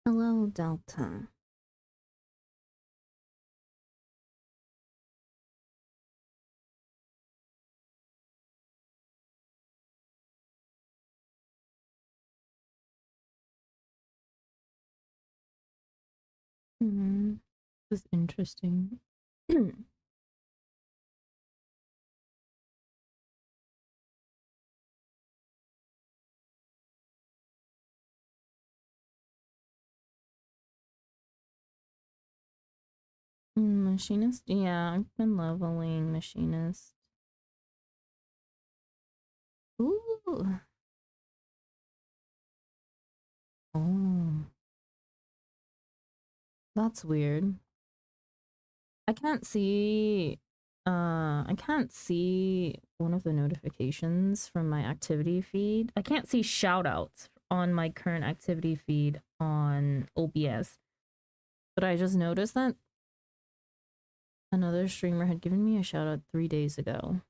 Hello, Delta. Hmm. This is interesting. Machinist? Yeah, I've been leveling machinist. Ooh. Oh. That's weird. I can't see I can't see one of the notifications from my activity feed. I can't see shoutouts on my current activity feed on OBS. But I just noticed that another streamer had given me a shout out 3 days ago.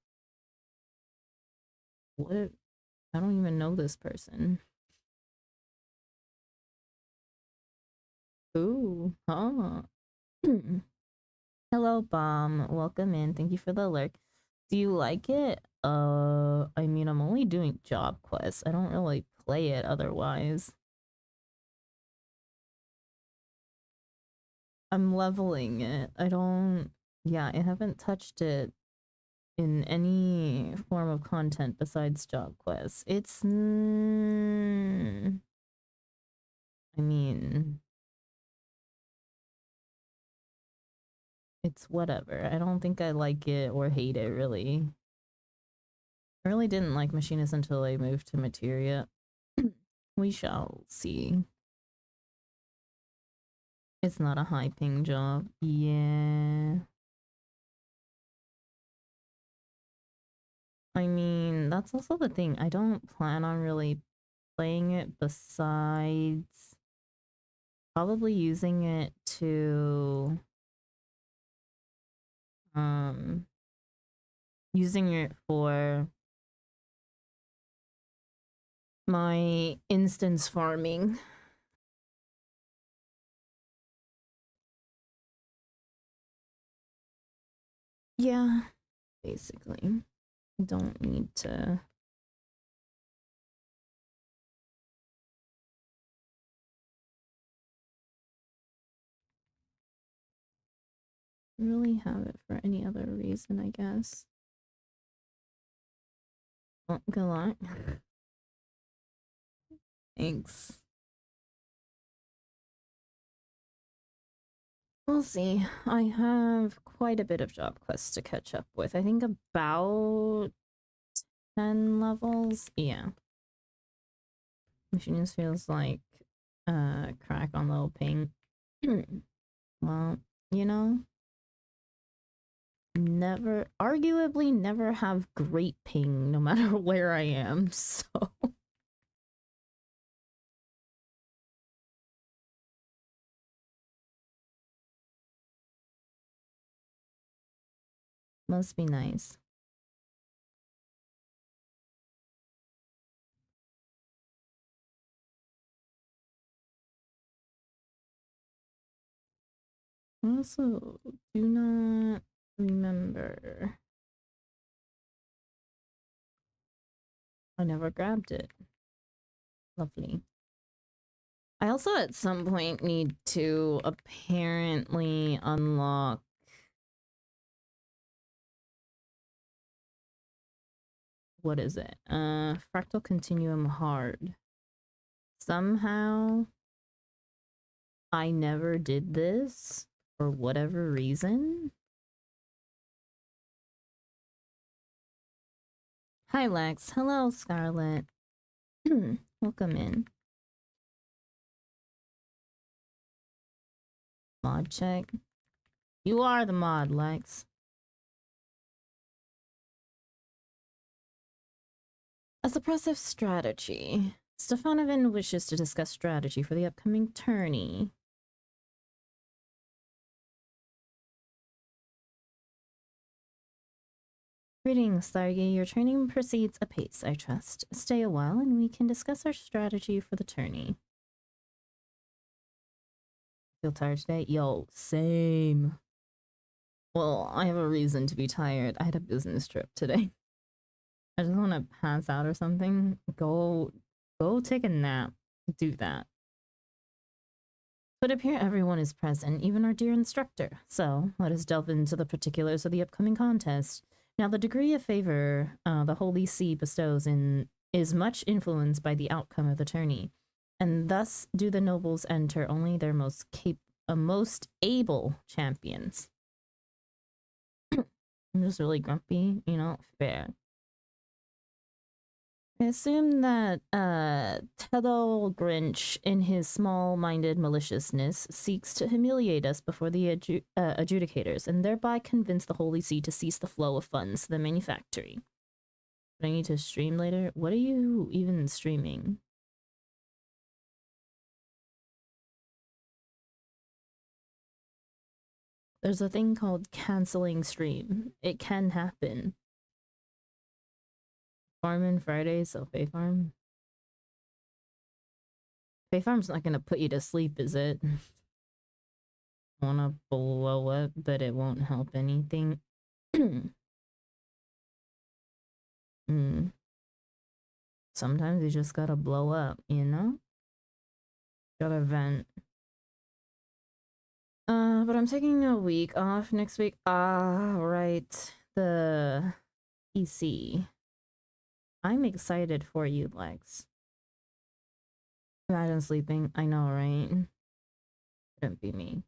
What? I don't even know this person. Ooh, huh. Hello, Bomb. Welcome in. Thank you for the alert. Do you like it? I mean, I'm only doing job quests. I don't really play it otherwise. I'm leveling it. I don't, yeah, I haven't touched it in any form of content besides job quests. I mean, it's whatever. I don't think I like it or hate it really. I really didn't like Machinist until I moved to Materia. We shall see. It's not a high ping job. Yeah. I mean, that's also the thing. I don't plan on really playing it besides probably using it to um using it for my instance farming. Yeah, basically. Don't need to really have it for any other reason, I guess. Well, good luck. Thanks. We'll see. I have quite a bit of job quests to catch up with. I think about 10 levels. Yeah. Machinist feels like crack on little ping. Well, you know, arguably never have great ping no matter where I am, so must be nice. Also, do not remember. I never grabbed it. Lovely. I also at some point need to apparently unlock what is it? Fractal Continuum Hard. Somehow I never did this for whatever reason. Hi Lex. Hello Scarlet. Welcome in. Mod check. You are the mod, Lex. A suppressive strategy. Stefanovin wishes to discuss strategy for the upcoming tourney. Greetings, Thargi. Your training proceeds apace, I trust. Stay a while and we can discuss our strategy for the tourney. Feel tired today? Yo, same. Well, I have a reason to be tired. I had a business trip today. I just want to pass out or something. Go take a nap. Do that. But up here, everyone is present, even our dear instructor. So let us delve into the particulars of the upcoming contest. Now, the degree of favor the Holy See bestows is much influenced by the outcome of the tourney, and thus do the nobles enter only their most able champions. I'm just really grumpy, fair. I assume that Tedal Grinch, in his small-minded maliciousness, seeks to humiliate us before the adjudicators, and thereby convince the Holy See to cease the flow of funds to the manufactory. But I need to stream later? What are you even streaming? There's a thing called canceling stream. It can happen. Farming Friday, so Fae Farm. Fae Farm's not gonna put you to sleep, is it? Wanna blow up, but it won't help anything. Sometimes you just gotta blow up, you know? Gotta vent. But I'm taking a week off next week. Ah, right. The PC. I'm excited for you, Lex. Imagine sleeping. I know, right? Couldn't be me.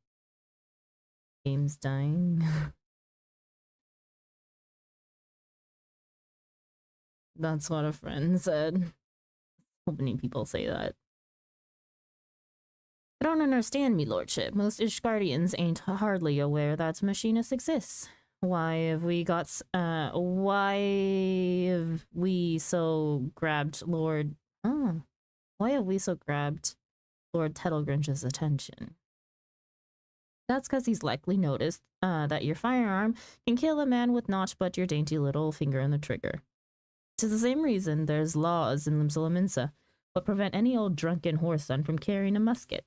Game's dying. That's what a friend said. So many people say that. I don't understand, me lordship. Most Ishgardians ain't hardly aware that machinists exists. Why have we so grabbed Lord... Oh. Why have we so grabbed Lord Tettlegrinch's attention? That's because he's likely noticed that your firearm can kill a man with naught but your dainty little finger on the trigger. To the same reason, there's laws in Limsalaminsa what prevent any old drunken whoreson from carrying a musket.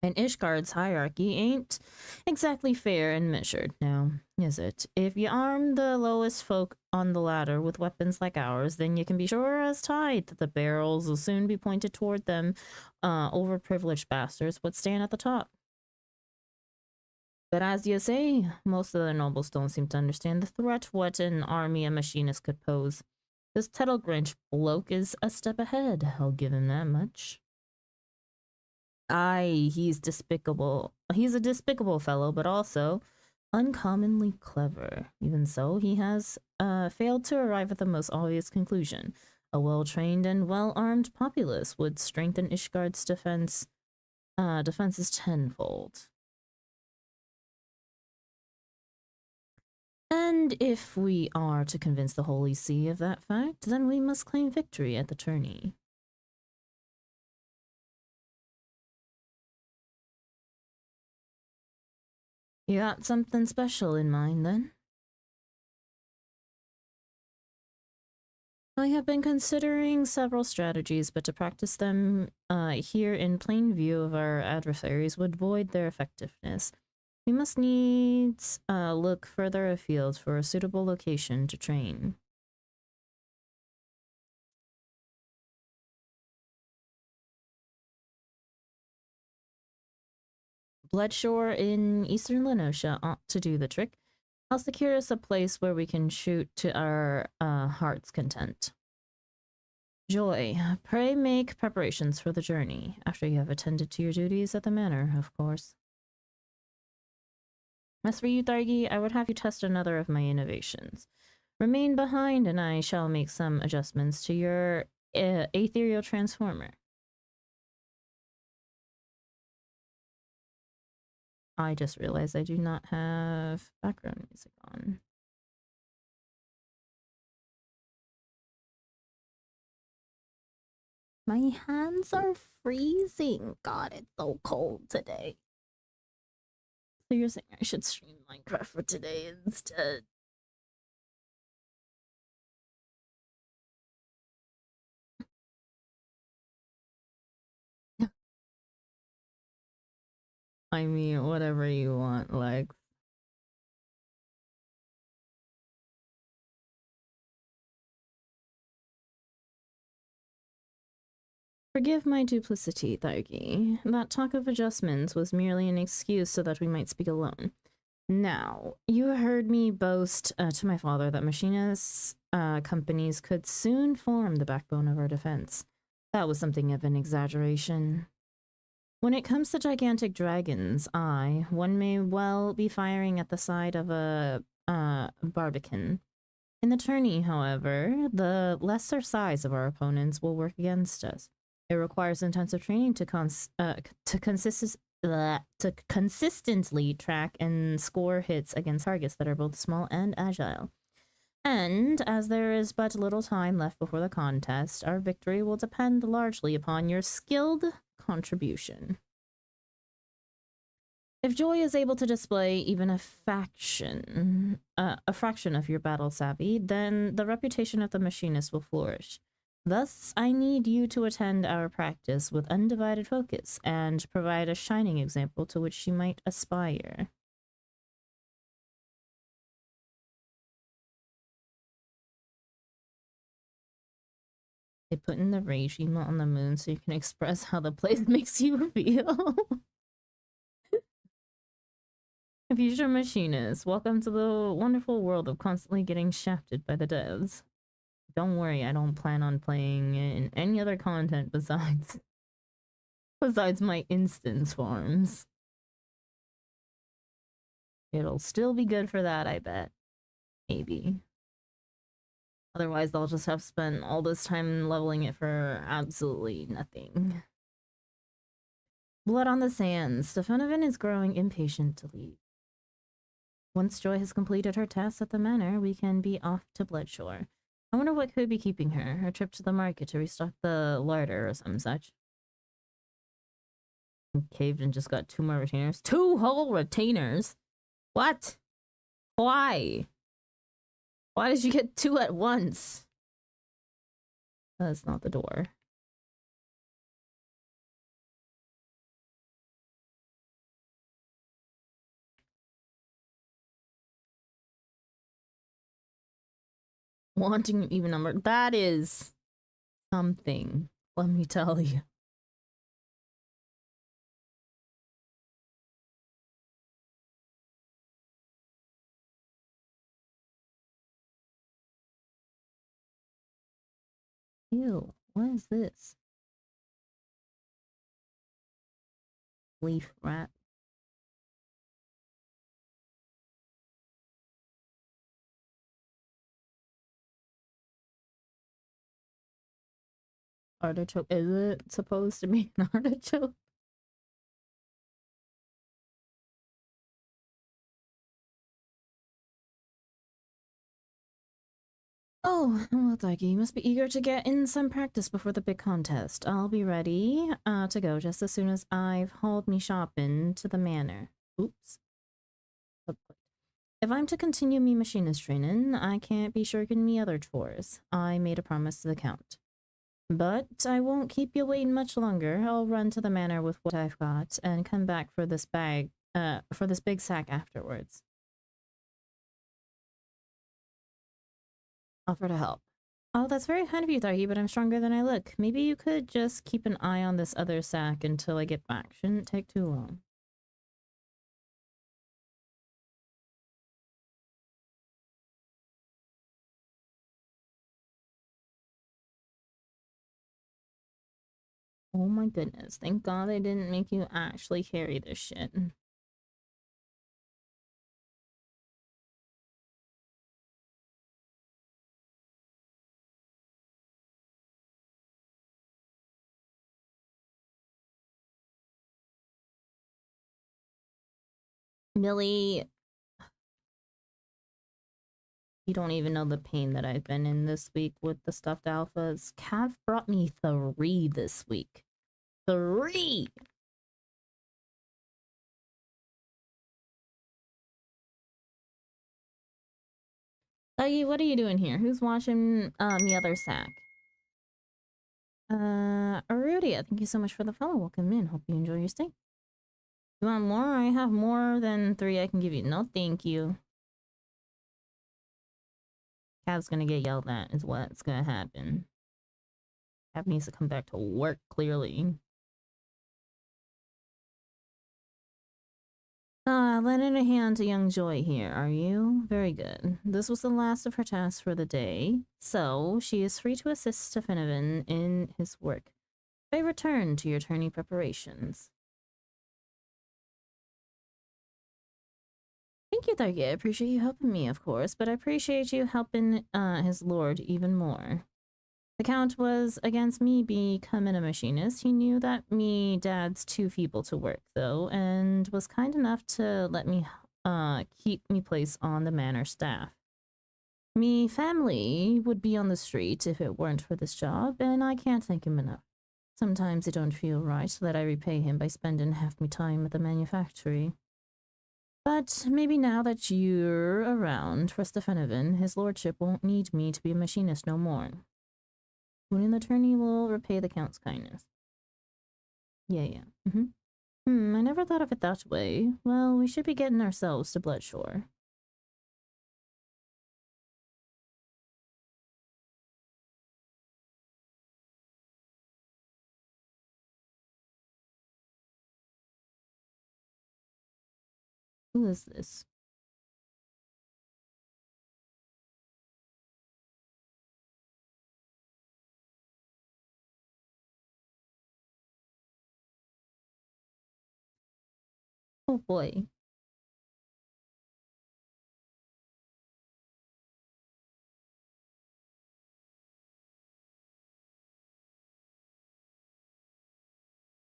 And Ishgard's hierarchy ain't exactly fair and measured now, is it? If you arm the lowest folk on the ladder with weapons like ours, then you can be sure as tight that the barrels will soon be pointed toward them overprivileged bastards what stand at the top. But as you say, most of the nobles don't seem to understand the threat what an army of machinists could pose. This Tettlegrinch bloke is a step ahead, I'll give him that much. Aye, he's despicable. He's a despicable fellow, but also uncommonly clever. Even so, he has failed to arrive at the most obvious conclusion. A well-trained and well-armed populace would strengthen Ishgard's defenses tenfold. And if we are to convince the Holy See of that fact, then we must claim victory at the tourney. You got something special in mind, then? I have been considering several strategies, but to practice them here in plain view of our adversaries would void their effectiveness. We must needs look further afield for a suitable location to train. Bloodshore in eastern Lenosha ought to do the trick. I'll secure us a place where we can shoot to our heart's content. Joy, pray make preparations for the journey, after you have attended to your duties at the manor, of course. As for you, Thargi, I would have you test another of my innovations. Remain behind, and I shall make some adjustments to your ethereal transformer. I just realized I do not have background music on. My hands are freezing. God, it's so cold today. So you're saying I should stream Minecraft for today instead? I mean, whatever you want, Lex. Forgive my duplicity, Thargi. That talk of adjustments was merely an excuse so that we might speak alone. Now, you heard me boast to my father that machinist companies could soon form the backbone of our defense. That was something of an exaggeration. When it comes to gigantic dragons, one may well be firing at the side of a barbican. In the tourney, however, the lesser size of our opponents will work against us. It requires intensive training to consistently track and score hits against targets that are both small and agile. And as there is but little time left before the contest, our victory will depend largely upon your skilled contribution. If Joy is able to display even a fraction of your battle savvy, then the reputation of the machinist will flourish. Thus, I need you to attend our practice with undivided focus and provide a shining example to which she might aspire. They put in the rage emote on the moon so you can express how the place makes you feel. Future machinist, welcome to the wonderful world of constantly getting shafted by the devs. Don't worry, I don't plan on playing in any other content besides my instance farms. It'll still be good for that, I bet. Maybe. Otherwise, they'll just have spent all this time leveling it for absolutely nothing. Blood on the sands. Stefanovan is growing impatient to leave. Once Joy has completed her tasks at the manor, we can be off to Bloodshore. I wonder what could be keeping her. Her trip to the market to restock the larder or some such. Caved and just got 2 more retainers. 2 whole retainers? What? Why? Why did you get 2 at once? That's not the door. Wanting an even number. That is something, let me tell you. Ew, what is this? Leaf rat. Artichoke. Is it supposed to be an artichoke? Oh, well, Daggy, you must be eager to get in some practice before the big contest. I'll be ready to go just as soon as I've hauled me shopping to the manor. Oops. If I'm to continue me machinist training, I can't be shirking me other chores. I made a promise to the Count. But I won't keep you waiting much longer. I'll run to the manor with what I've got and come back for this big sack afterwards. Offer to help. Oh, that's very kind of you, Thargi, but I'm stronger than I look. Maybe you could just keep an eye on this other sack until I get back. Shouldn't take too long. Oh my goodness. Thank God they didn't make you actually carry this shit. Millie, you don't even know the pain that I've been in this week with the stuffed alphas. Cav brought me 3 this week. 3! Dougie, what are you doing here? Who's watching me other sack? Arudia, thank you so much for the follow. Welcome in. Hope you enjoy your stay. You want more? I have more than 3 I can give you. No, thank you. Cav's gonna get yelled at is what's gonna happen. Cav needs to come back to work, clearly. Lending a hand to young Joy here, are you? Very good. This was the last of her tasks for the day, so she is free to assist Stefanovan in his work. I return to your tourney preparations. Thank you, Target. I appreciate you helping me, of course, but I appreciate you helping his lord even more. The Count was against me becoming a machinist. He knew that me dad's too feeble to work, though, and was kind enough to let me keep me place on the manor staff. Me family would be on the street if it weren't for this job, and I can't thank him enough. Sometimes it don't feel right that I repay him by spending half my time at the manufactory. But maybe now that you're around for Stefanovan, his lordship won't need me to be a machinist no more. Winning the tourney will repay the Count's kindness. Yeah. I never thought of it that way. Well, we should be getting ourselves to Bloodshore. Who is this? Oh boy.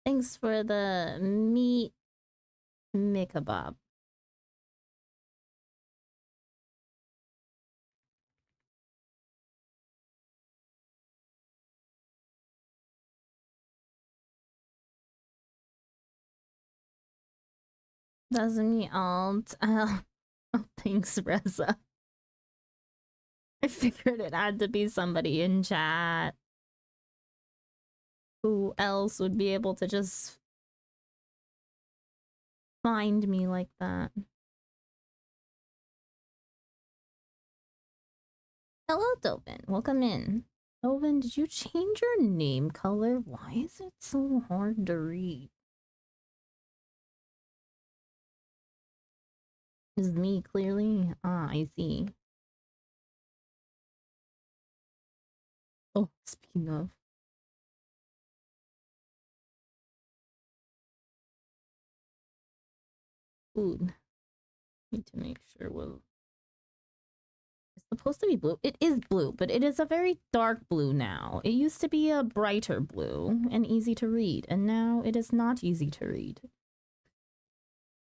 Thanks for the meat kebab. That's me alt. Oh, thanks, Reza. I figured it had to be somebody in chat. Who else would be able to just find me like that? Hello, Dovin. Welcome in. Dovin, did you change your name color? Why is it so hard to read? Is me clearly? Ah, I see. Oh, speaking of. Food. Need to make sure it's supposed to be blue. It is blue, but it is a very dark blue now. It used to be a brighter blue and easy to read, and now it is not easy to read.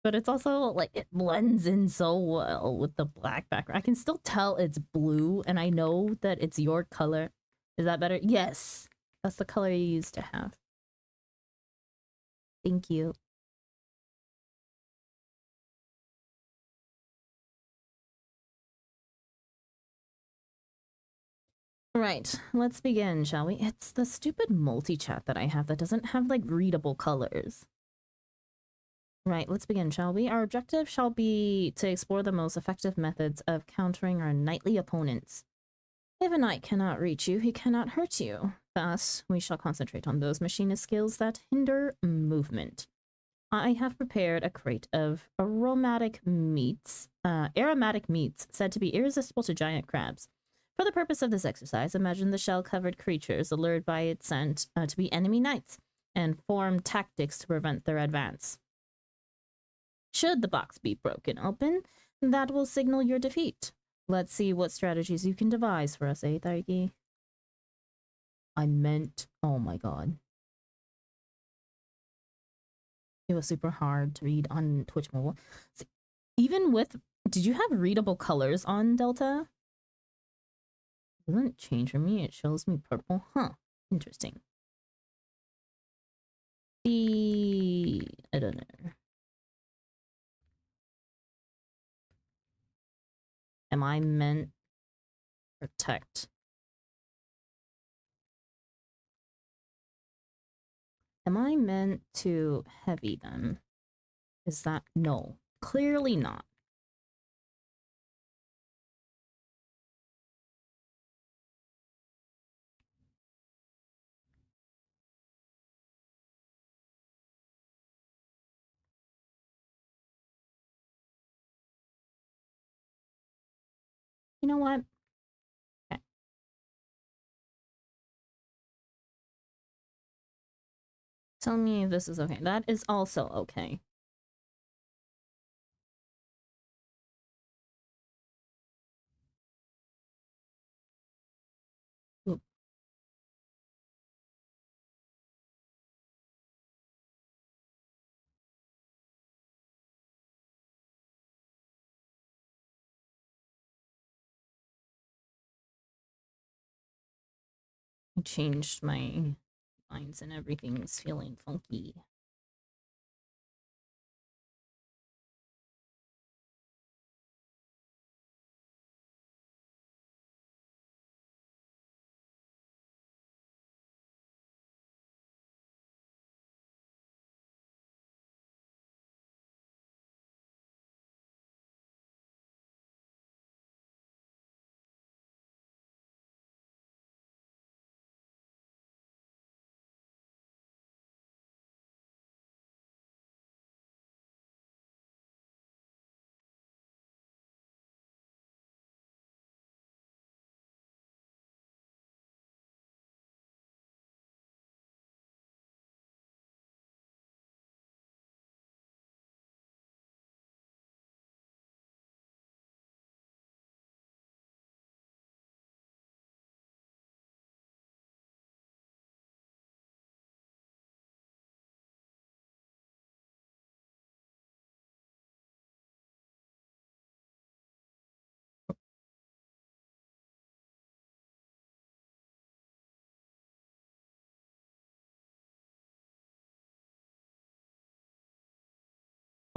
But it's also like it blends in so well with the black background. I can still tell it's blue, and I know that it's your color. Is that better? Yes. That's the color you used to have. Thank you. Right, let's begin, shall we? It's the stupid multi-chat that I have that doesn't have, like, readable colors. Right, let's begin, shall we? Our objective shall be to explore the most effective methods of countering our knightly opponents. If a knight cannot reach you, he cannot hurt you. Thus, we shall concentrate on those machinist skills that hinder movement. I have prepared a crate of aromatic meats said to be irresistible to giant crabs. For the purpose of this exercise, imagine the shell-covered creatures allured by its scent to be enemy knights, and form tactics to prevent their advance. Should the box be broken open, that will signal your defeat. Let's see what strategies you can devise for us, eh, Thargi? I meant, oh my god. It was super hard to read on Twitch mobile. So even with, did you have readable colors on Delta? It doesn't change for me, it shows me purple. Huh, interesting. I don't know. Am I meant protect? Am I meant to heavy them? Is that no? Clearly not. You know what? Okay. Tell me if this is okay. That is also okay. Oop. I changed my lines and everything's feeling funky.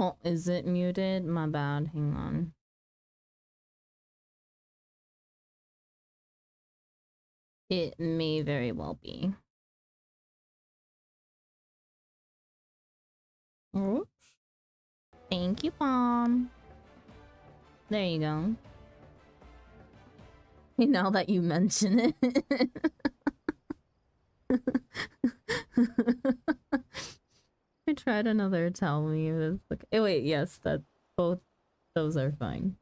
Oh, is it muted? My bad. Hang on. It may very well be. Oh, thank you, Mom. There you go. Now that you mention it. I tried another tell me. It was like, oh, wait, yes, that both those are fine.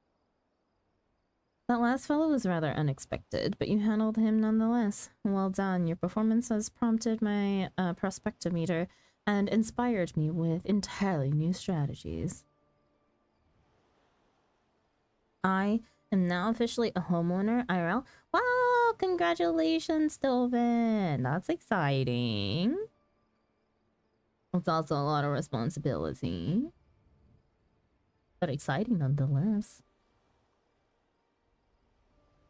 That last fellow was rather unexpected, but you handled him nonetheless. Well done. Your performance has prompted my prospectometer and inspired me with entirely new strategies. I am now officially a homeowner, IRL. Wow, congratulations, Stilvin. That's exciting. It's also a lot of responsibility, but exciting nonetheless.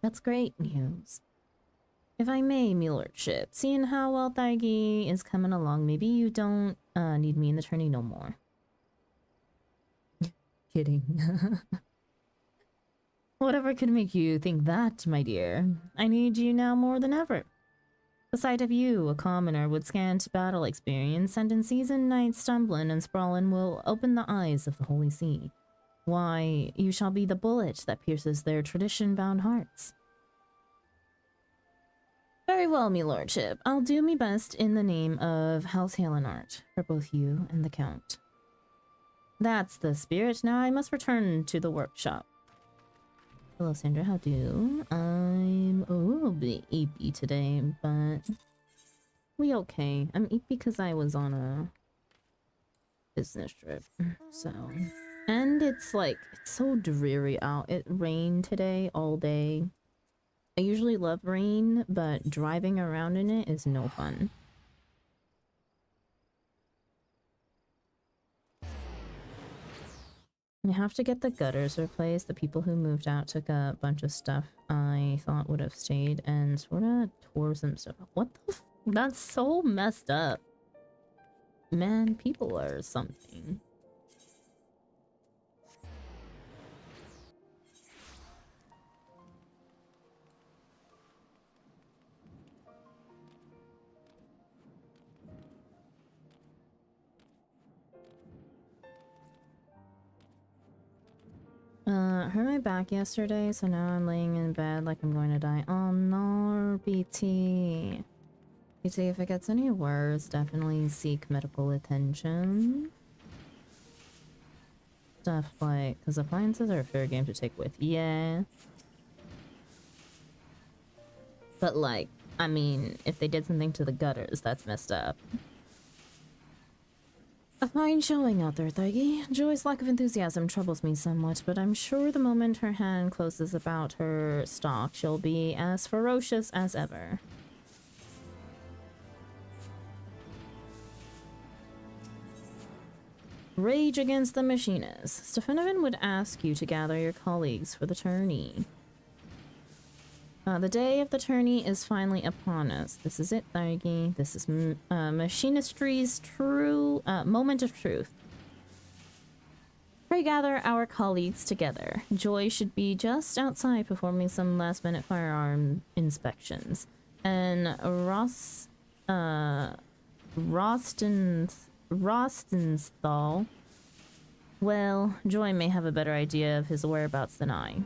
That's great news. If I may, me lordship, seeing how well Thaigi is coming along, maybe you don't need me in the tourney no more. Kidding. Whatever could make you think that, my dear. I need you now more than ever. The sight of you, a commoner with scant battle experience, and in seasoned knights stumbling and sprawling will open the eyes of the Holy See. Why, you shall be the bullet that pierces their tradition-bound hearts. Very well, me lordship. I'll do me best in the name of House Halenart for both you and the Count. That's the spirit. Now I must return to the workshop. Hello, Sandra. How do? I'm a little bit eepy today, but we okay. I'm eepy because I was on a business trip, so. And it's like, it's so dreary out. It rained today all day. I usually love rain, but driving around in it is no fun. I have to get the gutters replaced. The people who moved out took a bunch of stuff I thought would have stayed and sort of tore some stuff up. What the f— that's so messed up. Man, people are something. hurt my back yesterday, so now I'm laying in bed like I'm going to die. Oh no, BT. BT, if it gets any worse, definitely seek medical attention. Stuff like, because appliances are fair game to take with. Yeah. But like, I mean, if they did something to the gutters, that's messed up. A fine showing out there, Thuggy. Joy's lack of enthusiasm troubles me somewhat, but I'm sure the moment her hand closes about her stock, she'll be as ferocious as ever. Rage against the machinists. Stefanovan would ask you to gather your colleagues for the tourney. The day of the tourney is finally upon us. This is it, Thargi. This is machinistry's true moment of truth. Pray gather our colleagues together. Joy should be just outside performing some last-minute firearm inspections. And Rostenthal, well, Joy may have a better idea of his whereabouts than I.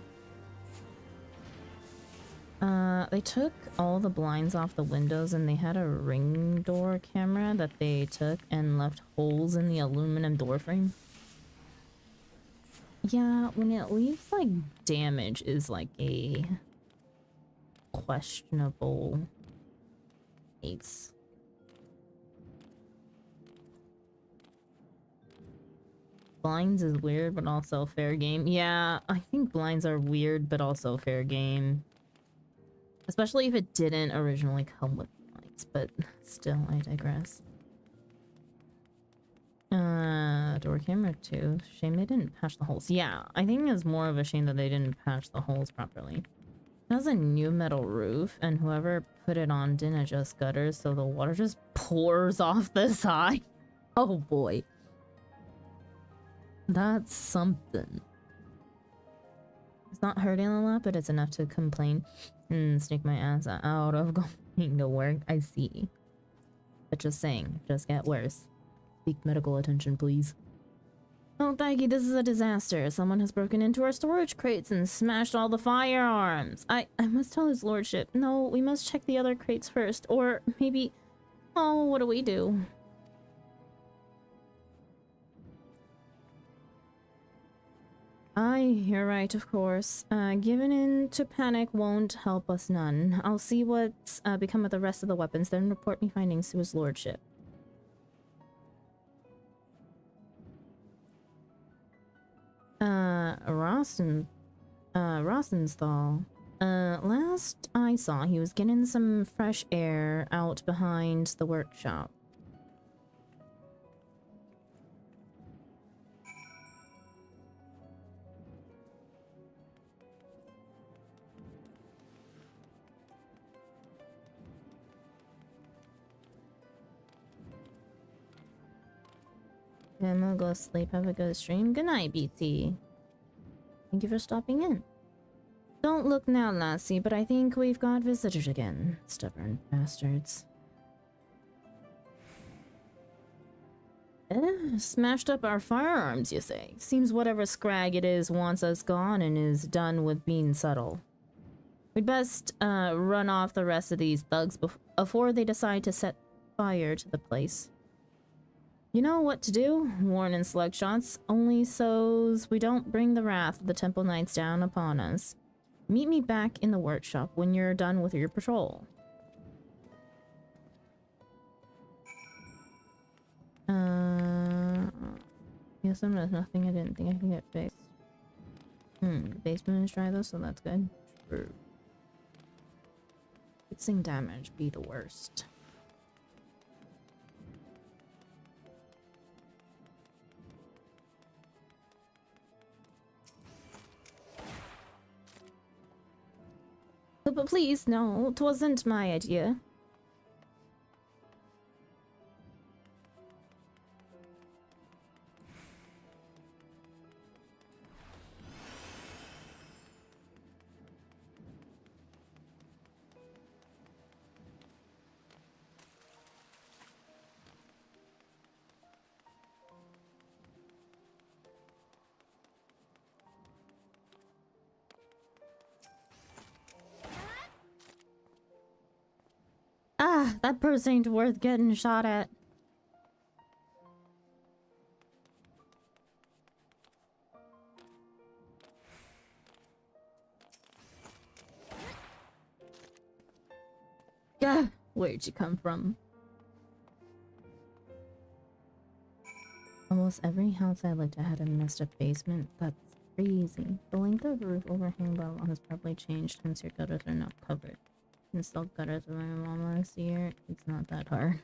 They took all the blinds off the windows and they had a ring door camera that they took and left holes in the aluminum door frame. Yeah, when it leaves like damage is like a questionable case. Blinds is weird but also fair game. Yeah, I think blinds are weird but also fair game. Especially if it didn't originally come with blinds, but still, I digress. Door camera too. Shame they didn't patch the holes. Yeah, I think it's more of a shame that they didn't patch the holes properly. It has a new metal roof, and whoever put it on didn't adjust gutters, so the water just pours off the side. Oh boy. That's something. It's not hurting a lot, but it's enough to complain and sneak my ass out of going to work. I see. But just saying, just get worse. Seek medical attention, please. Oh, Thaiki, this is a disaster. Someone has broken into our storage crates and smashed all the firearms. I must tell his lordship. No, we must check the other crates first. Or maybe... Oh, what do we do? Aye, you're right, of course. Giving in to panic won't help us none. I'll see what's become of the rest of the weapons, then report me findings to his lordship. Rosenthal. Last I saw, he was getting some fresh air out behind the workshop. I'm gonna go sleep, have a good stream. Good night, BT. Thank you for stopping in. Don't look now, lassie, but I think we've got visitors again. Stubborn bastards. Smashed up our firearms, you say? Seems whatever scrag it is wants us gone and is done with being subtle. We'd best run off the rest of these thugs before they decide to set fire to the place. You know what to do, warn and slug shots, only so's we don't bring the wrath of the Temple Knights down upon us. Meet me back in the workshop when you're done with your patrol. Yes, there's nothing I didn't think I could get fixed. The basement is dry though, so that's good. True. Fixing damage be the worst. But please, no, 'twasn't my idea. That purse ain't worth getting shot at. Yeah, where'd you come from? Almost every house I looked at had a messed up basement. That's crazy. The length of the roof overhang level has probably changed since your gutters are not covered. Install gutters with my mom last year. It's not that hard.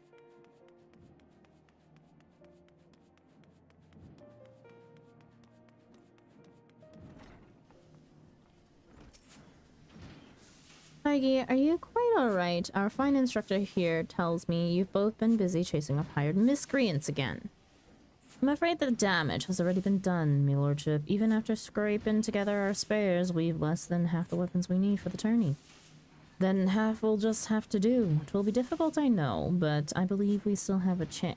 Heige, are you quite alright? Our fine instructor here tells me you've both been busy chasing off hired miscreants again. I'm afraid the damage has already been done, me lordship. Even after scraping together our spares, we've less than half the weapons we need for the tourney. Then half we'll just have to do. It will be difficult, I know, but I believe we still have a chance.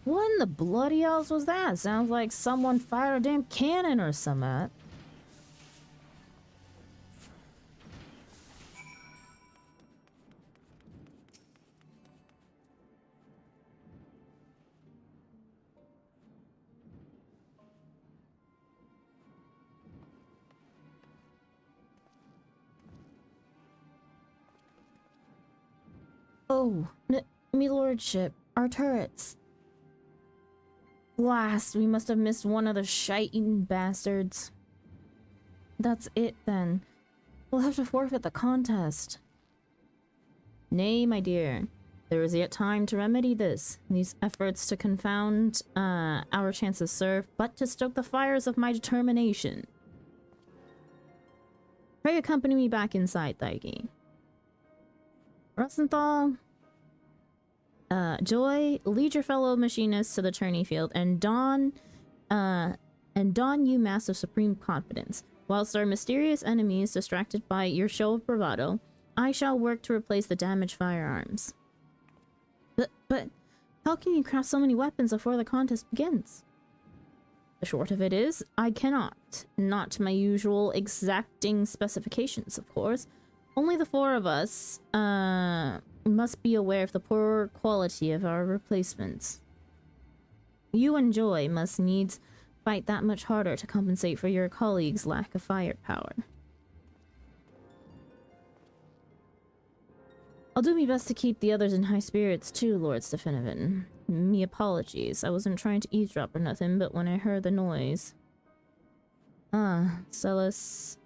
What in the bloody else was that? Sounds like someone fired a damn cannon or something. Oh, me lordship, our turrets. Blast, we must have missed one of the shite-eating bastards. That's it then. We'll have to forfeit the contest. Nay, my dear. There is yet time to remedy this. These efforts to confound our chances serve but to stoke the fires of my determination. Pray accompany me back inside, Heige. Rosenthal, Joy, lead your fellow machinists to the tourney field and don you mask of supreme confidence. Whilst our mysterious enemies distracted by your show of bravado, I shall work to replace the damaged firearms. But how can you craft so many weapons before the contest begins? The short of it is, I cannot. Not to my usual exacting specifications, of course. Only the four of us, must be aware of the poor quality of our replacements. You and Joy must needs fight that much harder to compensate for your colleagues' lack of firepower. I'll do my best to keep the others in high spirits too, Lord Stefanovan. Me apologies, I wasn't trying to eavesdrop or nothing, but when I heard the noise... Celisto.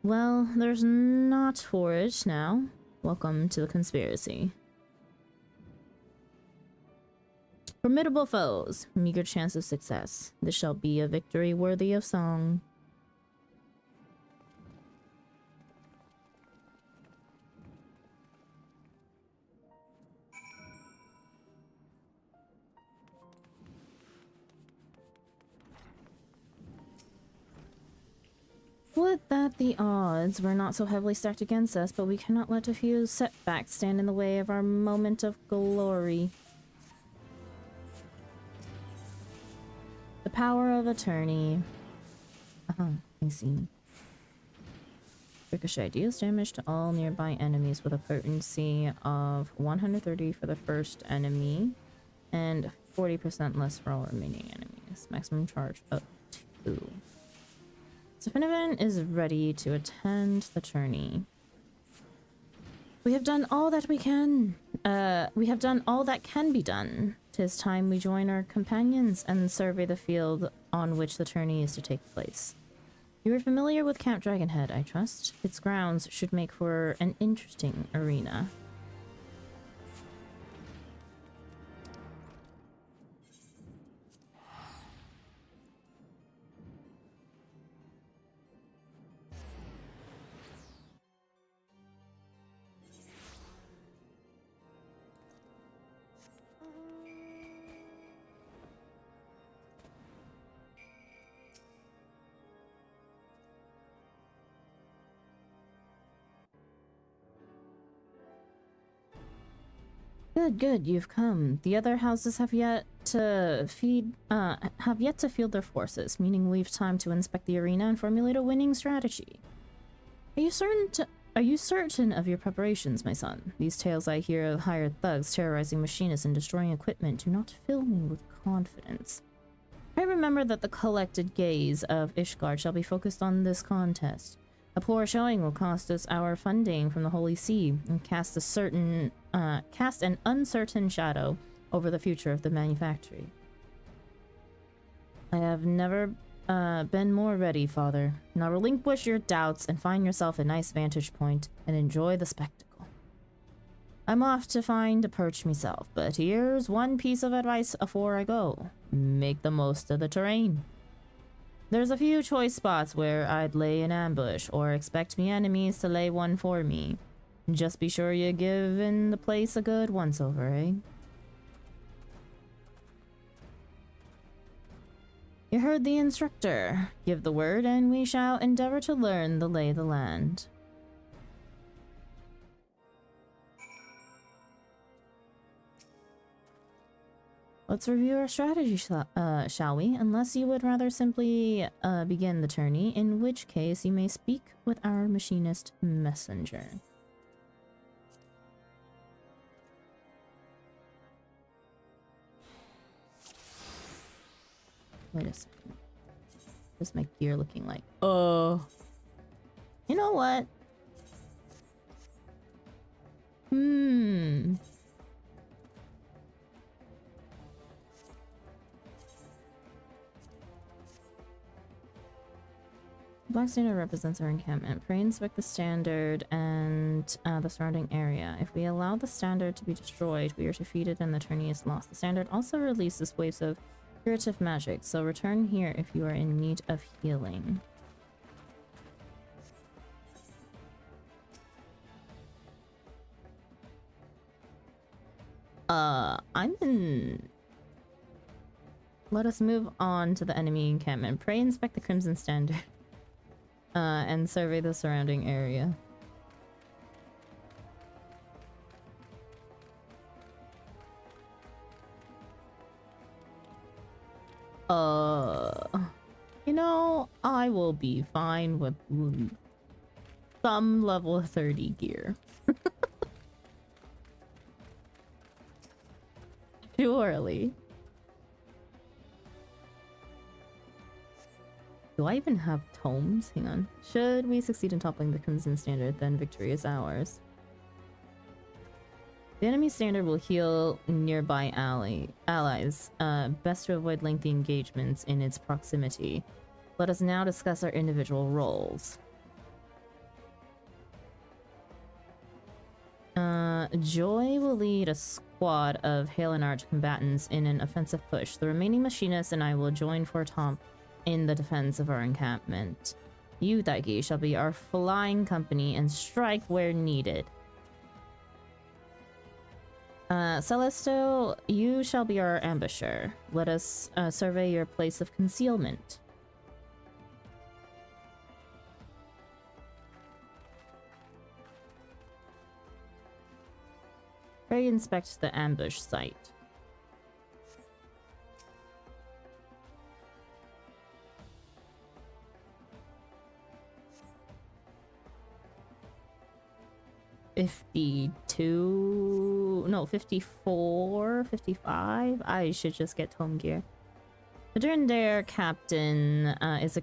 Well, there's not for it now. Welcome to the conspiracy. Formidable foes, meager chance of success. This shall be a victory worthy of song. Would that the odds were not so heavily stacked against us, but we cannot let a few setbacks stand in the way of our moment of glory. The power of attorney. I see. Ricochet deals damage to all nearby enemies with a potency of 130 for the first enemy and 40% less for all remaining enemies. Maximum charge of 2. Stefanovan is ready to attend the tourney. We have done all that we can. We have done all that can be done. 'Tis time we join our companions and survey the field on which the tourney is to take place. You are familiar with Camp Dragonhead, I trust. Its grounds should make for an interesting arena. Good, you've come. The other houses have yet to field their forces, meaning we've time to inspect the arena and formulate a winning strategy. Are you certain of your preparations, my son? These tales I hear of hired thugs terrorizing machinists and destroying equipment do not fill me with confidence. I remember that the collected gaze of Ishgard shall be focused on this contest. A poor showing will cost us our funding from the Holy See and cast an uncertain shadow over the future of the manufactory. I have never been more ready, Father. Now relinquish your doubts and find yourself a nice vantage point and enjoy the spectacle. I'm off to find a perch myself, but here's one piece of advice afore I go. Make the most of the terrain. There's a few choice spots where I'd lay an ambush or expect me enemies to lay one for me. Just be sure you give in the place a good once-over, eh? You heard the instructor. Give the word and we shall endeavor to learn the lay of the land. Let's review our strategy, shall we? Unless you would rather simply begin the tourney, in which case you may speak with our machinist messenger. Wait a second. What's my gear looking like? You know what? Black standard represents our encampment. Pray inspect the standard and the surrounding area. If we allow the standard to be destroyed, we are defeated and the tourney is lost. The standard also releases waves of curative magic, so return here if you are in need of healing. Let us move on to the enemy encampment. Pray inspect the Crimson Standard. And survey the surrounding area. You know, I will be fine with some level 30 gear. Surely. Do I even have tomes? Hang on. Should we succeed in toppling the Crimson Standard, then victory is ours. The enemy standard will heal nearby allies. Best to avoid lengthy engagements in its proximity. Let us now discuss our individual roles. Joy will lead a squad of Hail and Arch combatants in an offensive push. The remaining machinists and I will join Fort Tomp in the defense of our encampment. You, Daigi, shall be our flying company and strike where needed. Celesto, you shall be our ambusher. Let us survey your place of concealment. Pray inspect the ambush site. No, 54, 55. I should just get tome gear. The Durandare captain is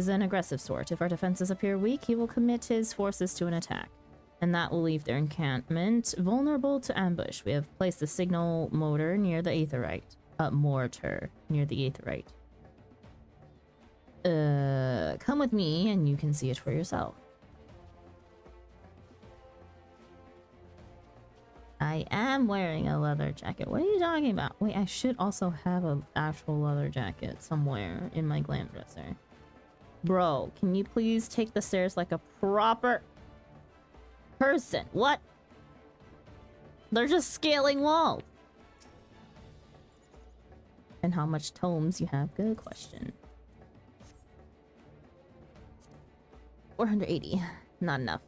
an aggressive sort. If our defenses appear weak, he will commit his forces to an attack, and that will leave their encampment vulnerable to ambush. We have placed a signal mortar near the Aetherite. Come with me and you can see it for yourself. I am wearing a leather jacket. What are you talking about? Wait, I should also have an actual leather jacket somewhere in my glam dresser. Bro, can you please take the stairs like a proper person? What? They're just scaling walls. And how much tomes you have? Good question. 480. Not enough.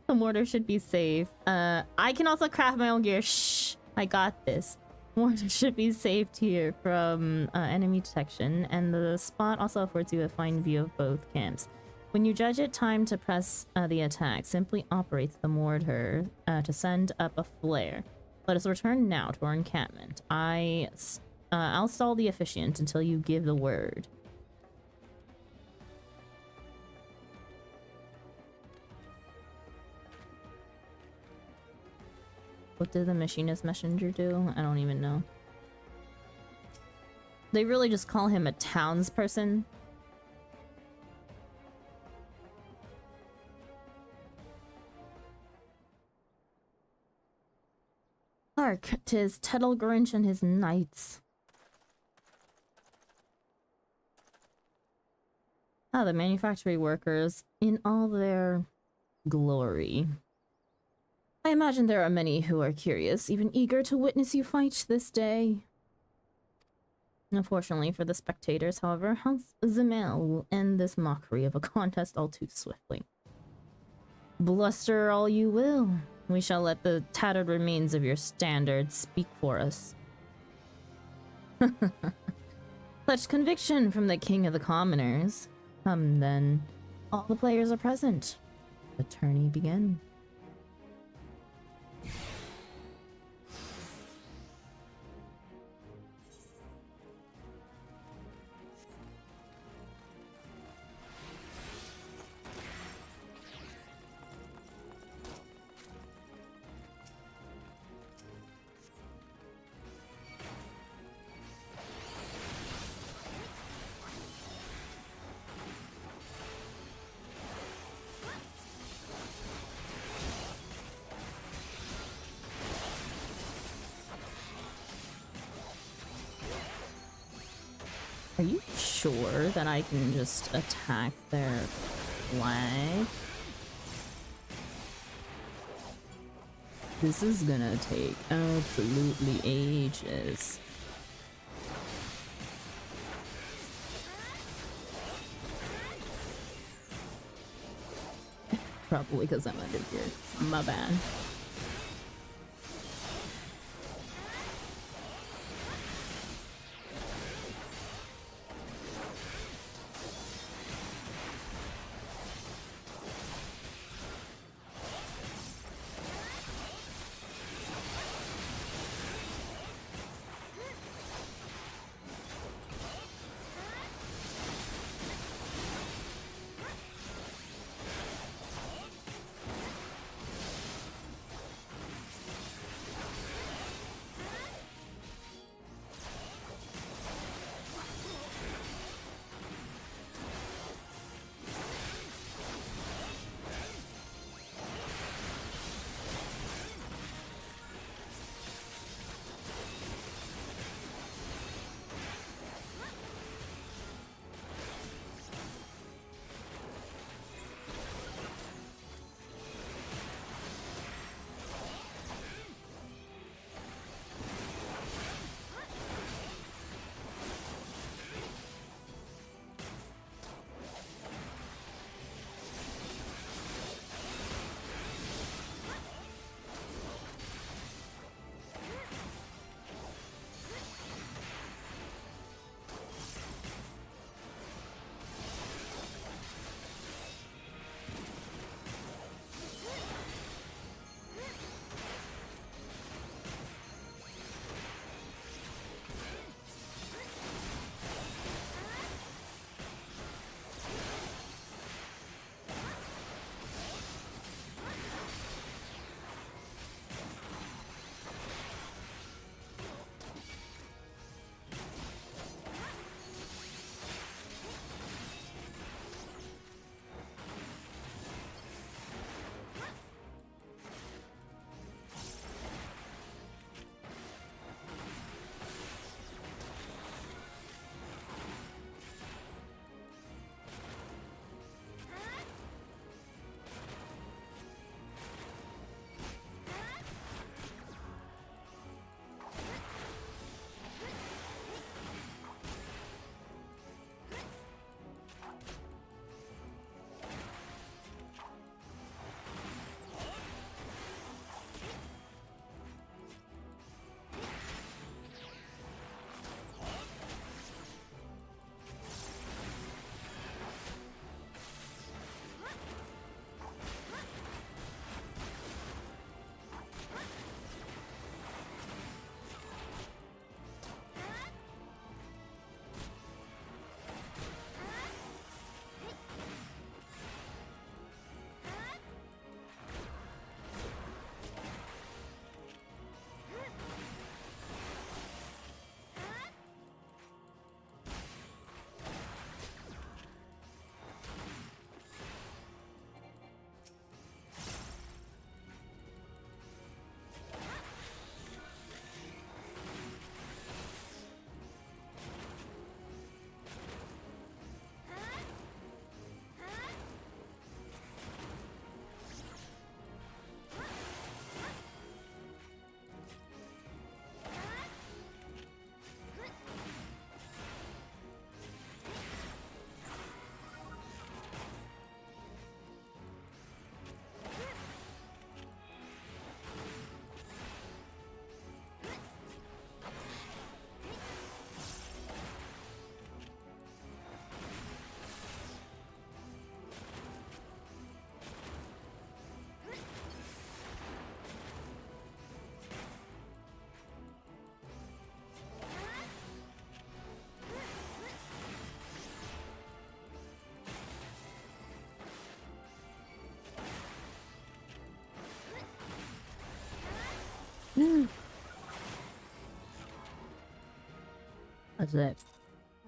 The mortar should be safe. I can also craft my own gear. Shh, I got this. Mortar should be saved here from enemy detection, and the spot also affords you a fine view of both camps. When you judge it time to press the attack, simply operates the mortar to send up a flare. Let us return now to our encampment. I'll stall the officiant until you give the word. What did the machinist messenger do? I don't even know. They really just call him a townsperson. Hark, 'tis Tettle Grinch and his knights. Ah, the manufactory workers in all their glory. I imagine there are many who are curious, even eager to witness you fight this day. Unfortunately for the spectators, however, Hans Zemel will end this mockery of a contest all too swiftly. Bluster all you will. We shall let the tattered remains of your standard speak for us. Such conviction from the king of the commoners. Come then. All the players are present. The tourney begin. Are you sure that I can just attack their flag? This is gonna take absolutely ages. Probably because I'm under here. My bad. That's it.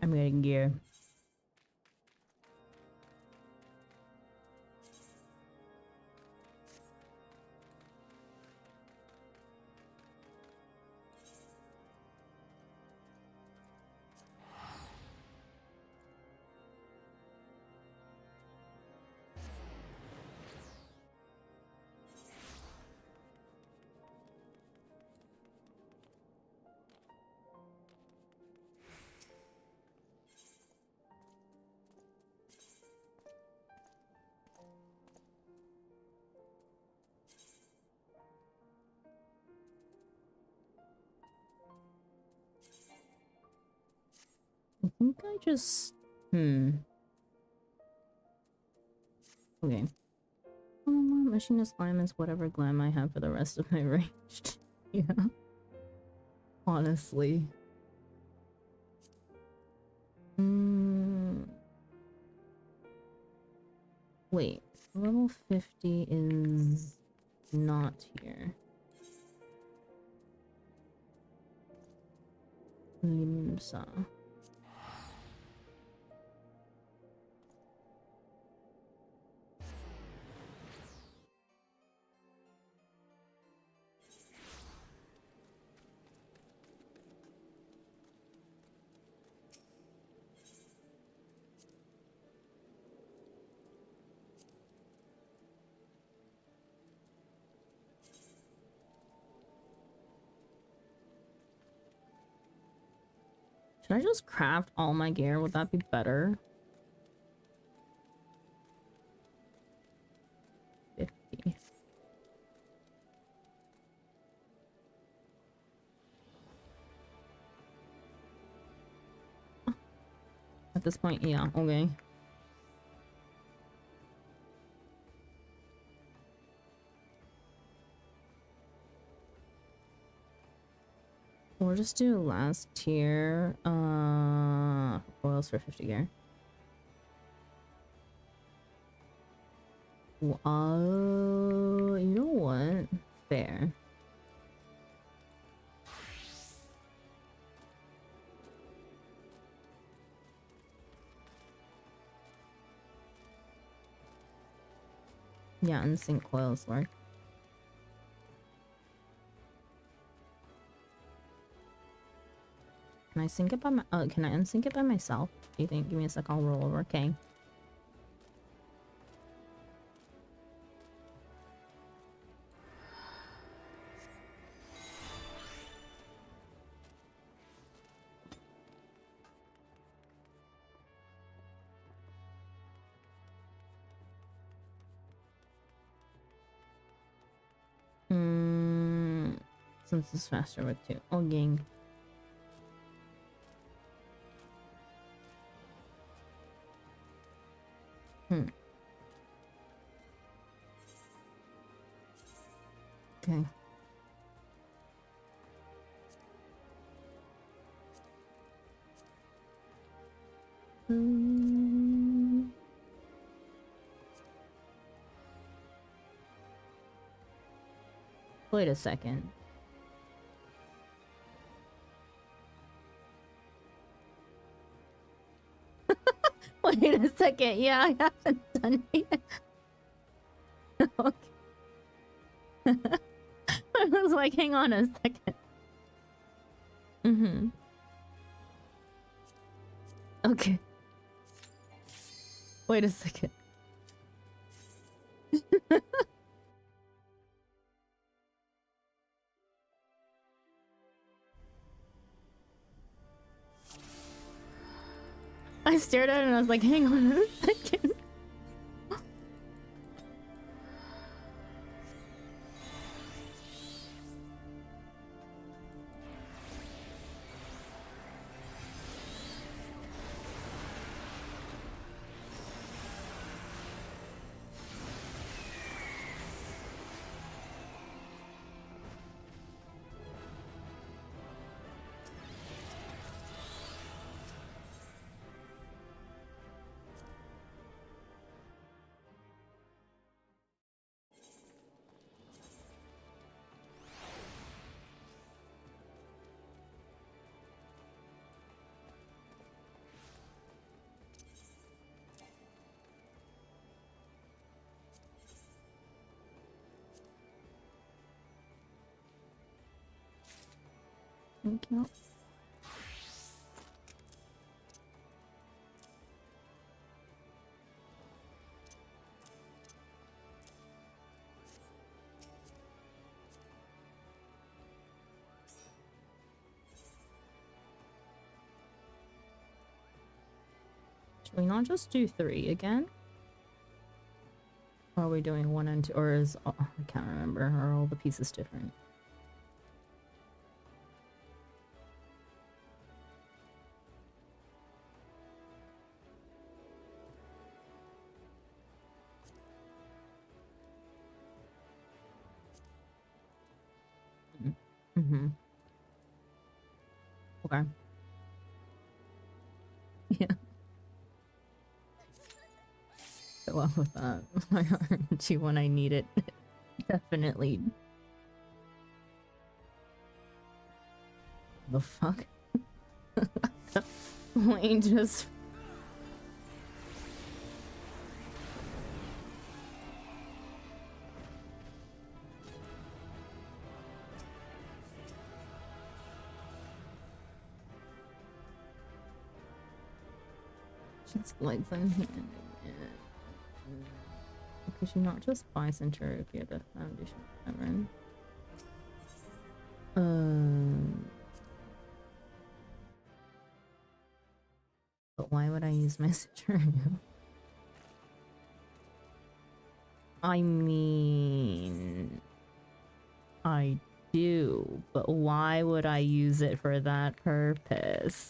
I'm getting gear. I think I just... Okay. Machinist alignments, whatever glam I have for the rest of my ranged. Yeah. Honestly. Wait. Level 50 is not here. Limsa. Should I just craft all my gear? Would that be better? 50. At this point, yeah, okay. We'll just do last tier. Oils for 50 gear. You know what? Fair. Yeah, and sync coils work. Can I sync it by my can I unsync it by myself? Do you think? Give me a sec, I'll roll over. Okay. Since it's faster with 2. Oh, gang. Okay. Wait a second. Wait a second. Yeah, I haven't done it yet. Okay. I was like, hang on a second. Okay. Wait a second. I stared at it and I was like, hang on a second. Thank you. Should we not just do 3 again? Or are we doing 1 and 2? Or is... Oh, I can't remember. Are all the pieces different? Mm-hmm. Okay. Yeah. Go up with that. My RNG when I need it. Definitely. The fuck? Wayne just... Just legs in hand. Could you not just buy center if you're the foundation cavern? But why would I use my Saturnium? I mean... I do, but why would I use it for that purpose?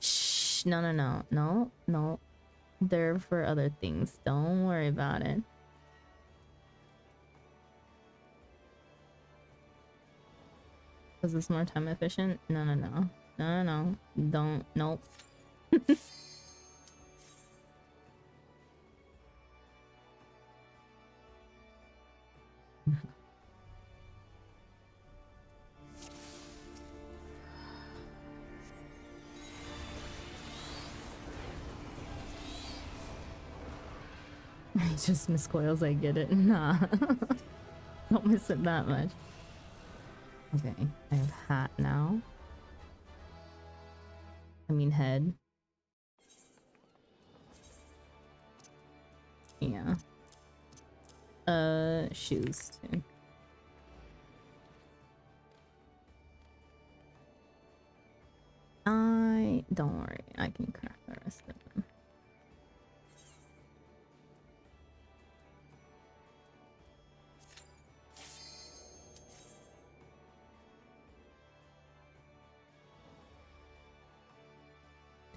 Shh, no. They're for other things. Don't worry about it. Was this more time efficient? No. Don't, nope. I just miss coils, I get it. Nah. Don't miss it that much. Okay, I have hat now. I mean head. Yeah. Shoes too. Don't worry, I can craft the rest of them.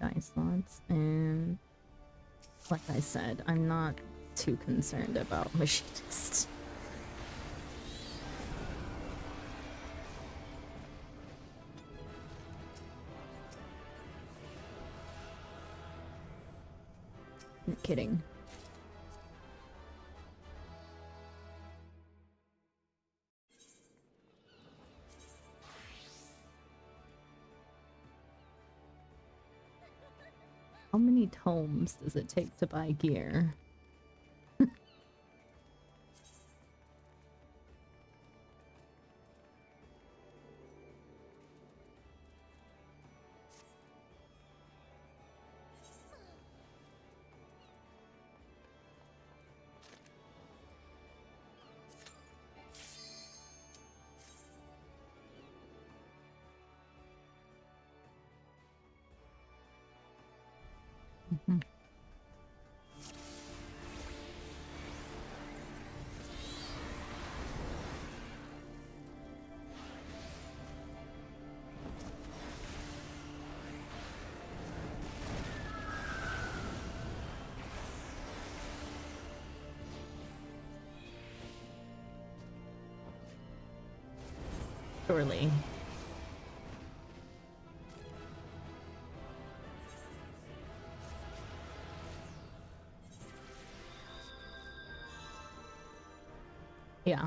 Die slots, and like I said, I'm not too concerned about machinist. I'm kidding. How many tomes does it take to buy gear? Surely. Yeah.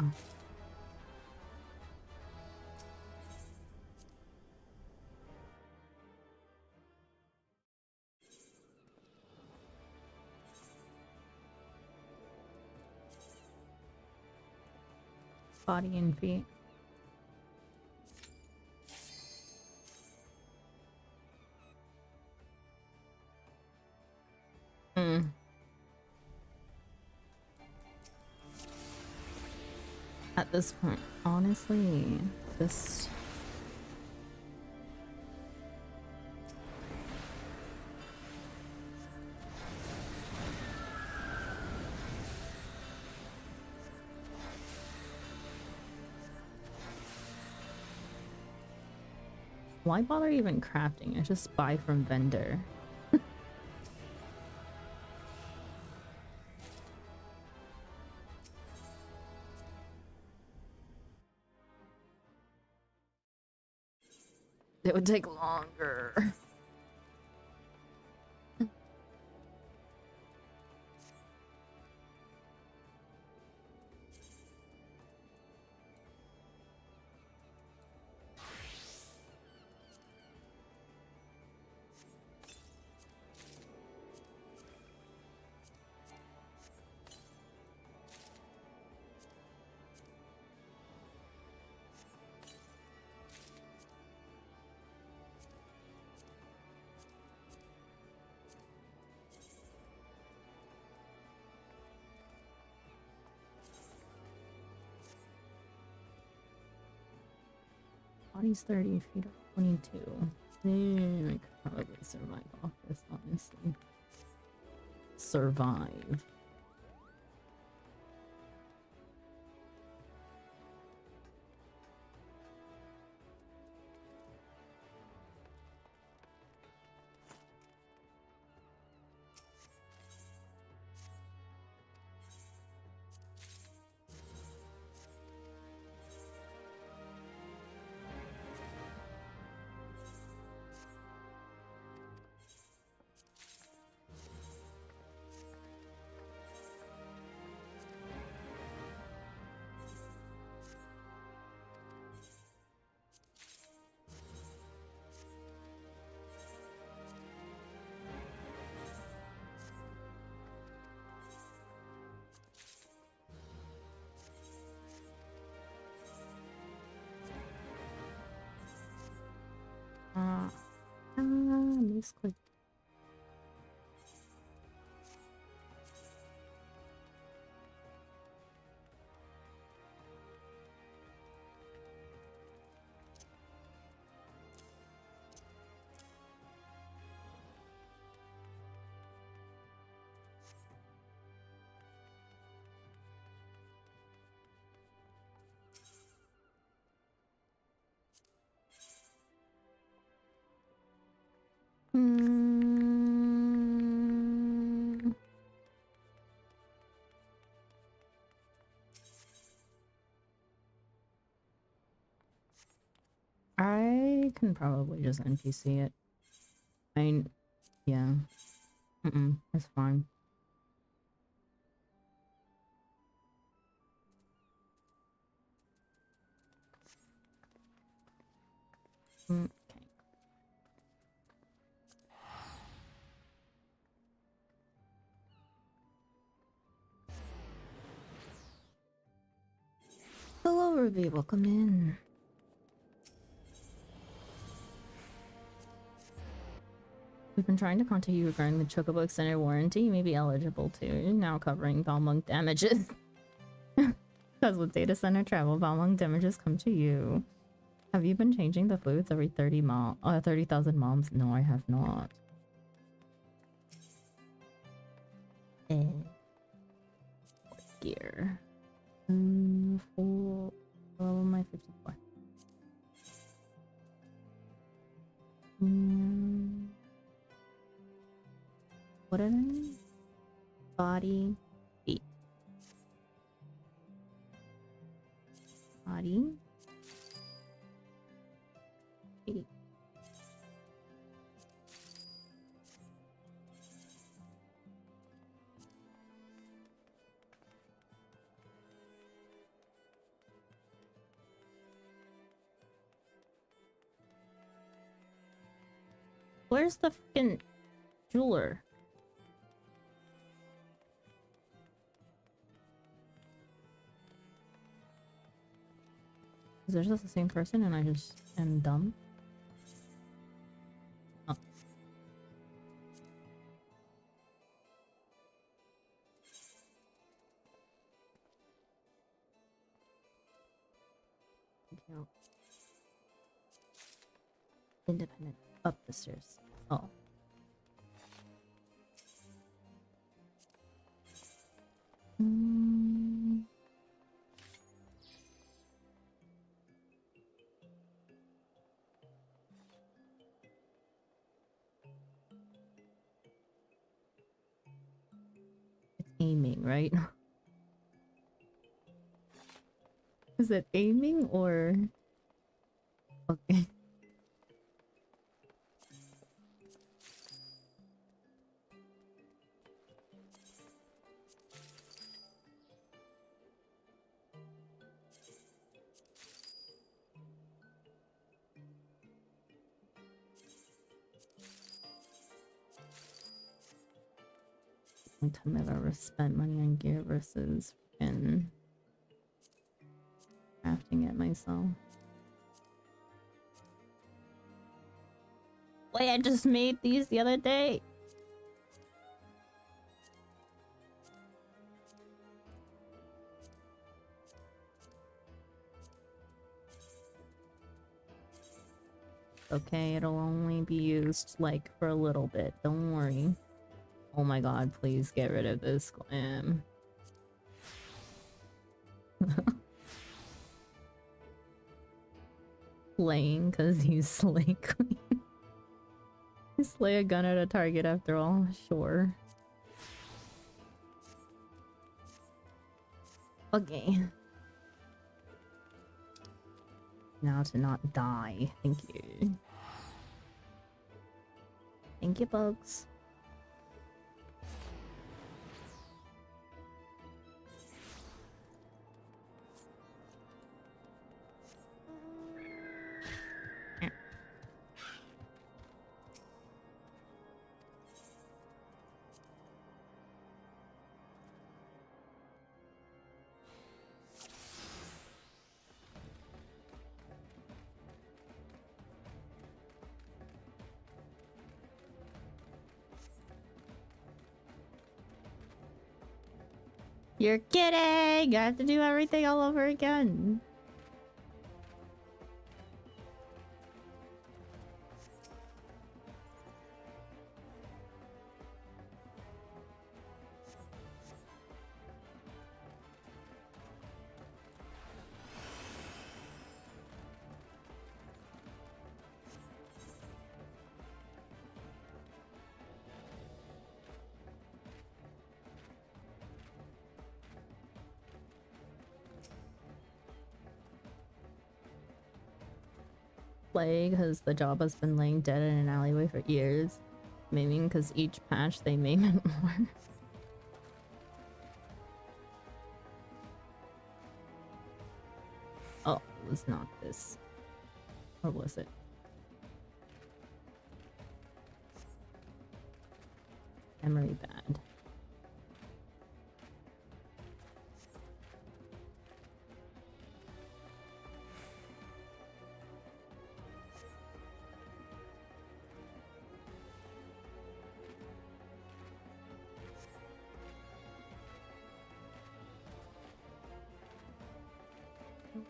Body and feet. Mm. At this point, honestly, just... Why bother even crafting? I just buy from vendor. It would take longer. Body's 30 feet or 22. I could probably survive off this, honestly. Survive. Misclick. I can probably just NPC it. Yeah. It's fine. Okay. Hello, Ruby. Welcome in. We've been trying to contact you regarding the Chocobo extended warranty. You may be eligible to. You're now covering Balmung damages. Because with data center travel, Balmung damages come to you. Have you been changing the fluids every 30,000 moms? No, I have not. Gear. Full level my 54. What are they? Body, feet. Body, feet. Where's the fucking jeweler? Is this just the same person and I just am dumb? Oh. No. Independent. Up the stairs. Oh. It's aiming, right? Is it aiming or... Okay. Only time I've ever spent money on gear versus in crafting it myself. Wait, I just made these the other day. Okay, it'll only be used like for a little bit. Don't worry. Oh my god, please get rid of this glam. Playing because you slay queen. You slay a gun at a target after all, sure. Okay. Now to not die. Thank you. Thank you, folks. You're kidding! I have to do everything all over again. Play because the job has been laying dead in an alleyway for years. Maiming because each patch they maim it more. Oh, it was not this. Or was it? Memory bad.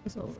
It's over.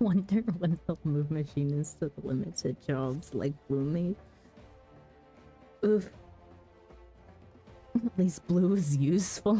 Wonder when they'll move machinists to the limited jobs like Blue. Oof. At least Blue is useful.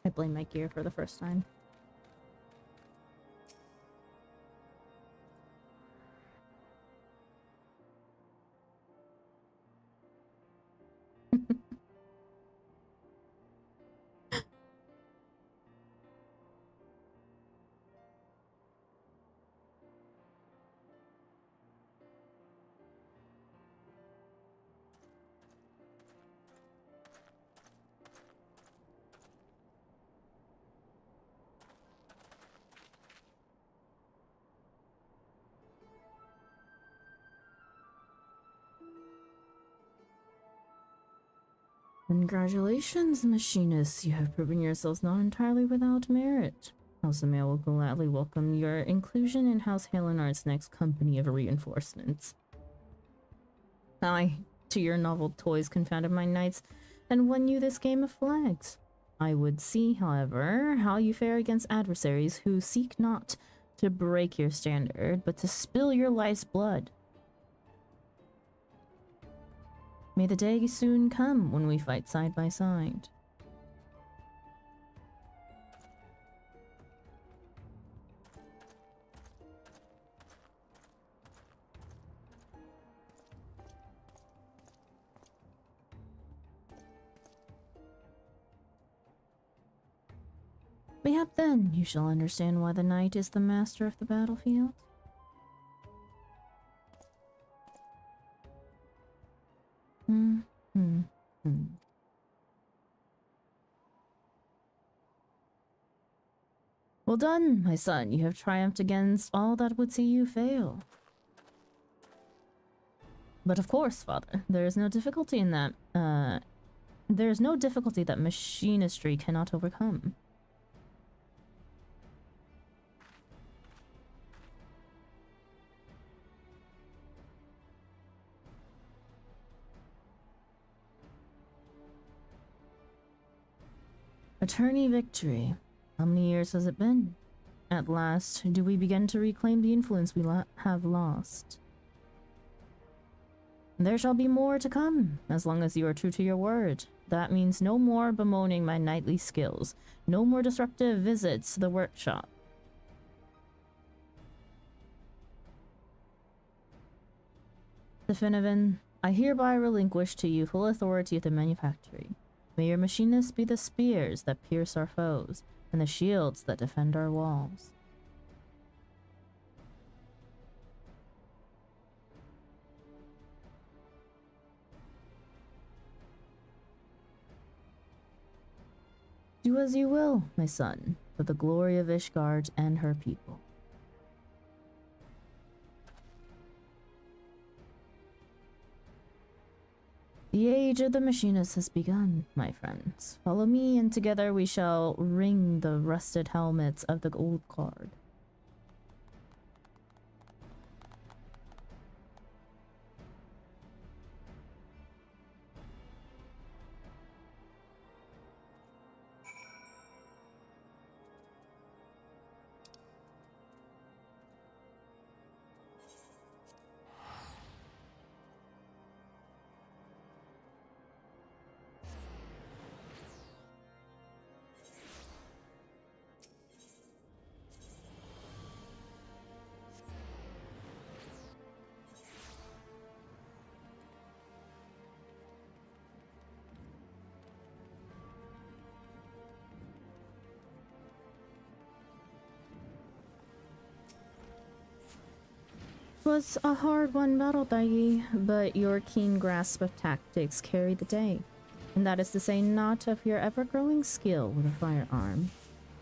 I blame my gear for the first time. Congratulations, machinists. You have proven yourselves not entirely without merit. House of Mail will gladly welcome your inclusion in House Halenard's next company of reinforcements. I, to your novel toys, confounded my knights and won you this game of flags. I would see, however, how you fare against adversaries who seek not to break your standard, but to spill your life's blood. May the day soon come when we fight side by side. Mayhap then you shall understand why the knight is the master of the battlefield. Well done, my son. You have triumphed against all that would see you fail. But of course, Father, there is no difficulty in that. There is no difficulty that machinistry cannot overcome. Attorney Victory. How many years has it been? At last, do we begin to reclaim the influence we have lost? There shall be more to come, as long as you are true to your word. That means no more bemoaning my knightly skills, no more disruptive visits to the workshop. Definovan, I hereby relinquish to you full authority at the manufactory. May your machinists be the spears that pierce our foes, and the shields that defend our walls. Do as you will, my son, for the glory of Ishgard and her people. The age of the machinists has begun, my friends. Follow me, and together we shall ring the rusted helmets of the old guard. Was a hard-won battle, Daigi, but your keen grasp of tactics carried the day. And that is to say naught of your ever-growing skill with a firearm.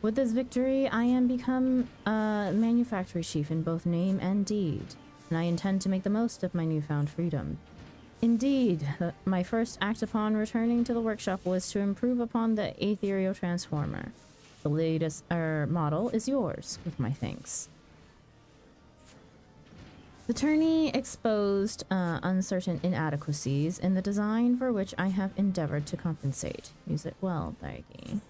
With this victory, I am become a manufactory chief in both name and deed, and I intend to make the most of my newfound freedom. Indeed, my first act upon returning to the workshop was to improve upon the ethereal transformer. The latest model is yours, with my thanks. The tourney exposed uncertain inadequacies in the design for which I have endeavored to compensate. Use it well, Daigi.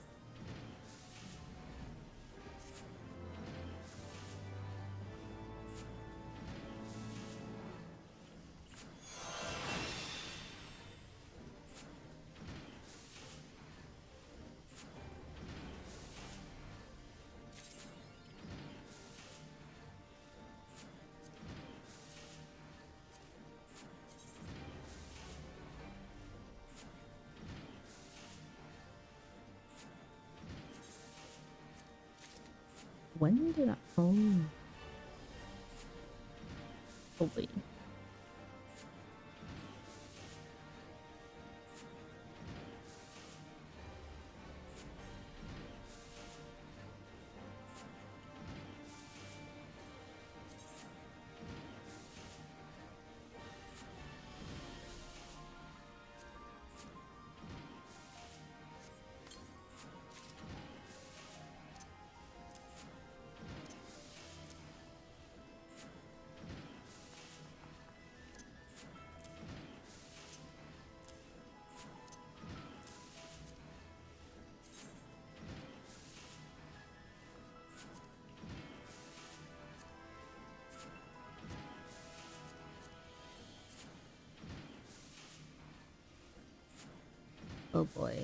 When did I... Oh. Oh, wait. Oh boy.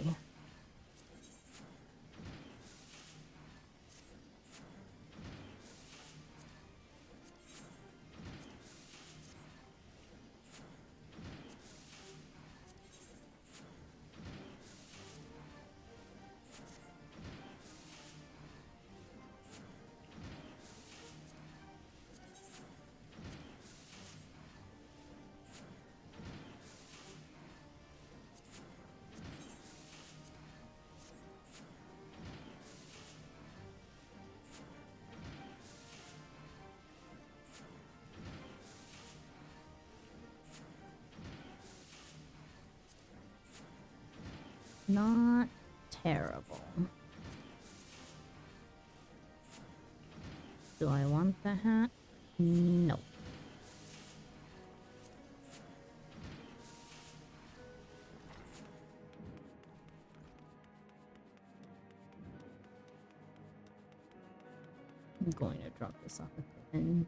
Not terrible. Do I want the hat? No. I'm going to drop this off at the end.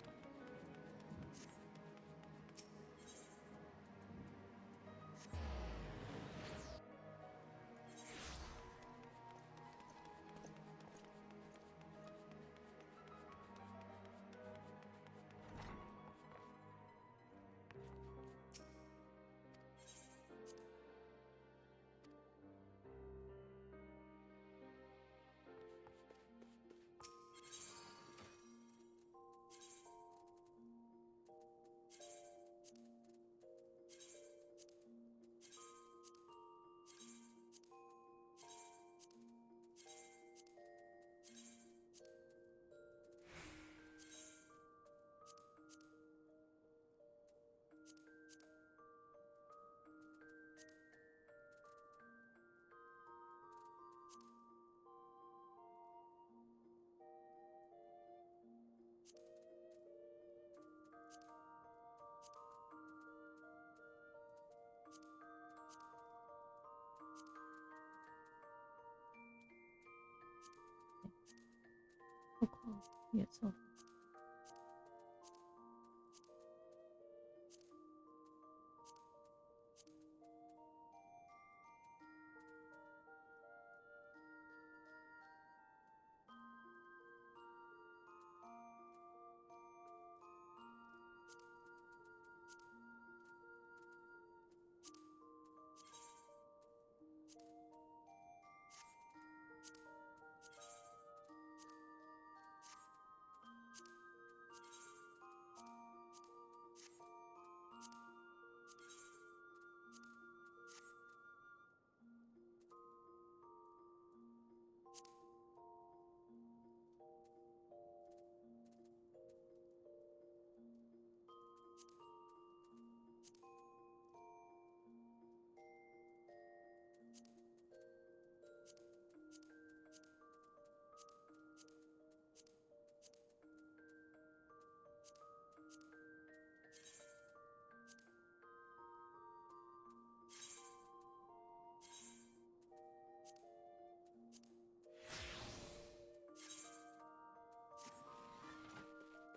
So close. Yeah, so.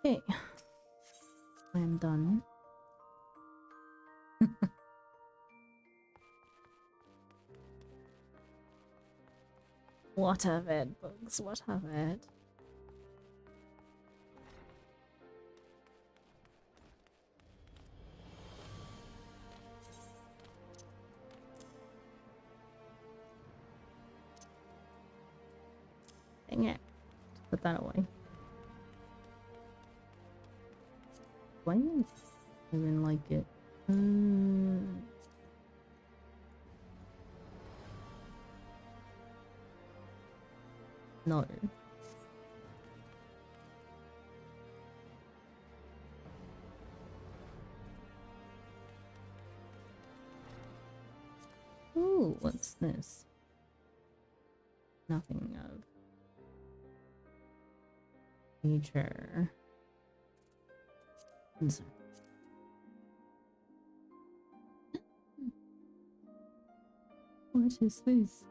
Okay. I am done. What of it, bugs? What of it? Dang it. Put that away. Why didn't I even like it? No. Ooh, what's this? Nothing of nature. What is this?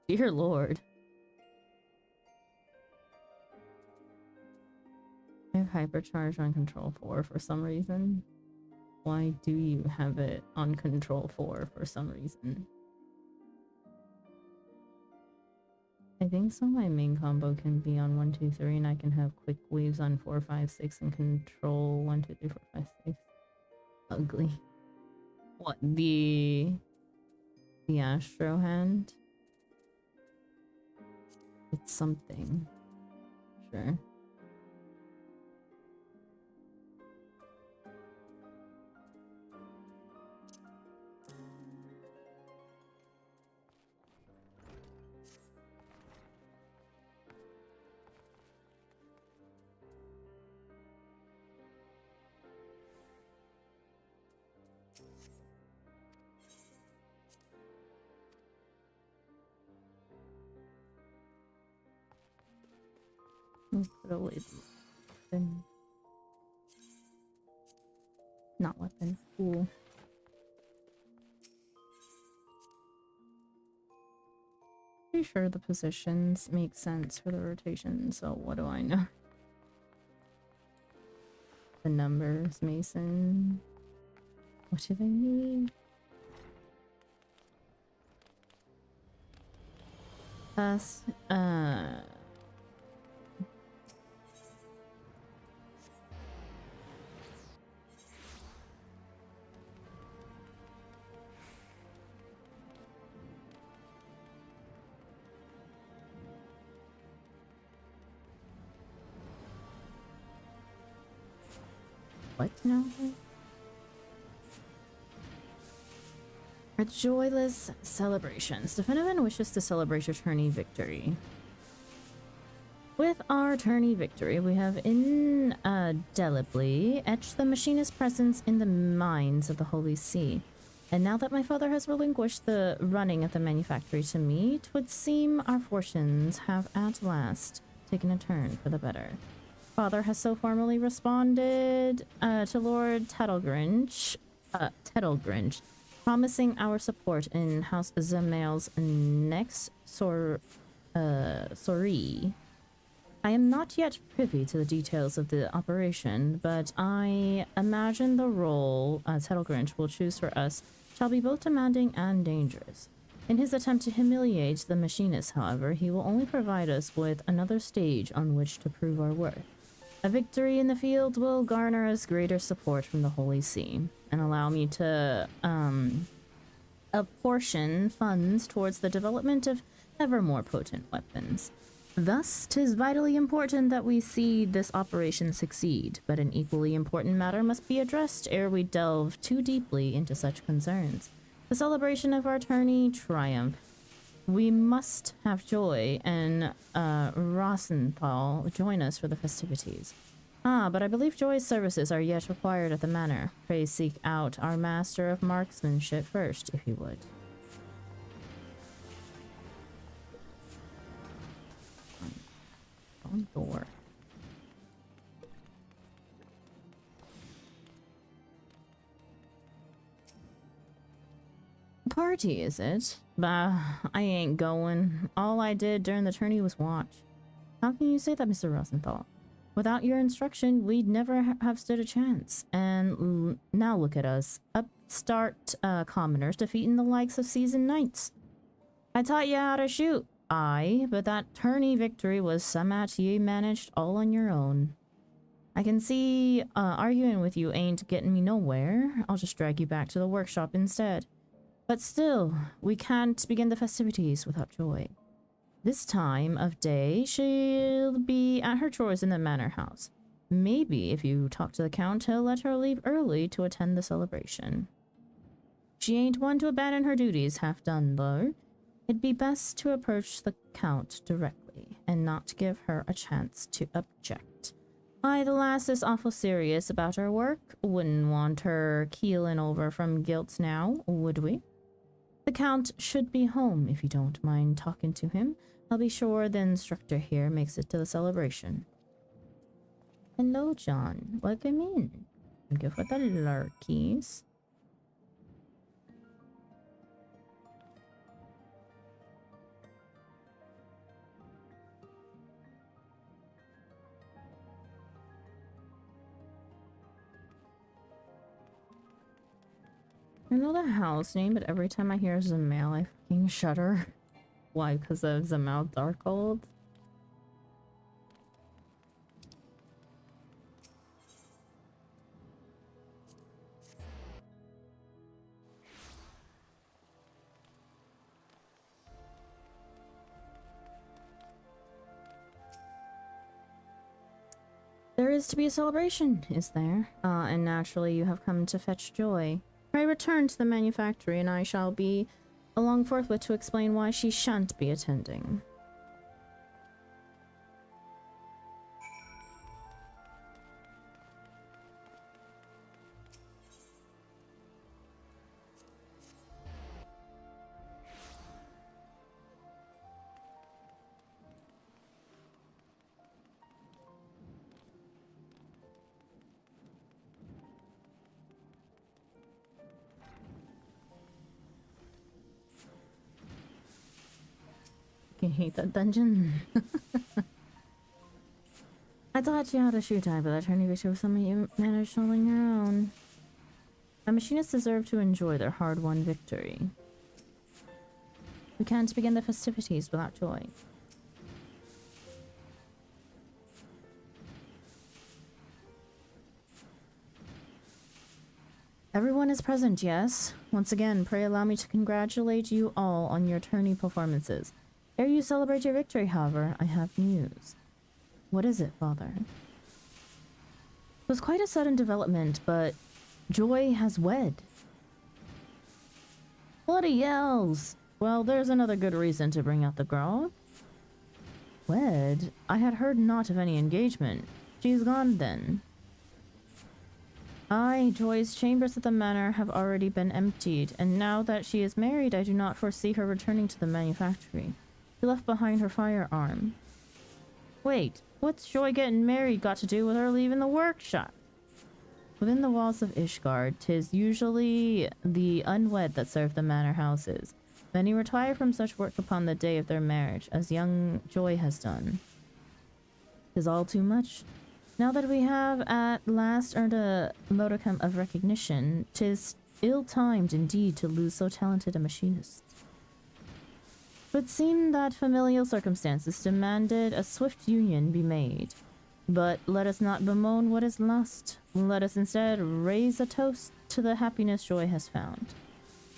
Dear Lord. I have hypercharge on control 4 for some reason. Why do you have it on control 4 for some reason? I think so my main combo can be on 1, 2, 3 and I can have quick waves on 4, 5, 6 and control 1, 2, 3, 4, 5, 6. Ugly. What, the Astro hand? It's something. Sure. Put away the weapon. Not weapon. Cool. Pretty sure the positions make sense for the rotation, so what do I know? The numbers, Mason. What do they need? That's, what now? A joyless celebrations. The Defendant wishes to celebrate your tourney victory. With our tourney victory, we have indelibly etched the machinist's presence in the minds of the Holy See. And now that my father has relinquished the running of the manufactory to me, 'twould seem our fortunes have at last taken a turn for the better. Father has so formally responded to Lord Tettlegrinch, promising our support in House Zemail's next sortie. I am not yet privy to the details of the operation, but I imagine the role Tettlegrinch will choose for us shall be both demanding and dangerous. In his attempt to humiliate the machinist, however, he will only provide us with another stage on which to prove our worth. A victory in the field will garner us greater support from the Holy See and allow me to apportion funds towards the development of ever more potent weapons. Thus, 'tis vitally important that we see this operation succeed, but an equally important matter must be addressed ere we delve too deeply into such concerns. The celebration of our tourney triumph. We must have Joy and Rosenthal join us for the festivities. Ah, but I believe Joy's services are yet required at the manor. Pray seek out our master of marksmanship first, if you would. On door. Party, is it? Bah, I ain't going. All I did during the tourney was watch. How can you say that, Mr. Rosenthal? Without your instruction, we'd never have stood a chance. And now look at us, upstart commoners defeating the likes of seasoned knights. I taught you how to shoot. Aye, but that tourney victory was summat ye managed all on your own. I can see arguing with you ain't getting me nowhere. I'll just drag you back to the workshop instead. But still, we can't begin the festivities without Joy. This time of day, she'll be at her chores in the manor house. Maybe if you talk to the Count, he'll let her leave early to attend the celebration. She ain't one to abandon her duties half done, though. It'd be best to approach the Count directly, and not give her a chance to object. Aye, the lass is awful serious about her work. Wouldn't want her keeling over from guilt now, would we? The Count should be home if you don't mind talking to him. I'll be sure the instructor here makes it to the celebration. Hello, John. Welcome in. Thank you for the lurkies. I know the house name, but every time I hear Zemail, I fucking shudder. Why? Because of Zemail Darkhold? There is to be a celebration, is there? And naturally you have come to fetch Joy. Pray return to the manufactory, and I shall be along forthwith to explain why she shan't be attending. I hate that dungeon. I taught you how to shoot type, but that turning victory was something you managed holding your own. A machinist deserve to enjoy their hard-won victory. We can't begin the festivities without joy. Everyone is present, yes? Once again, pray allow me to congratulate you all on your tourney performances. Ere you celebrate your victory, however, I have news. What is it, Father? It was quite a sudden development, but Joy has wed. Bloody yells! Well, there's another good reason to bring out the grog. Wed? I had heard naught of any engagement. She's gone then. Aye, Joy's chambers at the manor have already been emptied, and now that she is married, I do not foresee her returning to the manufactory. She left behind her firearm. Wait, what's Joy getting married got to do with her leaving the workshop? Within the walls of Ishgard, 'tis usually the unwed that serve the manor houses. Many retire from such work upon the day of their marriage, as young Joy has done. 'Tis all too much. Now that we have at last earned a modicum of recognition, 'tis ill-timed indeed to lose so talented a machinist. It would seem that familial circumstances demanded a swift union be made. But let us not bemoan what is lost. Let us instead raise a toast to the happiness Joy has found.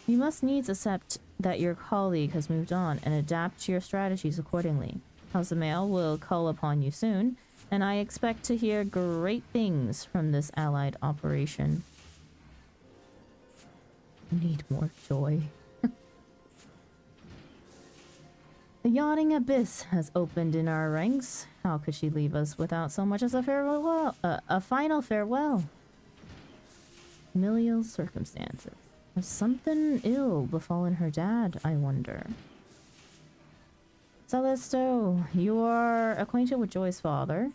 You must needs accept that your colleague has moved on and adapt your strategies accordingly. House of Mail will call upon you soon, and I expect to hear great things from this allied operation. Need more Joy. The yawning abyss has opened in our ranks. How could she leave us without so much as a farewell? A final farewell. Familial circumstances. Has something ill befallen her dad, I wonder? Celeste, you are acquainted with Joy's father.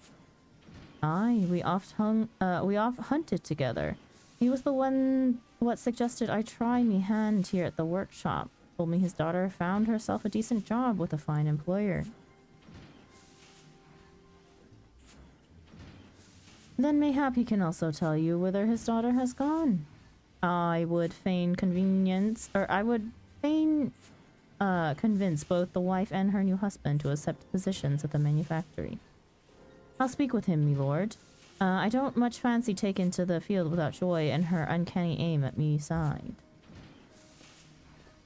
Aye, we oft hunted together. He was the one what suggested I try me hand here at the workshop. Told me his daughter found herself a decent job with a fine employer. Then mayhap he can also tell you whither his daughter has gone. I would fain convince both the wife and her new husband to accept positions at the manufactory. I'll speak with him, me lord. I don't much fancy taking to the field without Joy and her uncanny aim at me side.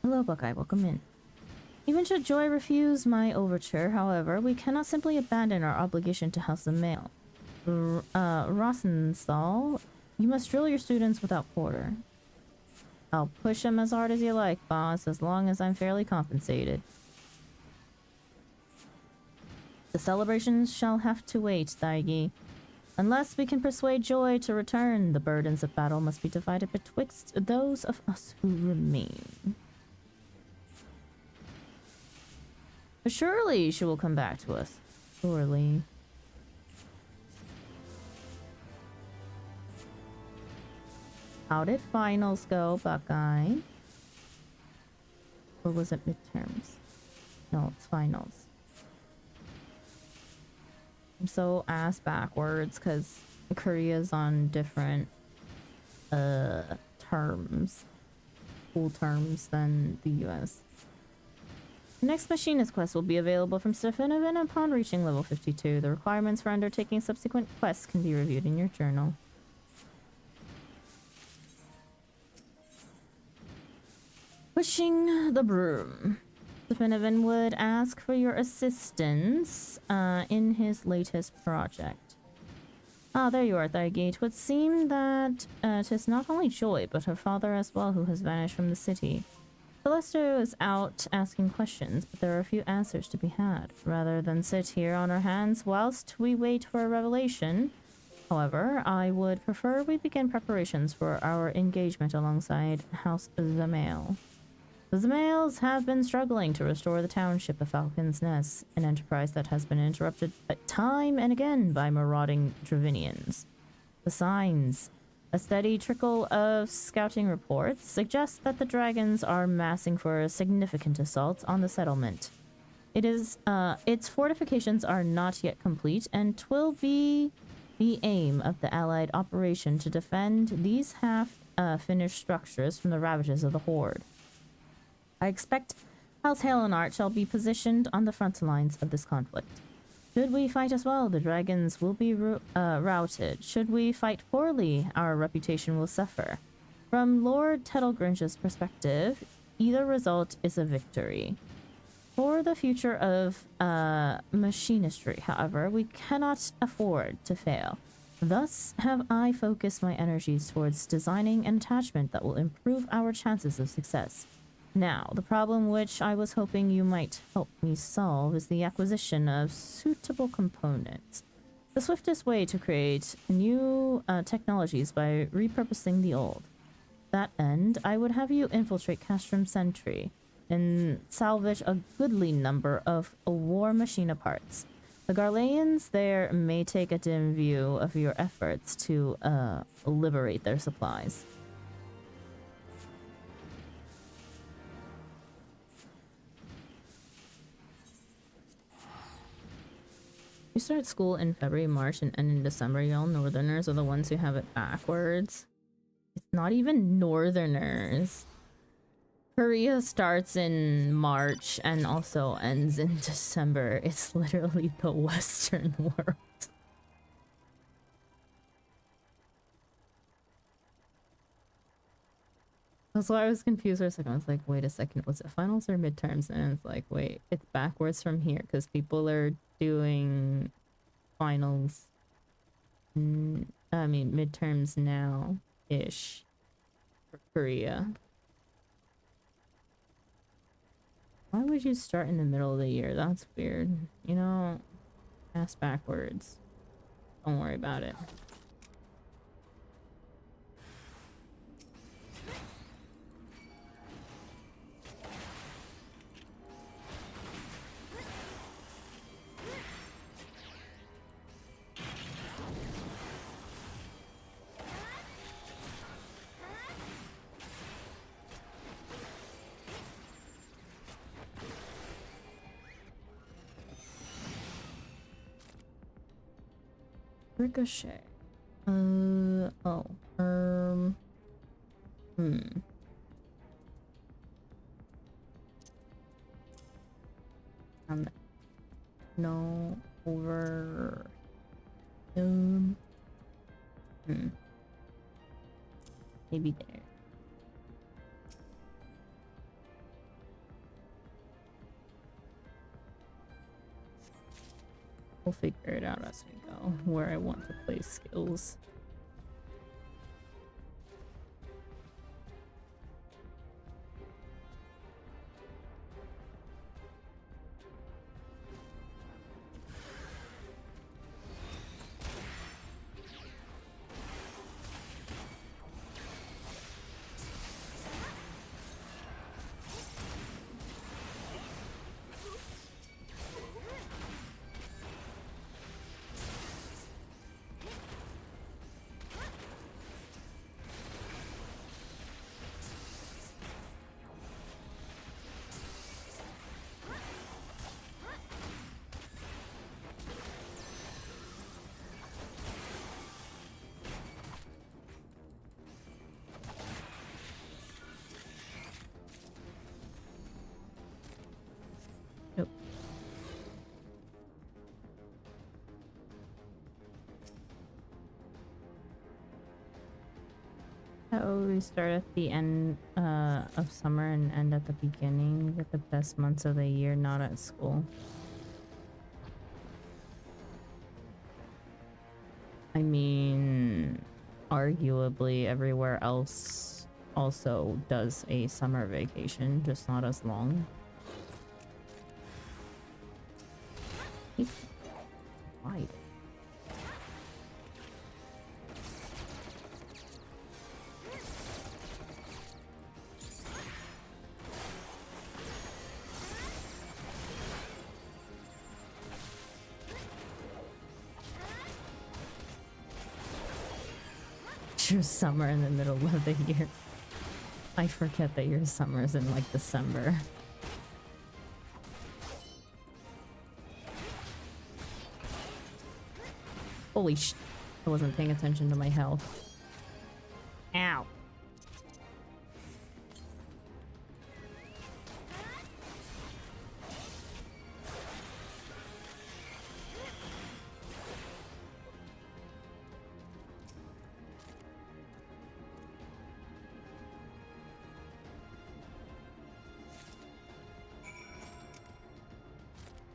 Hello, Buckeye. Welcome in. Even should Joy refuse my overture, however, we cannot simply abandon our obligation to House of Mail. Rosenthal, you must drill your students without quarter. I'll push them as hard as you like, boss, as long as I'm fairly compensated. The celebrations shall have to wait, Thaigi. Unless we can persuade Joy to return, the burdens of battle must be divided betwixt those of us who remain. But surely she will come back to us. Surely. How did finals go, Buckeye? Or was it midterms? No, it's finals. I'm so ass backwards because Korea's on different terms. School terms than the US. The next machinist quest will be available from Stefanovan upon reaching level 52. The requirements for undertaking subsequent quests can be reviewed in your journal. Pushing the broom. Stefanovan would ask for your assistance in his latest project. Ah, there you are, Thaigi. It would seem that 'tis not only Joy, but her father as well who has vanished from the city. Celeste is out asking questions, but there are a few answers to be had. Rather than sit here on our hands whilst we wait for a revelation, however, I would prefer we begin preparations for our engagement alongside House Zamail. The Zamails have been struggling to restore the township of Falcon's Nest, an enterprise that has been interrupted time and again by marauding Dravinians. The signs, a steady trickle of scouting reports, suggest that the dragons are massing for a significant assault on the settlement. Its fortifications are not yet complete, and 'twill be the aim of the Allied operation to defend these half-finished structures from the ravages of the Horde. I expect House Art shall be positioned on the front lines of this conflict. Should we fight as well, the dragons will be routed. Should we fight poorly, our reputation will suffer. From Lord Tettlegrinch's perspective, either result is a victory. For the future of machinistry, however, we cannot afford to fail. Thus have I focused my energies towards designing an attachment that will improve our chances of success. Now, the problem which I was hoping you might help me solve is the acquisition of suitable components. The swiftest way to create new technologies by repurposing the old. To that end, I would have you infiltrate Castrum Sentry and salvage a goodly number of war machina parts. The Garleans there may take a dim view of your efforts to liberate their supplies. We start school in February, March, and end in December. Y'all Northerners are the ones who have it backwards. It's not even Northerners. Korea starts in March and also ends in December. It's literally the Western world. That's why I was confused for a second. I was like, wait a second, was it finals or midterms? And it's like, wait, it's backwards from here because people are doing finals. I mean, midterms now-ish for Korea. Why would you start in the middle of the year? That's weird. You know, ass backwards. Don't worry about it. Ricochet. Oh. No, over. Maybe there. We'll figure it out as we go, where I want to place skills. Oh, we start at the end of summer and end at the beginning. Get the best months of the year not at school. I mean, arguably everywhere else also does a summer vacation, just not as long. Why? Your summer in the middle of the year. I forget that your summer's in like December. Holy sh... I wasn't paying attention to my health. Ow.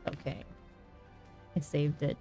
Okay. I saved it.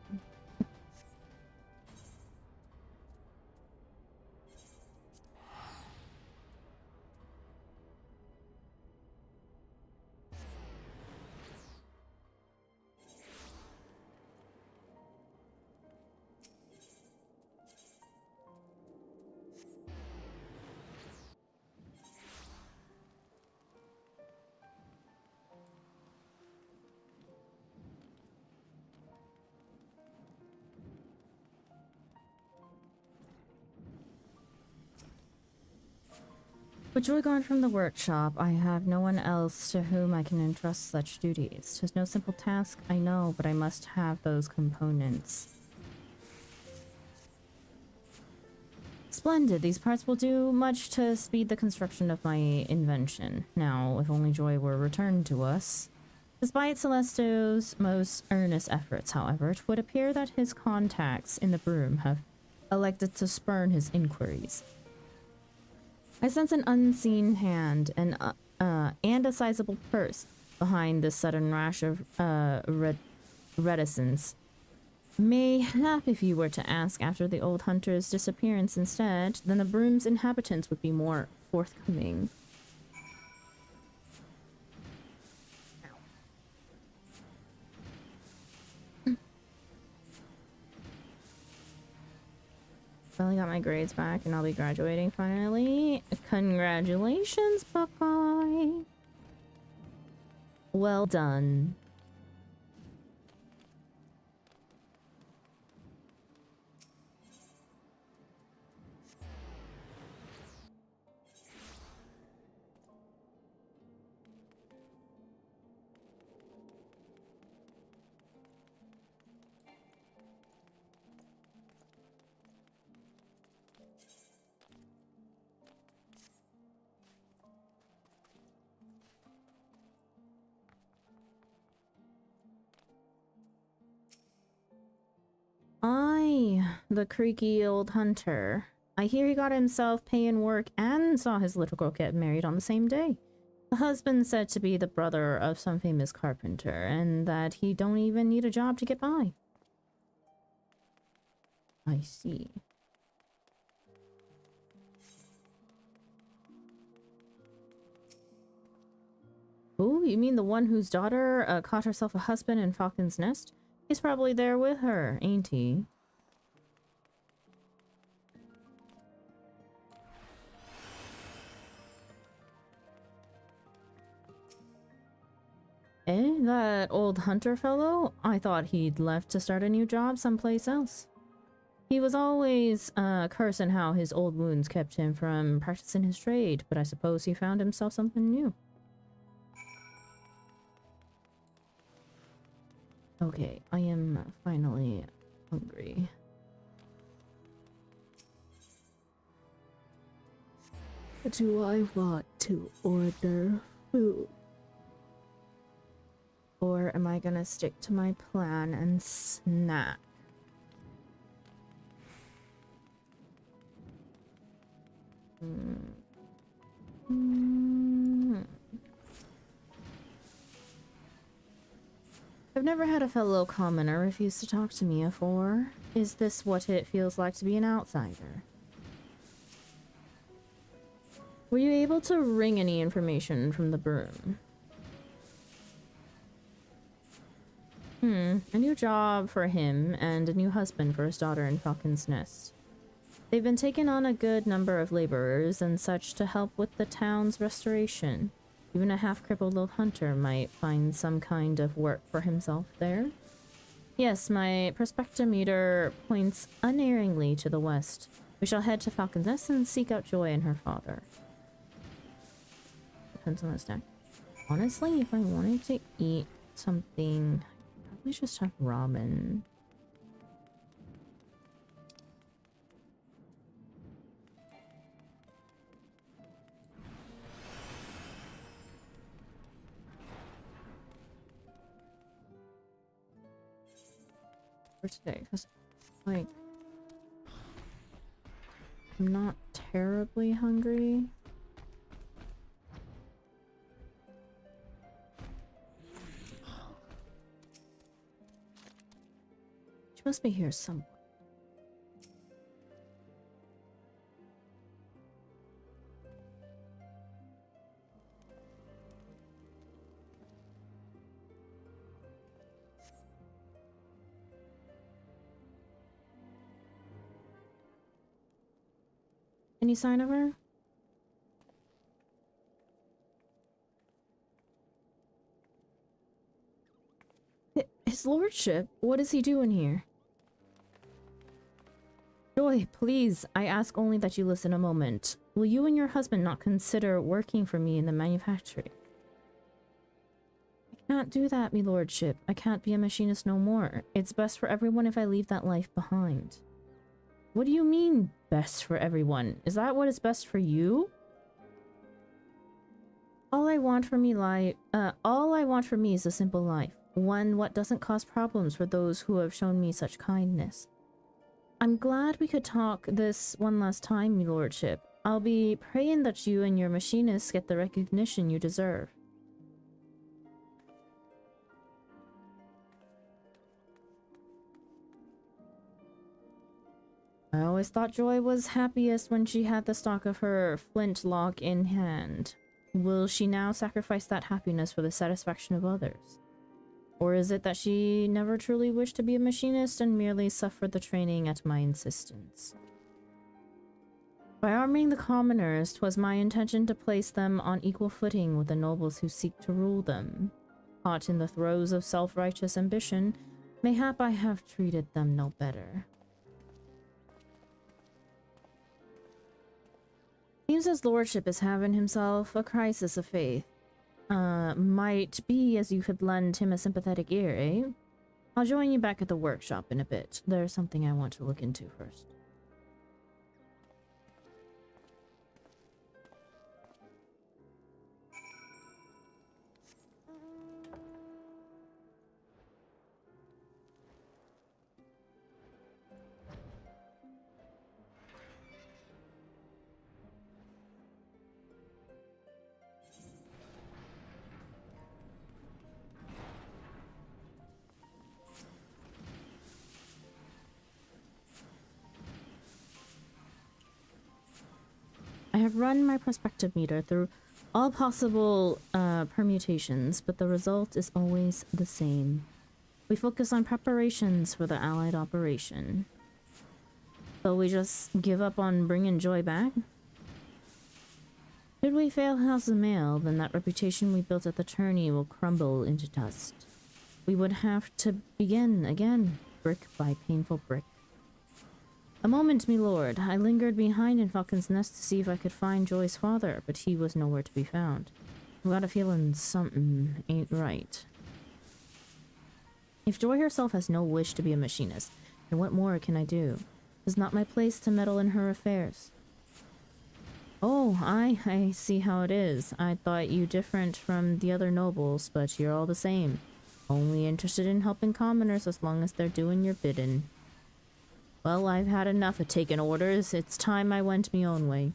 With joy gone from the workshop, I have no one else to whom I can entrust such duties. 'Tis no simple task, I know, but I must have those components. Splendid. These parts will do much to speed the construction of my invention. Now, if only joy were returned to us. Despite Celesto's most earnest efforts, however, it would appear that his contacts in the broom have elected to spurn his inquiries. I sense an unseen hand and a sizable purse behind this sudden rash of reticence. Mayhap if you were to ask after the old hunter's disappearance instead, then the broom's inhabitants would be more forthcoming. Finally got my grades back and I'll be graduating finally. Congratulations, Buckeye. Well done. The creaky old hunter. I hear he got himself paying work and saw his little girl get married on the same day. The husband said to be the brother of some famous carpenter, and that he don't even need a job to get by. I see. Oh, you mean the one whose daughter caught herself a husband in Falcon's Nest? He's probably there with her, ain't he? Eh? That old hunter fellow? I thought he'd left to start a new job someplace else. He was always cursing how his old wounds kept him from practicing his trade, but I suppose he found himself something new. Okay, I am finally hungry. Do I want to order food? Or am I gonna stick to my plan and snack? I've never had a fellow commoner refuse to talk to me before. Is this what it feels like to be an outsider? Were you able to wring any information from the broom? A new job for him and a new husband for his daughter in Falcon's Nest. They've been taking on a good number of laborers and such to help with the town's restoration. Even a half-crippled old hunter might find some kind of work for himself there. Yes, my perspectometer points unerringly to the west. We shall head to Falcon's Nest and seek out Joy and her father. Depends on the stack. Honestly, if I wanted to eat something, I'd probably just have ramen. for today, because, like, I'm not terribly hungry. She must be here somewhere. Any sign of her? His lordship? What is he doing here? Joy, please, I ask only that you listen a moment. Will you and your husband not consider working for me in the manufactory? I can't do that, me lordship. I can't be a machinist no more. It's best for everyone if I leave that life behind. What do you mean, best for everyone? Is that what is best for you? All I want for me is a simple life. One what doesn't cause problems for those who have shown me such kindness. I'm glad we could talk this one last time, me lordship. I'll be praying that you and your machinists get the recognition you deserve. I always thought Joy was happiest when she had the stock of her flintlock in hand. Will she now sacrifice that happiness for the satisfaction of others? Or is it that she never truly wished to be a machinist and merely suffered the training at my insistence? By arming the commoners, 'twas my intention to place them on equal footing with the nobles who seek to rule them. Caught in the throes of self-righteous ambition, mayhap I have treated them no better. Seems his lordship is having himself a crisis of faith. Might be as you could lend him a sympathetic ear, eh? I'll join you back at the workshop in a bit. There's something I want to look into first. I have run my prospective meter through all possible permutations, but the result is always the same. We focus on preparations for the Allied operation. So we just give up on bringing Joy back? Should we fail House of Mail, then that reputation we built at the tourney will crumble into dust. We would have to begin again, brick by painful brick. A moment, me lord. I lingered behind in Falcon's Nest to see if I could find Joy's father, but he was nowhere to be found. I've got a feeling something ain't right. If Joy herself has no wish to be a machinist, then what more can I do? It's not my place to meddle in her affairs. Oh, I see how it is. I thought you different from the other nobles, but you're all the same. Only interested in helping commoners as long as they're doing your bidding. Well, I've had enough of taking orders. It's time I went me own way.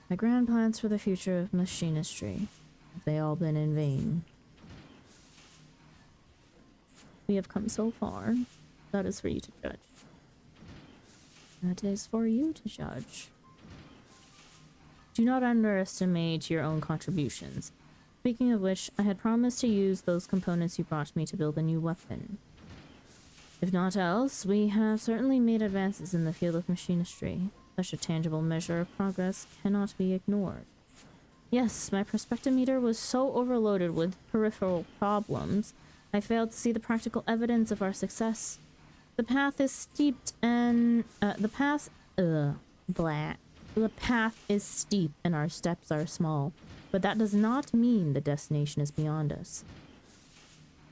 My grand plans for the future of machinistry. Have they all been in vain? We have come so far. That is for you to judge. That is for you to judge. Do not underestimate your own contributions. Speaking of which, I had promised to use those components you brought me to build a new weapon. If not else, we have certainly made advances in the field of machinistry. Such a tangible measure of progress cannot be ignored. Yes, my perspectometer was so overloaded with peripheral problems, I failed to see the practical evidence of our success. The path is steeped and the path is steep and our steps are small. But that does not mean the destination is beyond us.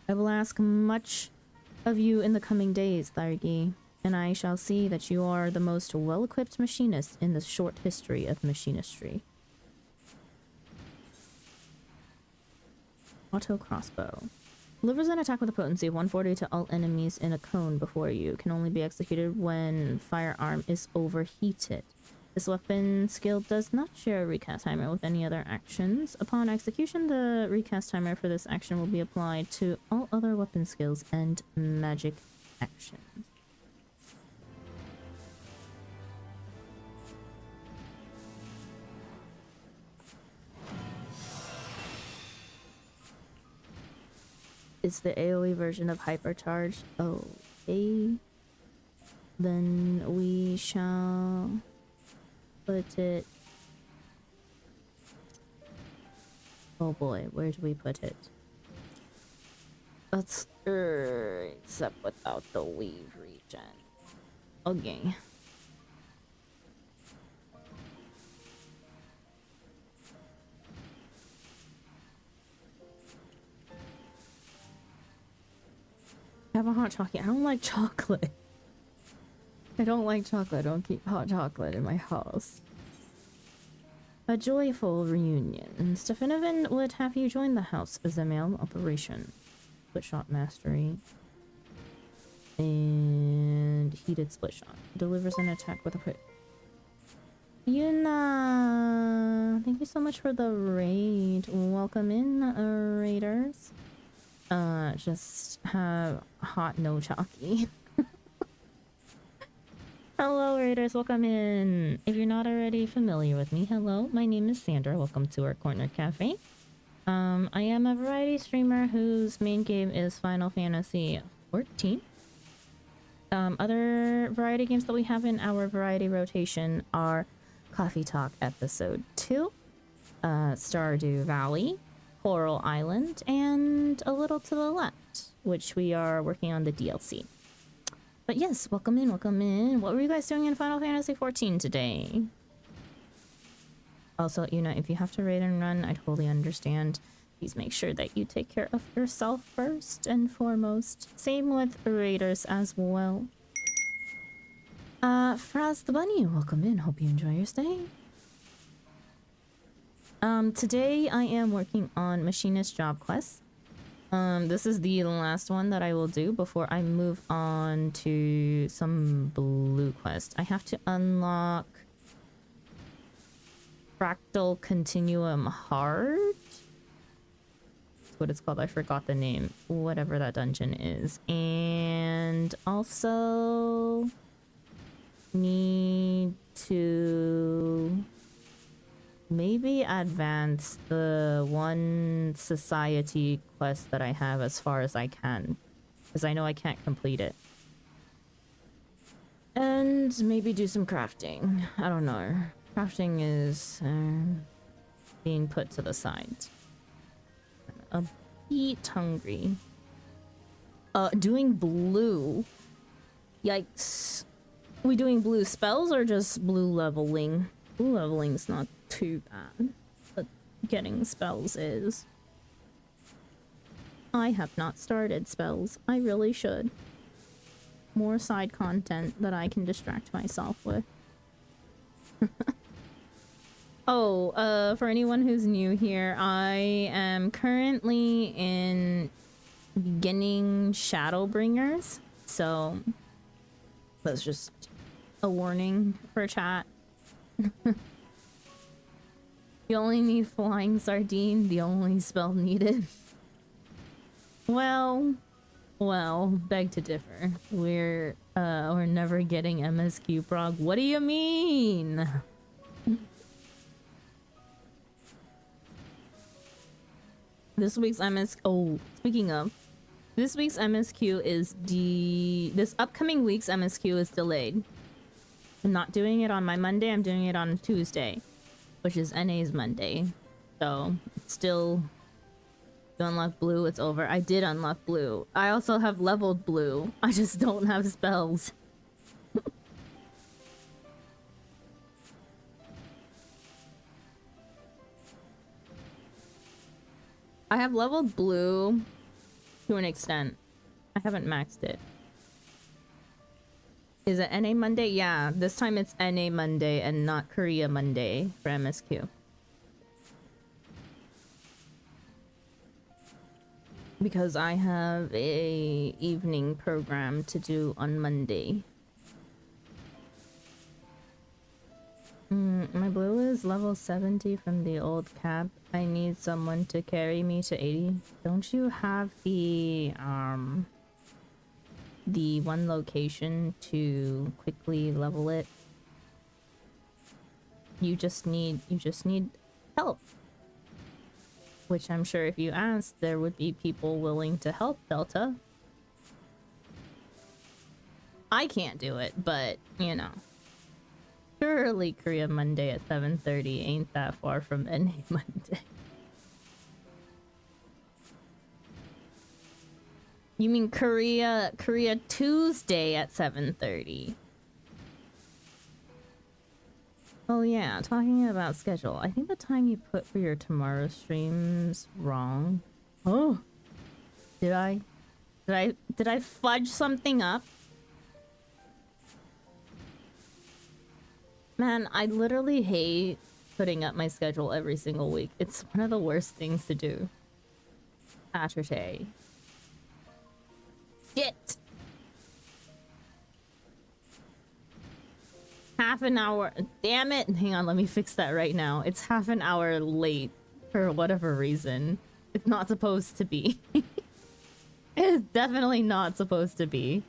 I will ask much of you in the coming days, Thargi, and I shall see that you are the most well-equipped machinist in the short history of machinistry. Auto crossbow. Delivers an attack with a potency of 140 to all enemies in a cone before you. Can only be executed when firearm is overheated. This weapon skill does not share a recast timer with any other actions. Upon execution, the recast timer for this action will be applied to all other weapon skills and magic actions. It's the AoE version of Hypercharge. Okay. Then we shall put it... Oh boy, where do we put it? Let's... except without the weave regen. Okay. Have a hot chocolate. I don't like chocolate. I don't like chocolate. I don't keep hot chocolate in my house. A joyful reunion. Stefanovan would have you join the house as a male operation. Split shot mastery. And heated split shot. Delivers an attack with a crit. Yuna! Thank you so much for the raid. Welcome in, raiders. Just have hot no chalky. Hello raiders, welcome in. If you're not already familiar with me, hello, my name is Sandra. Welcome to our corner cafe. I am a variety streamer whose main game is Final Fantasy 14. Other variety games that we have in our variety rotation are Coffee Talk Episode 2, Stardew Valley, Coral Island, and A Little to the Left, which we are working on the DLC. But yes, welcome in, welcome in. What were you guys doing in Final Fantasy 14 today? Also, you know, if you have to raid and run, I totally understand. Please make sure that you take care of yourself first and foremost. Same with raiders as well. Fraz the Bunny, welcome in. Hope you enjoy your stay. Today I am working on Machinist Job Quest. This is the last one that I will do before I move on to some blue quest. I have to unlock Fractal Continuum Hard. That's what it's called. I forgot the name. Whatever that dungeon is. And also need to maybe advance the one society quest that I have as far as I can, because I know I can't complete it. And maybe do some crafting. I don't know. Crafting is being put to the side. A bit hungry. Doing blue. Yikes. We doing blue spells or just blue leveling? Blue leveling's not too bad, but getting spells is. I have not started spells. I really should. More side content that I can distract myself with. Oh, for anyone who's new here, I am currently in beginning Shadowbringers, so that's just a warning for chat. You only need Flying Sardine, the only spell needed. Well, beg to differ. We're never getting MSQ prog. What do you mean? This week's MSQ. Oh, speaking of, this week's MSQ is this upcoming week's MSQ is delayed. I'm not doing it on my Monday. I'm doing it on Tuesday, which is NA's Monday. So it's still. To unlock blue, it's over. I did unlock blue. I also have leveled blue. I just don't have spells. I have leveled blue to an extent. I haven't maxed it. Is it NA Monday? Yeah, this time it's NA Monday and not Korea Monday for MSQ. because I have a evening program to do on Monday. My blue is level 70 from the old cap. I need someone to carry me to 80. Don't you have the one location to quickly level it? You just need help. Which I'm sure if you asked, there would be people willing to help, Delta. I can't do it, but, you know. Surely Korea Monday at 7:30 ain't that far from NA Monday. You mean Korea Tuesday at 7:30? Oh yeah, talking about schedule. I think the time you put for your tomorrow stream's wrong. Oh. Did I fudge something up? Man, I literally hate putting up my schedule every single week. It's one of the worst things to do. Saturday. Shit! Half an hour. Damn it! Hang on, let me fix that right now. It's half an hour late for whatever reason. It's not supposed to be. It's definitely not supposed to be.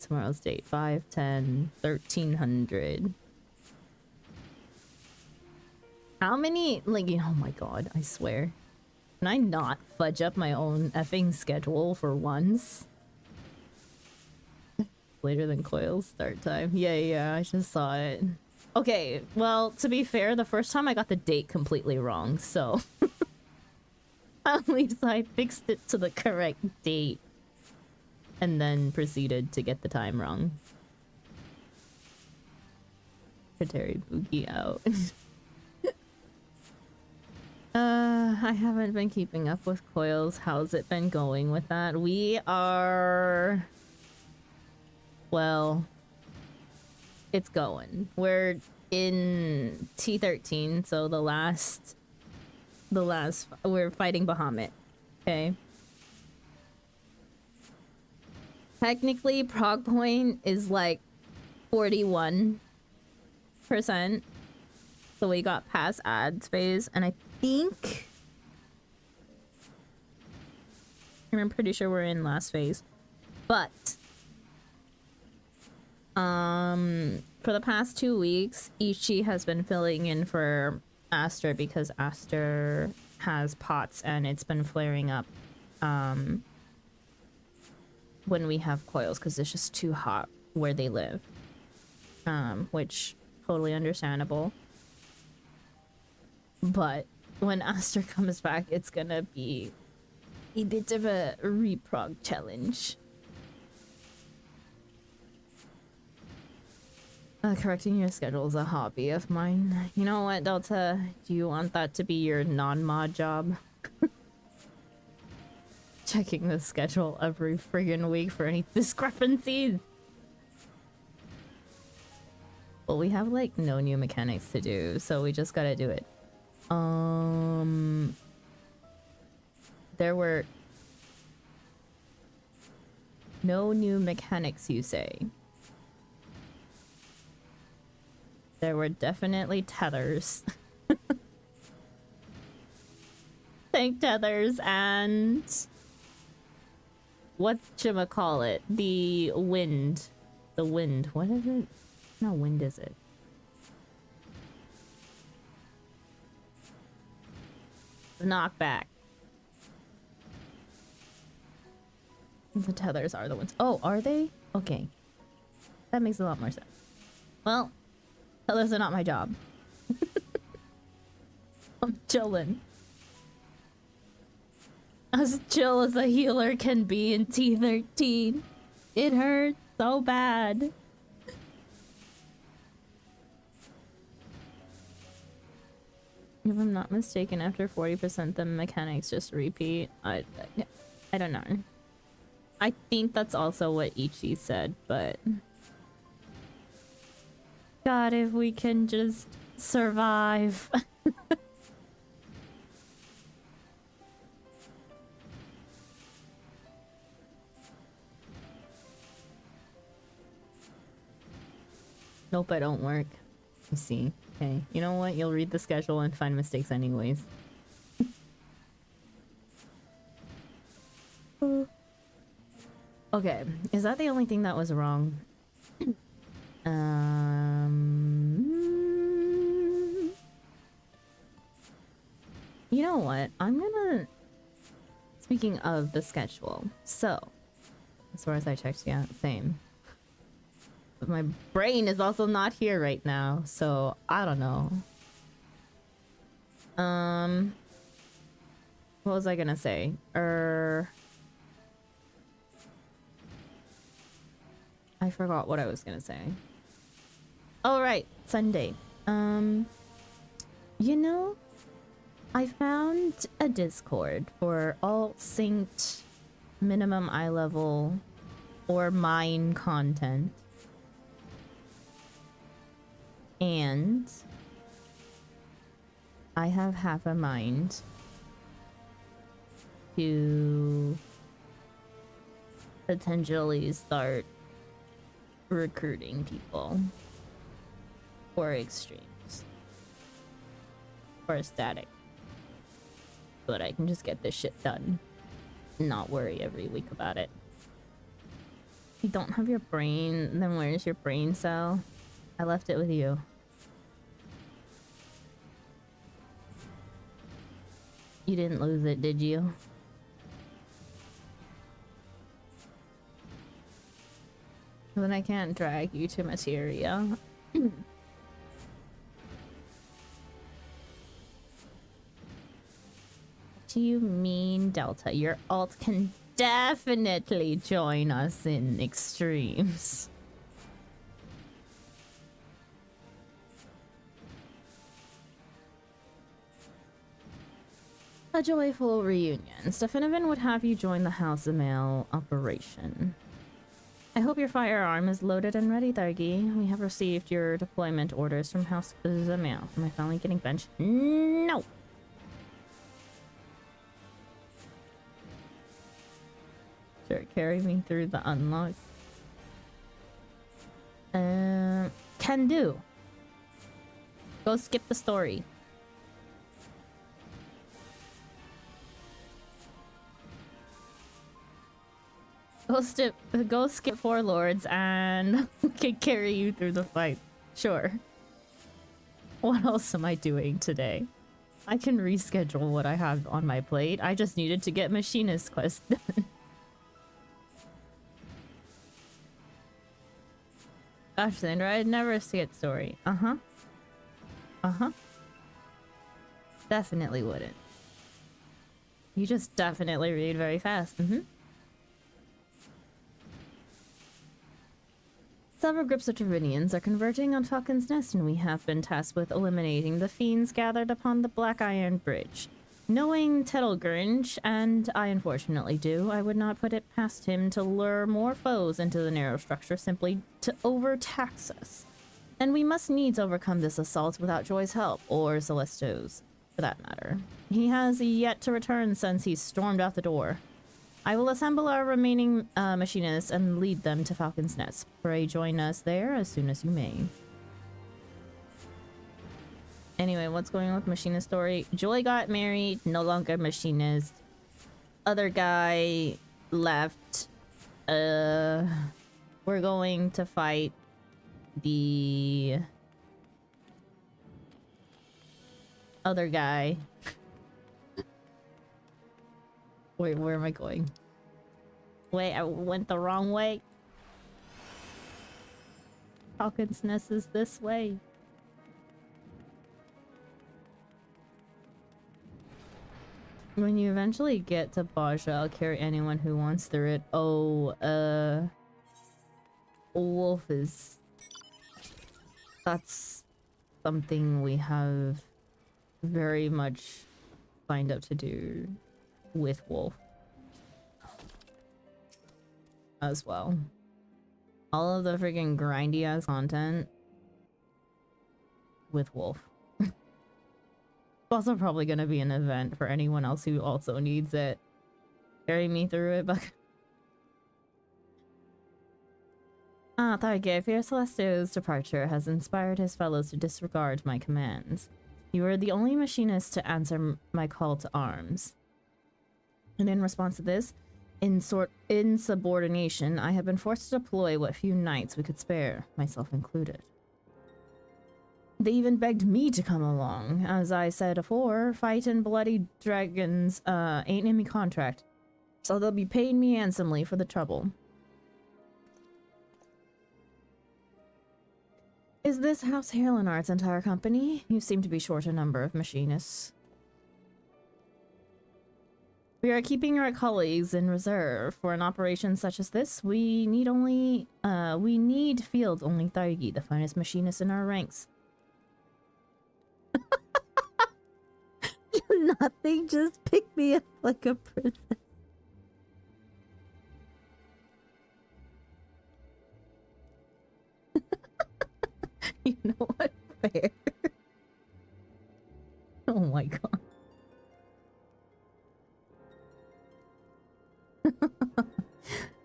Tomorrow's date. 5/10, 1300. How many, like, oh my god, I swear. Can I not fudge up my own effing schedule for once? Later than Coil's start time. Yeah, I just saw it. Okay, well, to be fair, the first time I got the date completely wrong, so... At least I fixed it to the correct date. And then proceeded to get the time wrong. Kateri Boogie out. I haven't been keeping up with Coils. How's it been going with that? We are... Well... It's going. We're in T13, so the last... We're fighting Bahamut. Okay? Technically, prog point is like 41%. So we got past ads phase, and I think... I'm pretty sure we're in last phase. But... For the past 2 weeks, Ichi has been filling in for Aster because Aster has POTS and it's been flaring up. When we have Coils, because it's just too hot where they live. Which, totally understandable. But when Aster comes back, it's gonna be a bit of a reprog challenge. Correcting your schedule is a hobby of mine. You know what, Delta? Do you want that to be your non-mod job? Checking the schedule every friggin' week for any discrepancies. Well, we have like no new mechanics to do, so we just gotta do it. There were no new mechanics, you say? There were definitely tethers. Tank tethers and... whatchamacallit? The wind. The wind. What is it? No, wind is it? The knockback. The tethers are the ones. Oh, are they? Okay. That makes a lot more sense. Well, tethers are not my job. I'm chillin'. As chill as a healer can be in T13. It hurts so bad. If I'm not mistaken, after 40% the mechanics just repeat. I don't know. I think that's also what Ichi said, but... God, if we can just survive. Nope, I don't work. You see. Okay, you know what? You'll read the schedule and find mistakes anyways. Okay, is that the only thing that was wrong? You know what? I'm gonna... Speaking of the schedule, so... As far as I checked, yeah, same. But my brain is also not here right now, so I don't know. What was I gonna say? I forgot what I was gonna say. Oh, right, Sunday. You know, I found a Discord for all synced minimum eye level or mine content. And I have half a mind to potentially start recruiting people for extremes or static, but I can just get this shit done, not worry every week about it. You don't have your brain, then where's your brain cell? I left it with you. You didn't lose it, did you? Then I can't drag you to materia. Do you mean Delta? Your alt can definitely join us in extremes. A joyful reunion. Stefanovan would have you join the House Email operation. I hope your firearm is loaded and ready, Thargi. We have received your deployment orders from House Email. Am I finally getting benched? No! Sure, carry me through the unlocks. Can do. Go skip the story. Go skip Four Lords and can carry you through the fight. Sure. What else am I doing today? I can reschedule what I have on my plate. I just needed to get Machinist Quest done. Gosh, Sandra, I'd never skip story. Uh-huh. Uh-huh. Definitely wouldn't. You just definitely read very fast. Mm-hmm. Several groups of Trevinians are converging on Falcon's Nest, and we have been tasked with eliminating the fiends gathered upon the Black Iron Bridge. Knowing Tettlegringe, and I unfortunately do, I would not put it past him to lure more foes into the narrow structure simply to overtax us. And we must needs overcome this assault without Joy's help, or Celesto's, for that matter. He has yet to return since he stormed out the door. I will assemble our remaining machinists and lead them to Falcon's Nest. Pray join us there as soon as you may. Anyway, what's going on with Machinist story? Joy got married, no longer Machinist. Other guy left. We're going to fight the other guy. Wait, where am I going? Wait, I went the wrong way. Falcon's Nest is this way. When you eventually get to Baja, I'll carry anyone who wants through it. Oh, Wolf is... That's something we have very much signed up to do with Wolf as well. All of the freaking grindy ass content with Wolf. It's also probably gonna be an event for anyone else who also needs it. Carry me through it, but Ah, Tharge, fear Celestio's departure has inspired his fellows to disregard my commands. You are the only machinist to answer my call to arms. And in response to this, in insubordination, I have been forced to deploy what few knights we could spare, myself included. They even begged me to come along. As I said before, fighting bloody dragons ain't in me contract, so they'll be paying me handsomely for the trouble. Is this House Halenart's entire company? You seem to be short a number of machinists. We are keeping our colleagues in reserve. For an operation such as this, we need field only Thargi, the finest machinist in our ranks. Nothing, just pick me up like a princess. You know what? Fair. Oh my god.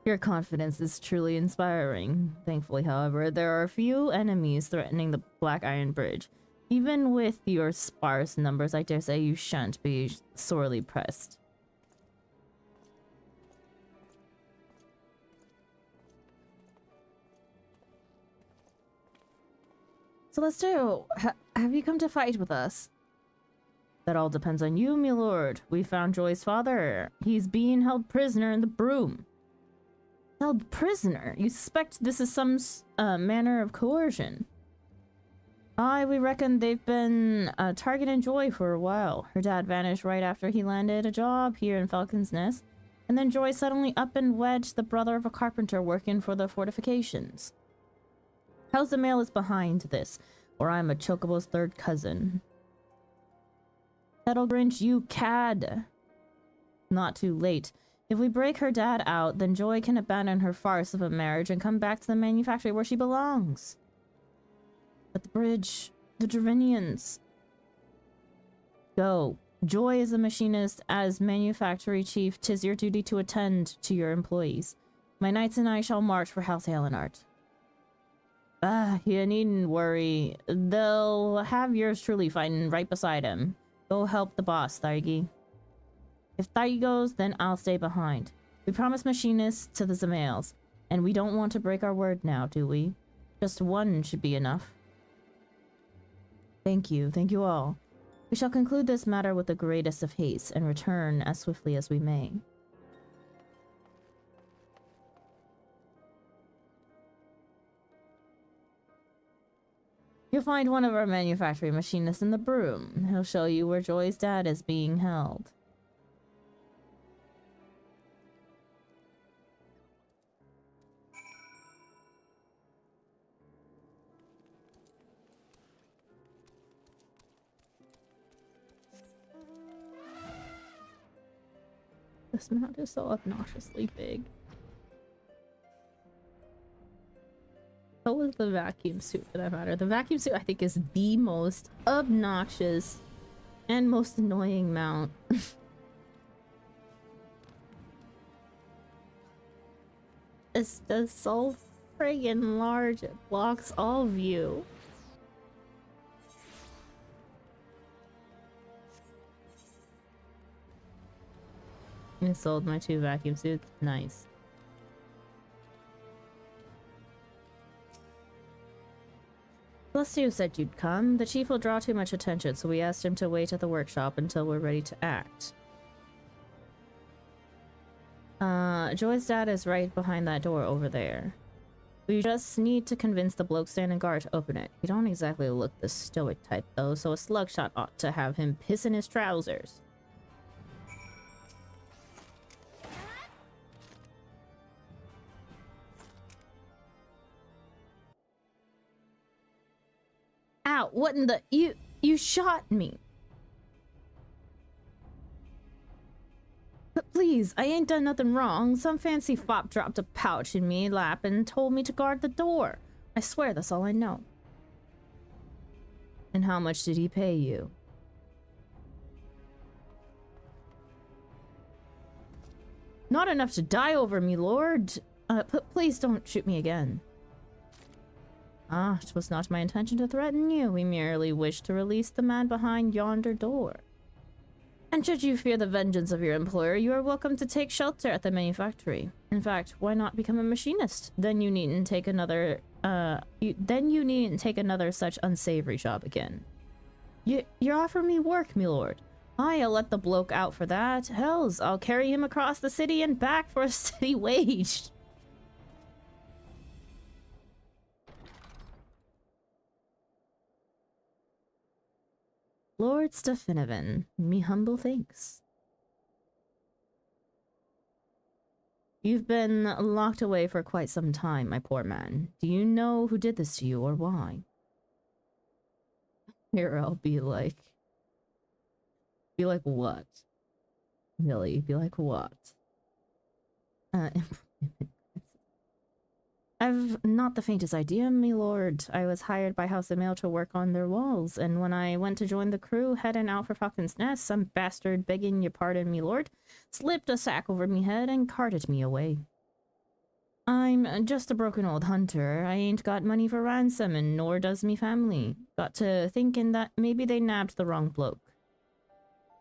Your confidence is truly inspiring. Thankfully, however, there are few enemies threatening the Black Iron Bridge. Even with your sparse numbers, I dare say you shan't be sorely pressed. Celestio, have you come to fight with us? That all depends on you, my lord. We found Joy's father. He's being held prisoner in the broom. Held prisoner? You suspect this is some manner of coercion? Aye, we reckon they've been targeting Joy for a while. Her dad vanished right after he landed a job here in Falcon's Nest, and then Joy suddenly up and wedged the brother of a carpenter working for the fortifications. How's the mail is behind this, or I'm a Chocobo's third cousin. Settle Grinch, you cad! Not too late. If we break her dad out, then Joy can abandon her farce of a marriage and come back to the manufactory where she belongs. At the bridge, the Dravinians. Go. Joy is a machinist. As manufactory chief, 'tis your duty to attend to your employees. My knights and I shall march for House Halenart. You needn't worry. They'll have yours truly fighting right beside him. Go help the boss, Thargi. If Thargi goes, then I'll stay behind. We promised machinists to the Zamails, and we don't want to break our word now, do we? Just one should be enough. Thank you all. We shall conclude this matter with the greatest of haste and return as swiftly as we may. You'll find one of our manufacturing machinists in the broom. He'll show you where Joy's dad is being held. This map is so obnoxiously big. So was the vacuum suit for that matter. The vacuum suit I think is the most obnoxious and most annoying mount. It's just so friggin' large, it blocks all view. I sold my 2 vacuum suits. Nice. Celestio said you'd come. The chief will draw too much attention, so we asked him to wait at the workshop until we're ready to act. Joy's dad is right behind that door over there. We just need to convince the bloke standing guard to open it. He don't exactly look the stoic type though, so a slug shot ought to have him piss in his trousers. Ow, what in the... You shot me. But please, I ain't done nothing wrong. Some fancy fop dropped a pouch in me lap and told me to guard the door. I swear that's all I know. And how much did he pay you? Not enough to die over, me lord. Please don't shoot me again. Ah, it was not my intention to threaten you. We merely wished to release the man behind yonder door. And should you fear the vengeance of your employer, you are welcome to take shelter at the manufactory. In fact, why not become a machinist? Then you needn't take another, such unsavory job again. You're offering me work, my lord. I'll let the bloke out for that. Hells, I'll carry him across the city and back for a steady wage. Lord Stefanovan, me humble thanks. You've been locked away for quite some time, my poor man. Do you know who did this to you or why? Here I'll be like what? Really? Be like what? I've not the faintest idea, my lord. I was hired by House of Mail to work on their walls, and when I went to join the crew heading out for Falcon's Nest, some bastard, begging your pardon, my lord, slipped a sack over me head and carted me away. I'm just a broken old hunter. I ain't got money for ransom, and nor does me family. Got to thinking that maybe they nabbed the wrong bloke.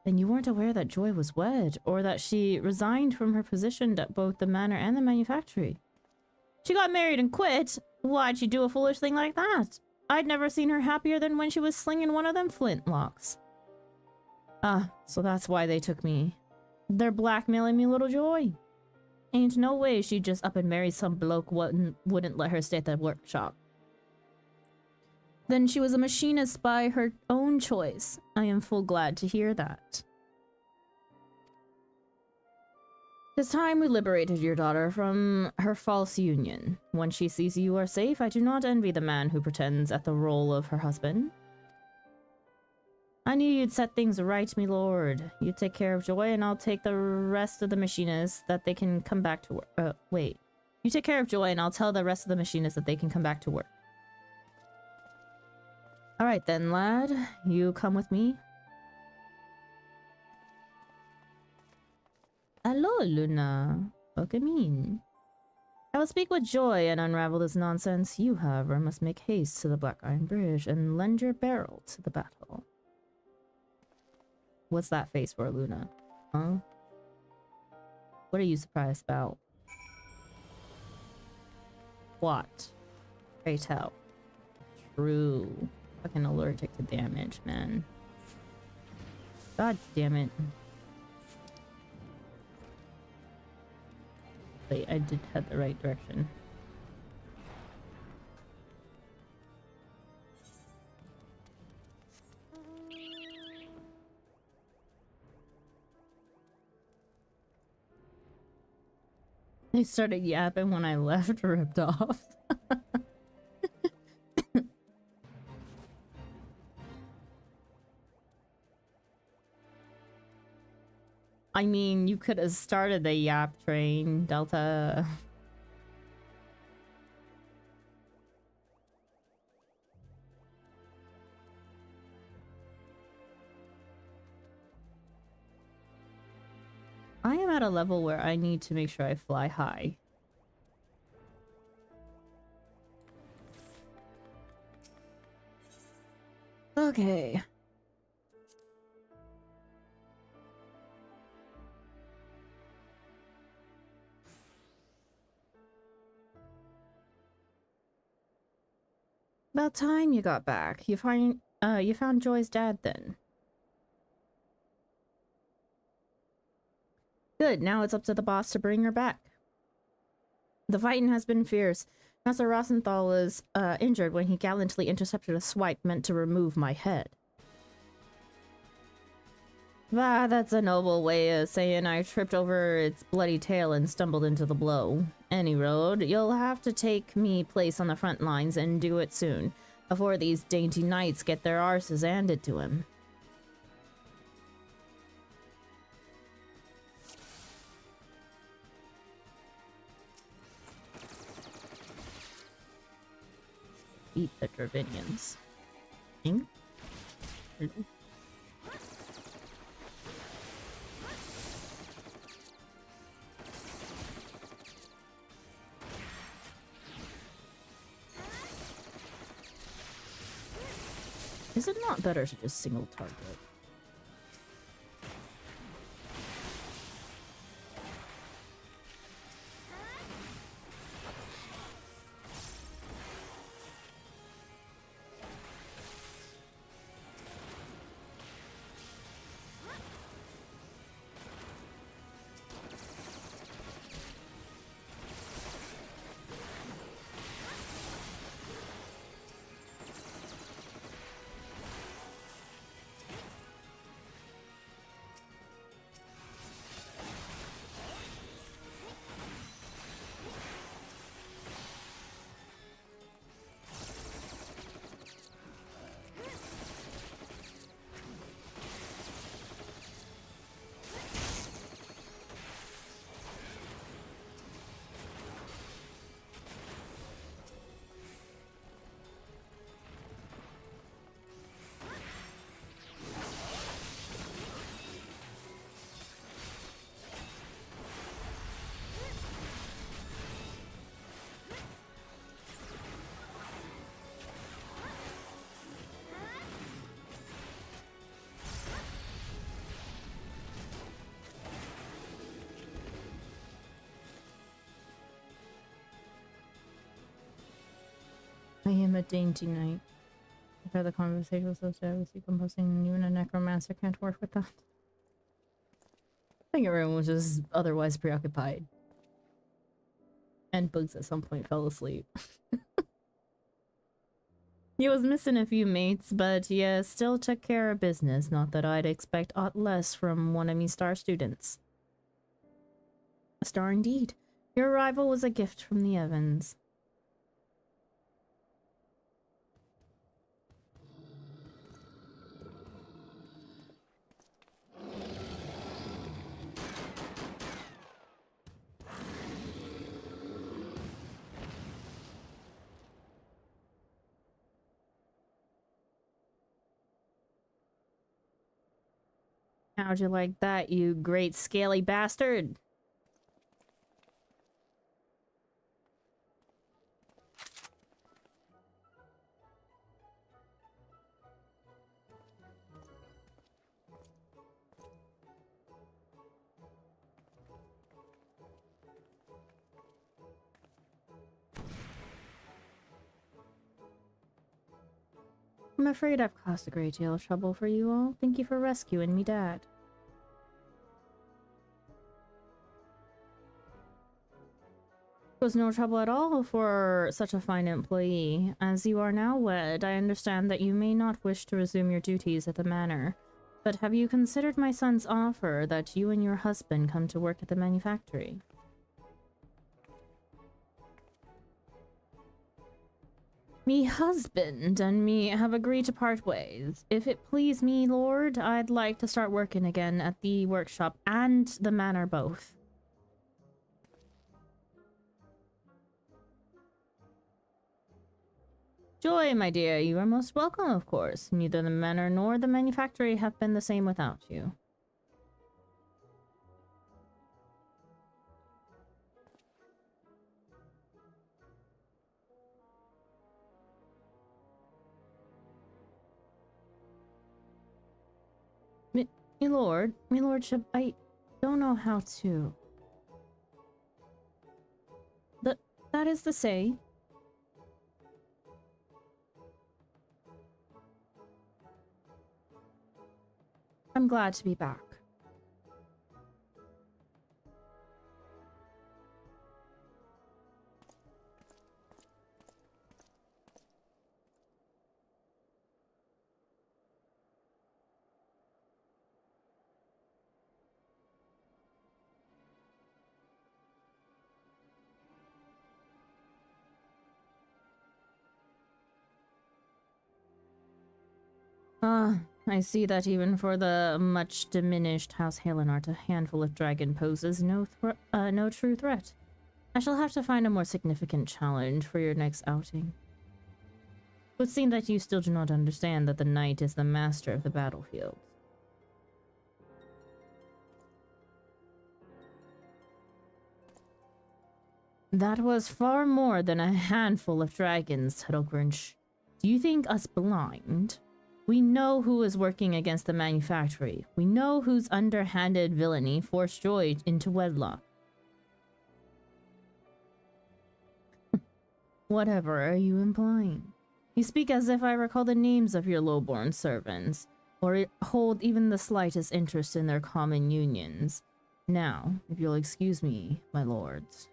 Then you weren't aware that Joy was wed, or that she resigned from her position at both the manor and the manufactory. She got married and quit? Why'd she do a foolish thing like that? I'd never seen her happier than when she was slinging one of them flintlocks. Ah, so that's why they took me. They're blackmailing me, little Joy. Ain't no way she'd just up and marry some bloke wouldn't let her stay at the workshop. Then she was a machinist by her own choice. I am full glad to hear that. 'Tis time we liberated your daughter from her false union. When she sees you are safe, I do not envy the man who pretends at the role of her husband. I knew you'd set things right, me lord. You take care of Joy, and I'll take the rest of the machinists that they can come back to work. Wait. You take care of Joy, and I'll tell the rest of the machinists that they can come back to work. Alright then, lad. You come with me. Hello, Luna. Welcome in. I will speak with Joy and unravel this nonsense. You, however, must make haste to the Black Iron Bridge and lend your barrel to the battle. What's that face for, Luna? Huh? What are you surprised about? What? Pray tell. True. Fucking allergic to damage, man. God damn it. Wait, I did head the right direction. They started yapping when I left, ripped off. I mean, you could have started the yap train, Delta. I am at a level where I need to make sure I fly high. Okay. About time you got back. You found Joy's dad then. Good, now it's up to the boss to bring her back. The fighting has been fierce. Master Rosenthal was injured when he gallantly intercepted a swipe meant to remove my head. Bah, that's a noble way of saying I tripped over its bloody tail and stumbled into the blow. Any road, you'll have to take me place on the front lines and do it soon, before these dainty knights get their arses handed to him. Eat the Dravinians. Hello? Is it not better to just single target? I am a dainty knight. I've had the conversation with so sad with you composing, and even a necromancer can't work with that. I think everyone was just otherwise preoccupied. And Bugs at some point fell asleep. He was missing a few mates, but yeah, still took care of business. Not that I'd expect aught less from one of me star students. A star indeed. Your arrival was a gift from the Evans. How'd you like that, you great scaly bastard? I'm afraid I've caused a great deal of trouble for you all. Thank you for rescuing me, Dad. It was no trouble at all for such a fine employee. As you are now wed, I understand that you may not wish to resume your duties at the manor. But have you considered my son's offer that you and your husband come to work at the manufactory? Me husband and me have agreed to part ways. If it please me, lord, I'd like to start working again at the workshop and the manor both. Joy, my dear, you are most welcome, of course. Neither the manor nor the manufactory have been the same without you. Me lordship, I don't know how to. That is to say, I'm glad to be back. I see that even for the much diminished House Halenart, a handful of dragon poses no true threat. I shall have to find a more significant challenge for your next outing. It would seem that you still do not understand that the knight is the master of the battlefield. That was far more than a handful of dragons, Huddlegrinch. Do you think us blind? We know who is working against the manufactory. We know whose underhanded villainy forced Joy into wedlock. Whatever are you implying? You speak as if I recall the names of your low-born servants, or hold even the slightest interest in their common unions. Now, if you'll excuse me, my lords.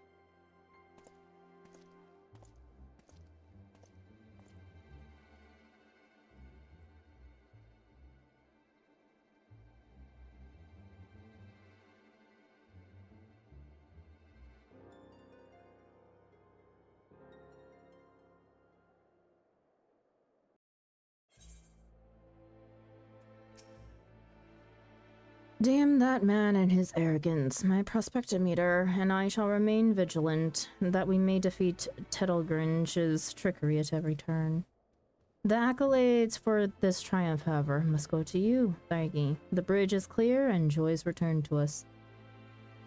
Damn that man and his arrogance. My prospectometer and I shall remain vigilant, that we may defeat Tettlegrinch's trickery at every turn. The accolades for this triumph, however, must go to you, Thargi. The bridge is clear and Joy's returned to us.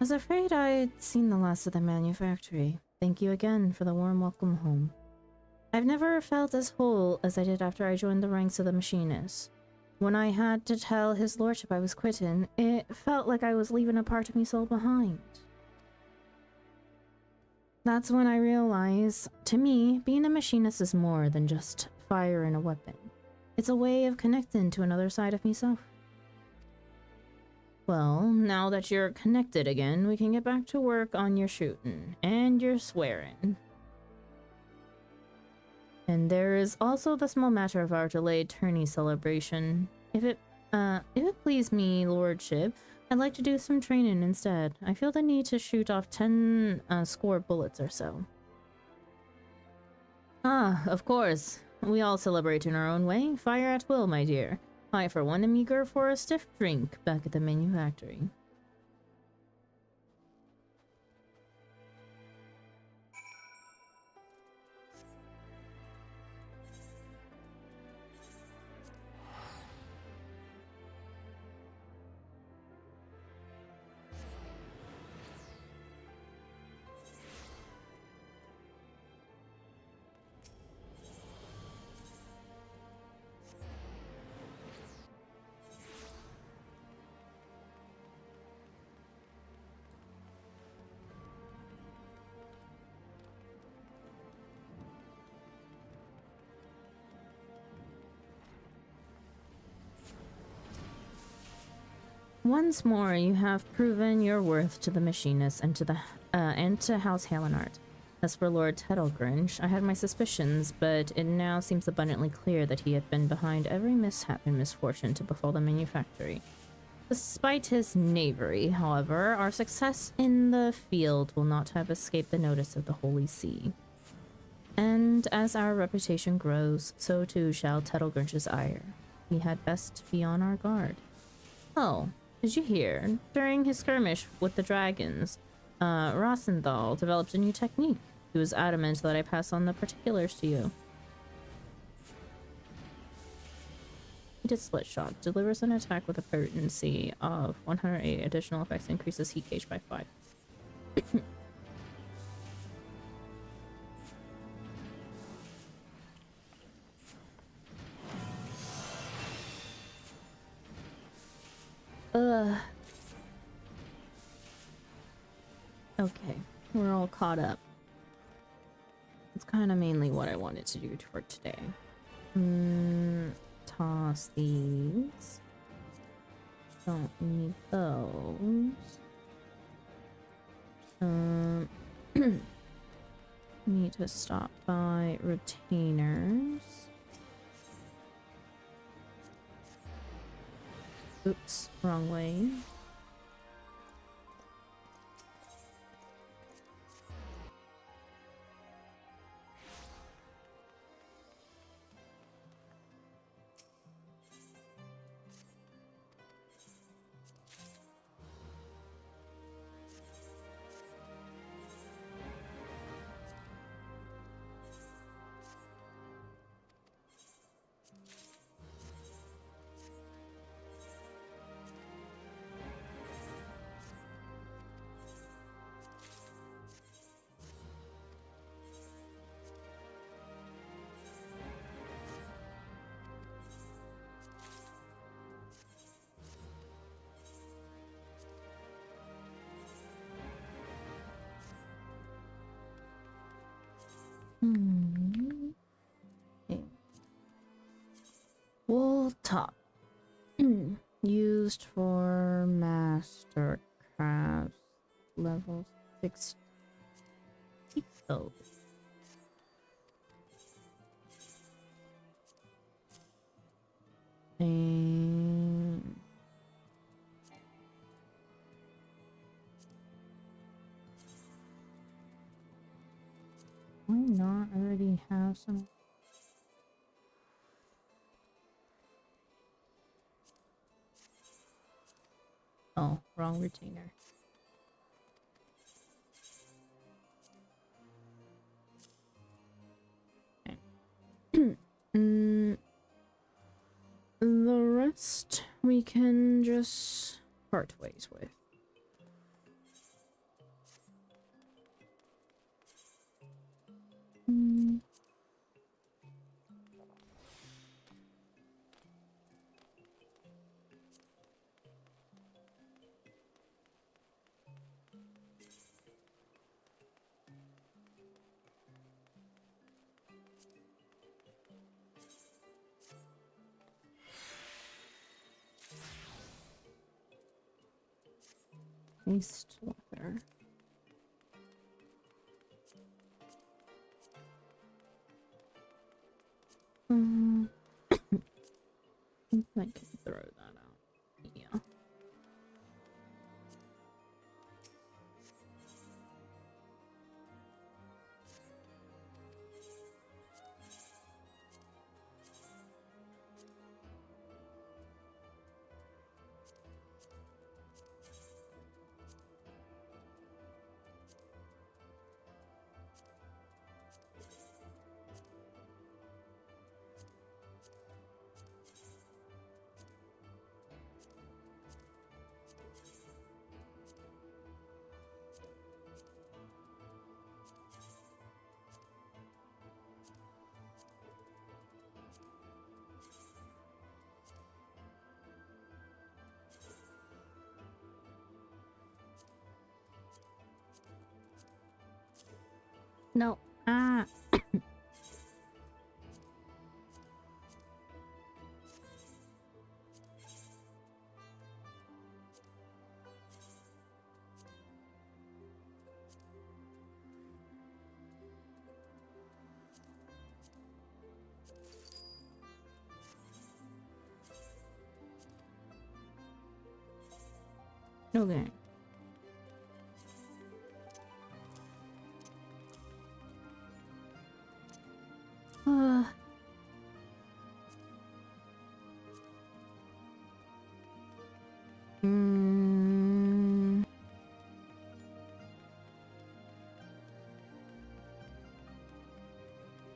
I was afraid I'd seen the last of the manufactory. Thank you again for the warm welcome home. I've never felt as whole as I did after I joined the ranks of the machinists. When I had to tell his lordship I was quitting, it felt like I was leaving a part of me soul behind. That's when I realized, to me, being a machinist is more than just fire and a weapon. It's a way of connecting to another side of myself. Well, now that you're connected again, we can get back to work on your shooting and your swearing. And there is also the small matter of our delayed tourney celebration. If it please me, lordship, I'd like to do some training instead. I feel the need to shoot off 10 score bullets or so. Ah, of course. We all celebrate in our own way. Fire at will, my dear. I, for one, am eager for a stiff drink back at the manufactory. Once more, you have proven your worth to the machinists and to House Halenart. As for Lord Tettlegrinch, I had my suspicions, but it now seems abundantly clear that he had been behind every mishap and misfortune to befall the manufactory. Despite his knavery, however, our success in the field will not have escaped the notice of the Holy See. And as our reputation grows, so too shall Tettlegrinch's ire. We had best be on our guard. Oh, did you hear? During his skirmish with the dragons, Rosenthal developed a new technique. He was adamant that I pass on the particulars to you. Heated split shot. Delivers an attack with a potency of 108. Additional effects increases heat gauge by 5. Okay, we're all caught up. It's kind of mainly what I wanted to do for today. Toss these. Don't need those. Need to stop by retainers. Oops, wrong way. Tabletop. Used for master crafts. Level 6. Oh. And why not already have some? Oh, wrong retainer. Okay. The rest we can just part ways with. East leather. I can throw that out. Yeah. No. Ah. Okay.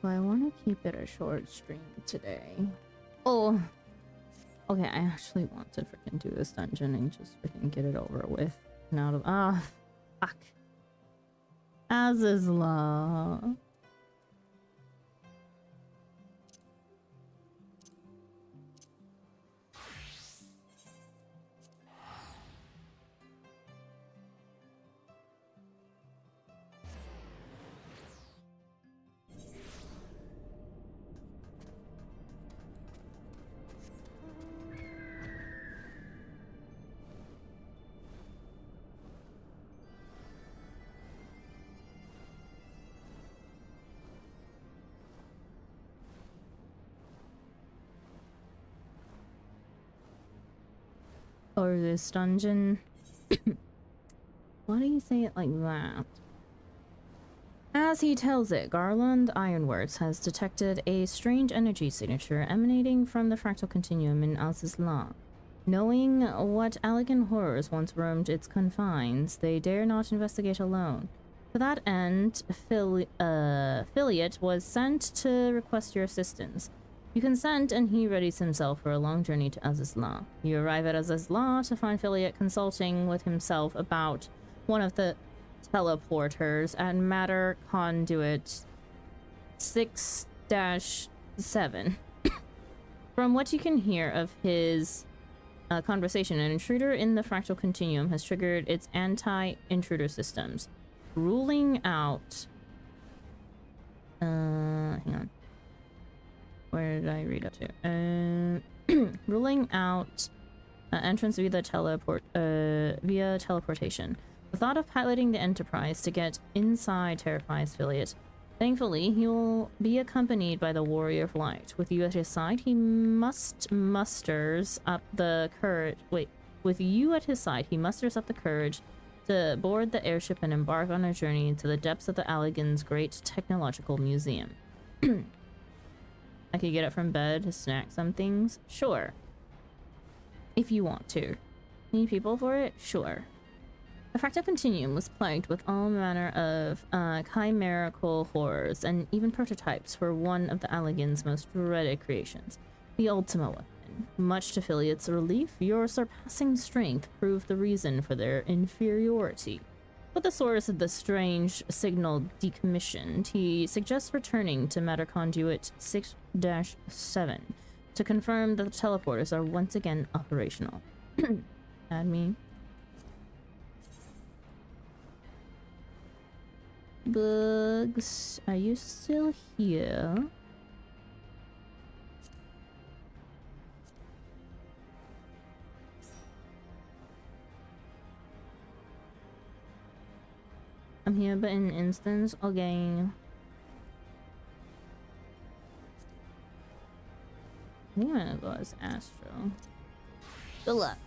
I want to keep it a short stream today. Oh. Okay, I actually want to freaking do this dungeon and just freaking get it over with. And out of fuck. As is law. Or this dungeon. Why do you say it like that? As he tells it, Garland Ironworks has detected a strange energy signature emanating from the fractal continuum in Alsace-La. Knowing what elegant horrors once roamed its confines, they dare not investigate alone. To that end, Affiliate was sent to request your assistance. You consent, and he readies himself for a long journey to Alsace-La. You arrive at Alsace-La to find Affiliate consulting with himself about one of the teleporters at Matter Conduit 6-7. From what you can hear of his conversation, an intruder in the fractal continuum has triggered its anti-intruder systems, ruling out... hang on. Where did I read up to? Ruling out entrance via teleportation. The thought of piloting the Enterprise to get inside terrifies Philiot. Thankfully, he will be accompanied by the Warrior of Light. With you at his side, he musters up the courage. Wait, with you at his side, he musters up the courage to board the airship and embark on a journey into the depths of the Allegan's great technological museum. I could get up from bed to snack some things? Sure. If you want to. Need people for it? Sure. The Fractal Continuum was plagued with all manner of chimerical horrors and even prototypes for one of the Allegan's most dreaded creations, the Ultima weapon. Much to Philiot's relief, your surpassing strength proved the reason for their inferiority. With the source of the strange signal decommissioned, he suggests returning to matter conduit 6-7 to confirm that the teleporters are once again operational. Add me. Bugs, are you still here? I'm here, but in an instance, okay. I think I'm gonna go as Astro. Good luck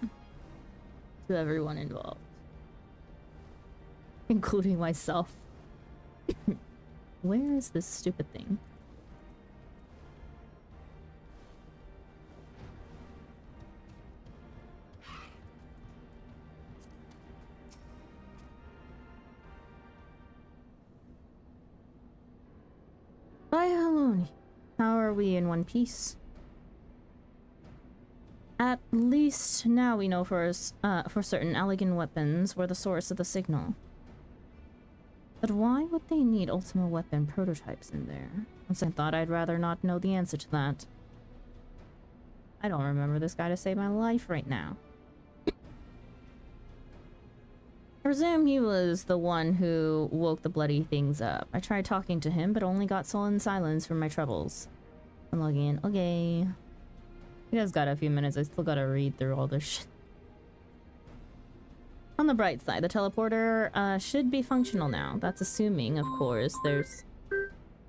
to everyone involved, including myself. Where is this stupid thing? Bye, Haloni. How are we in one piece? At least now we know for certain Allegan weapons were the source of the signal. But why would they need Ultima weapon prototypes in there? Once I thought I'd rather not know the answer to that. I don't remember this guy to save my life right now. I presume he was the one who woke the bloody things up. I tried talking to him, but only got sullen silence from my troubles. I'm logging in. Okay. He just got a few minutes. I still gotta read through all this shit. On the bright side, the teleporter should be functional now. That's assuming, of course, there's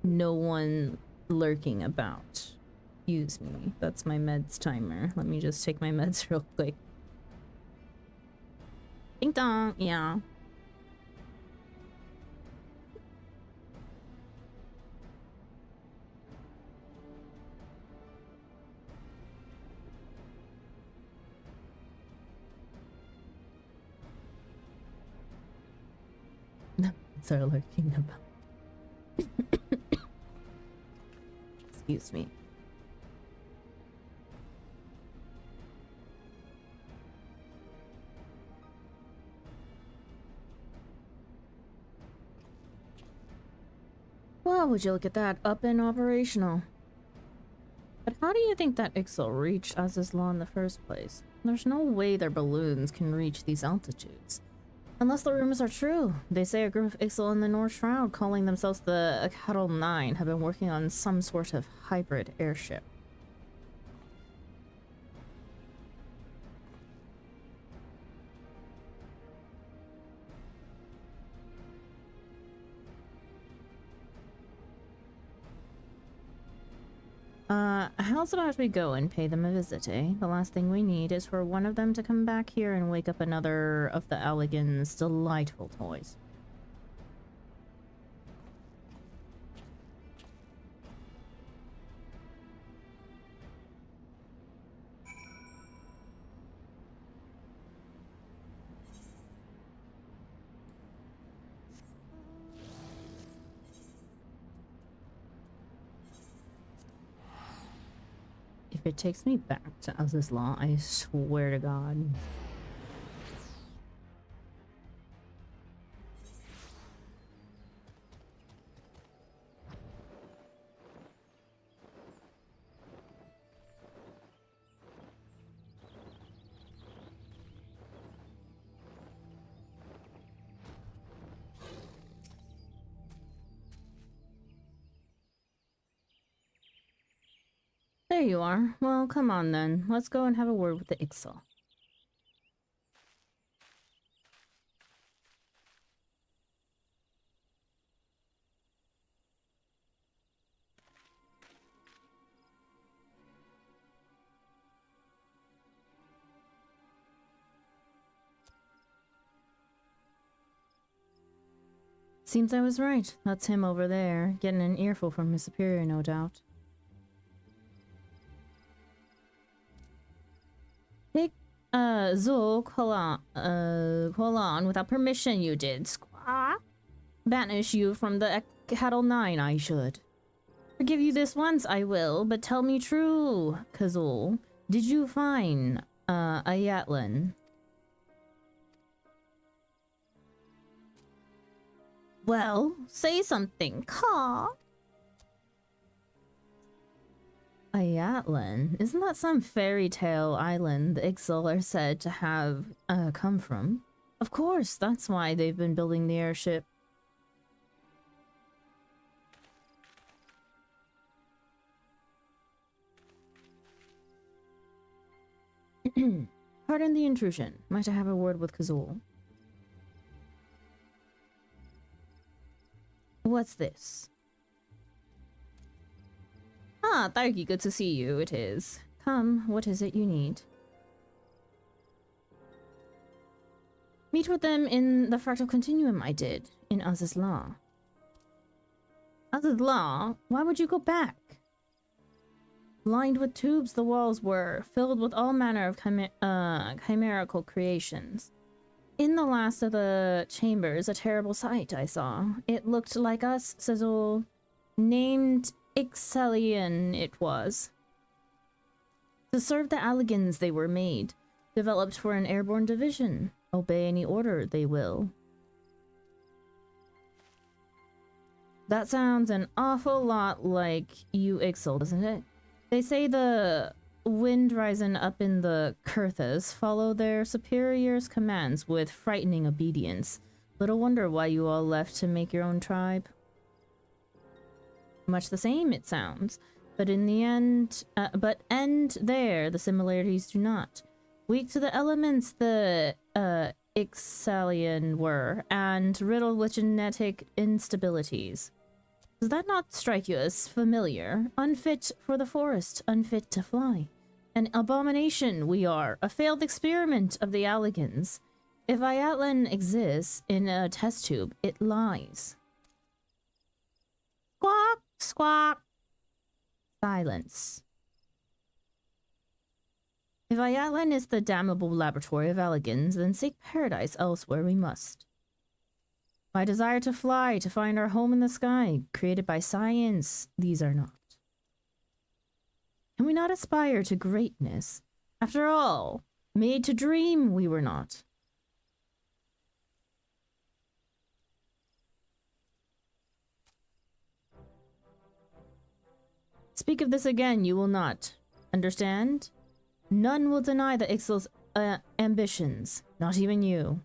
no one lurking about. Excuse me. That's my meds timer. Let me just take my meds real quick. Ding dong. Yeah. Are lurking about. Excuse me. Well, would you look at that, up and operational. But how do you think that Ixal reached Aziz's Law in the first place? There's no way their balloons can reach these altitudes. Unless the rumors are true. They say a group of Ixal in the North Shroud, calling themselves the Cattle 9, have been working on some sort of hybrid airship. How's about we go and pay them a visit, eh? The last thing we need is for one of them to come back here and wake up another of the Allegan's delightful toys. If it takes me back to Aziz's Law, I swear to God. there you are. Well, come on then. Let's go and have a word with the Ixal. Seems I was right. That's him over there, getting an earful from his superior, no doubt. Take, Zulk, hold on, without permission you did, squawk. Banish you from the Cattle 9, I should. Forgive you this once, I will, but tell me true, Kazul. Did you find, a Yatlin? Well, say something, caw. Ayatlan? Isn't that some fairy tale island the Ixal are said to have come from? Of course, that's why they've been building the airship. Pardon the intrusion. Might I have a word with Kazul? What's this? Ah, Tharki, good to see you, it is. Come, what is it you need? Meet with them in the fractal continuum I did, in Azizla. Azizla? Why would you go back? Lined with tubes the walls were, filled with all manner of chimerical creations. In the last of the chambers, a terrible sight I saw. It looked like us, Sizzle. Named Ixelian it was. To serve the Alligans they were made, developed for an airborne division. Obey any order they will. That sounds an awful lot like you Ixel, doesn't it? They say the wind rising up in the Kurthas follow their superiors' commands with frightening obedience. Little wonder why you all left to make your own tribe. Much the same, it sounds, but in the end, the similarities do not. Weak to the elements the Ixalian were, and riddled with genetic instabilities. Does that not strike you as familiar? Unfit for the forest, unfit to fly. An abomination we are, a failed experiment of the Alligans. If Ayatlan exists in a test tube, it lies. Squawk, squawk. Silence. If Ayatlan is the damnable laboratory of Alligans, then seek paradise elsewhere we must. My desire to fly, to find our home in the sky, created by science, these are not. Can we not aspire to greatness? After all, made to dream we were not. Speak of this again, you will not. Understand? None will deny the Ixal's ambitions, not even you.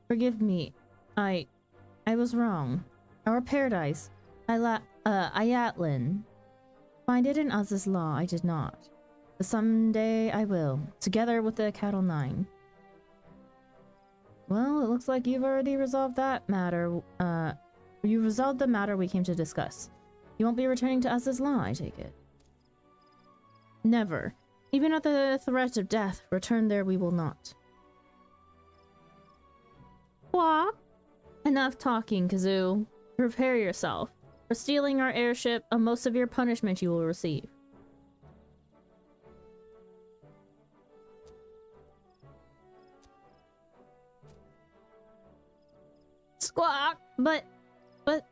Forgive me. I was wrong. Our paradise, Ayatlin. Find it in Azizla, I did not. But someday I will, together with the Cattle 9. Well, it looks like you've already resolved that matter. You resolved the matter we came to discuss. You won't be returning to Azizla, I take it. Never. Even at the threat of death, return there we will not. What? Enough talking, Kazoo. Prepare yourself. For stealing our airship, a most severe punishment you will receive. Squawk! But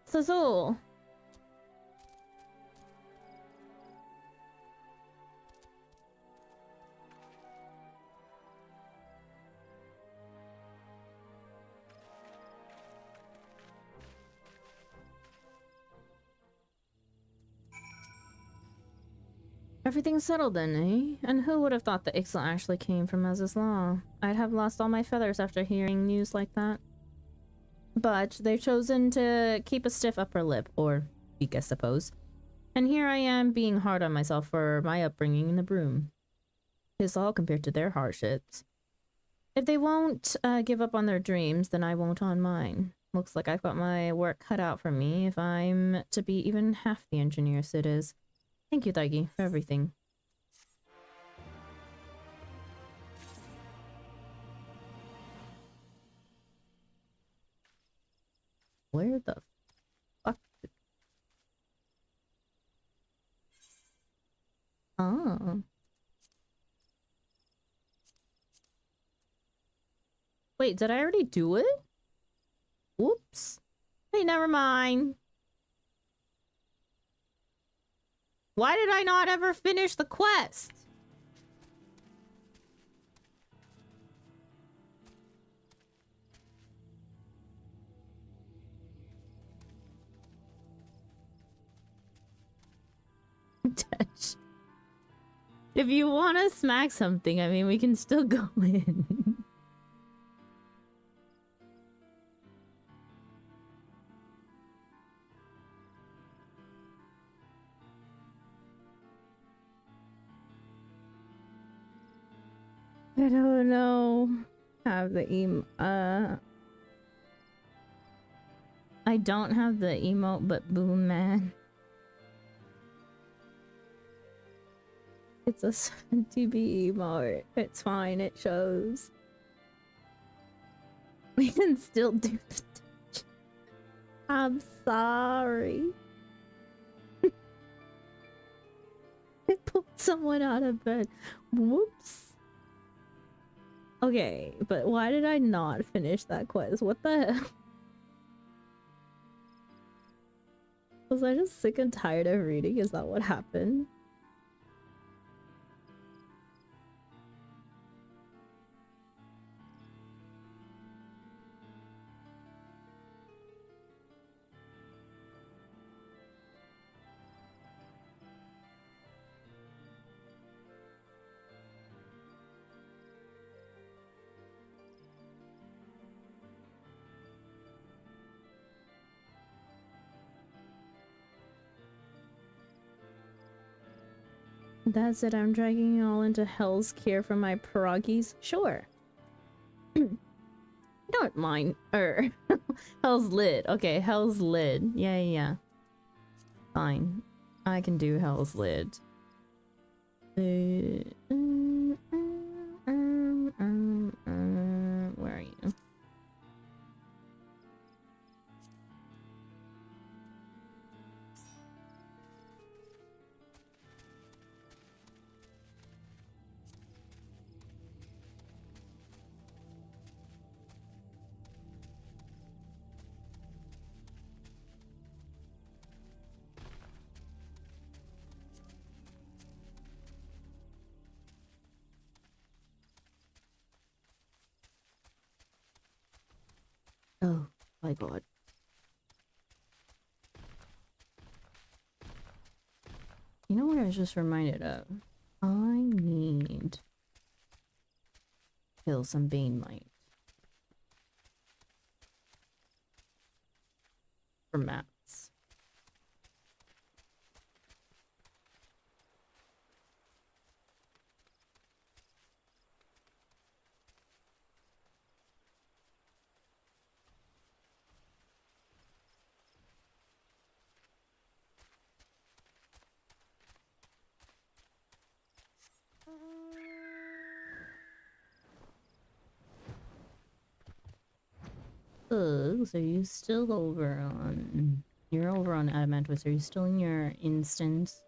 Sazul. Everything's settled then, eh? And who would have thought that Ixal actually came from Azizla? I'd have lost all my feathers after hearing news like that. But they've chosen to keep a stiff upper lip, or beak, I suppose. And here I am being hard on myself for my upbringing in the broom. It's all compared to their hardships. If they won't give up on their dreams, then I won't on mine. Looks like I've got my work cut out for me if I'm to be even half the engineer Sid is. Thank you, Thaigi, for everything. Where the fuck? Oh. Wait, did I already do it? Whoops. Hey, never mind. Why did I not ever finish the quest? If you want to smack something, I mean, we can still go in. I don't know. Have the I don't have the emote, but boom, man. It's a 70B emote. It's fine, it shows. We can still do the touch. I'm sorry. I pulled someone out of bed. Whoops. Okay, but why did I not finish that quest? What the hell? Was I just sick and tired of reading? Is that what happened? That's it, I'm dragging you all into Hell's Care for my pierogies? Sure. Don't mind. Hell's Lid. Okay, Hell's Lid. Yeah. Fine. I can do Hell's Lid. Where are you? Oh my god. You know what I was just reminded of? I need to kill some Bane Mite. For mats. So you still over on... You're over on Adamantoise. Are you still in your instance?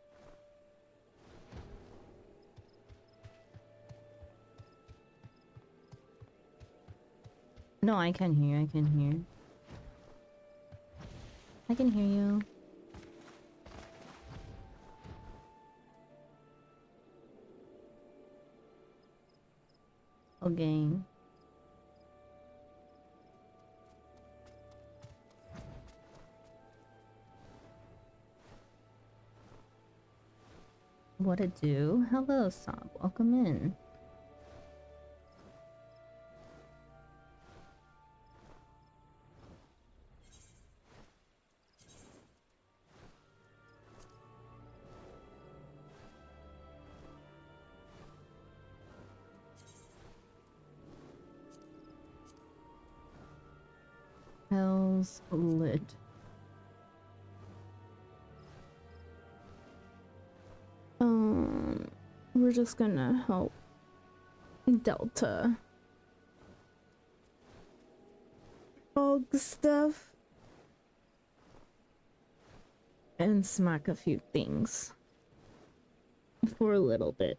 No, I can hear. I can hear. I can hear you. Okay. What it do? Hello, Sob. Welcome in. Hell's lid. We're just gonna help Delta fog stuff and smack a few things for a little bit.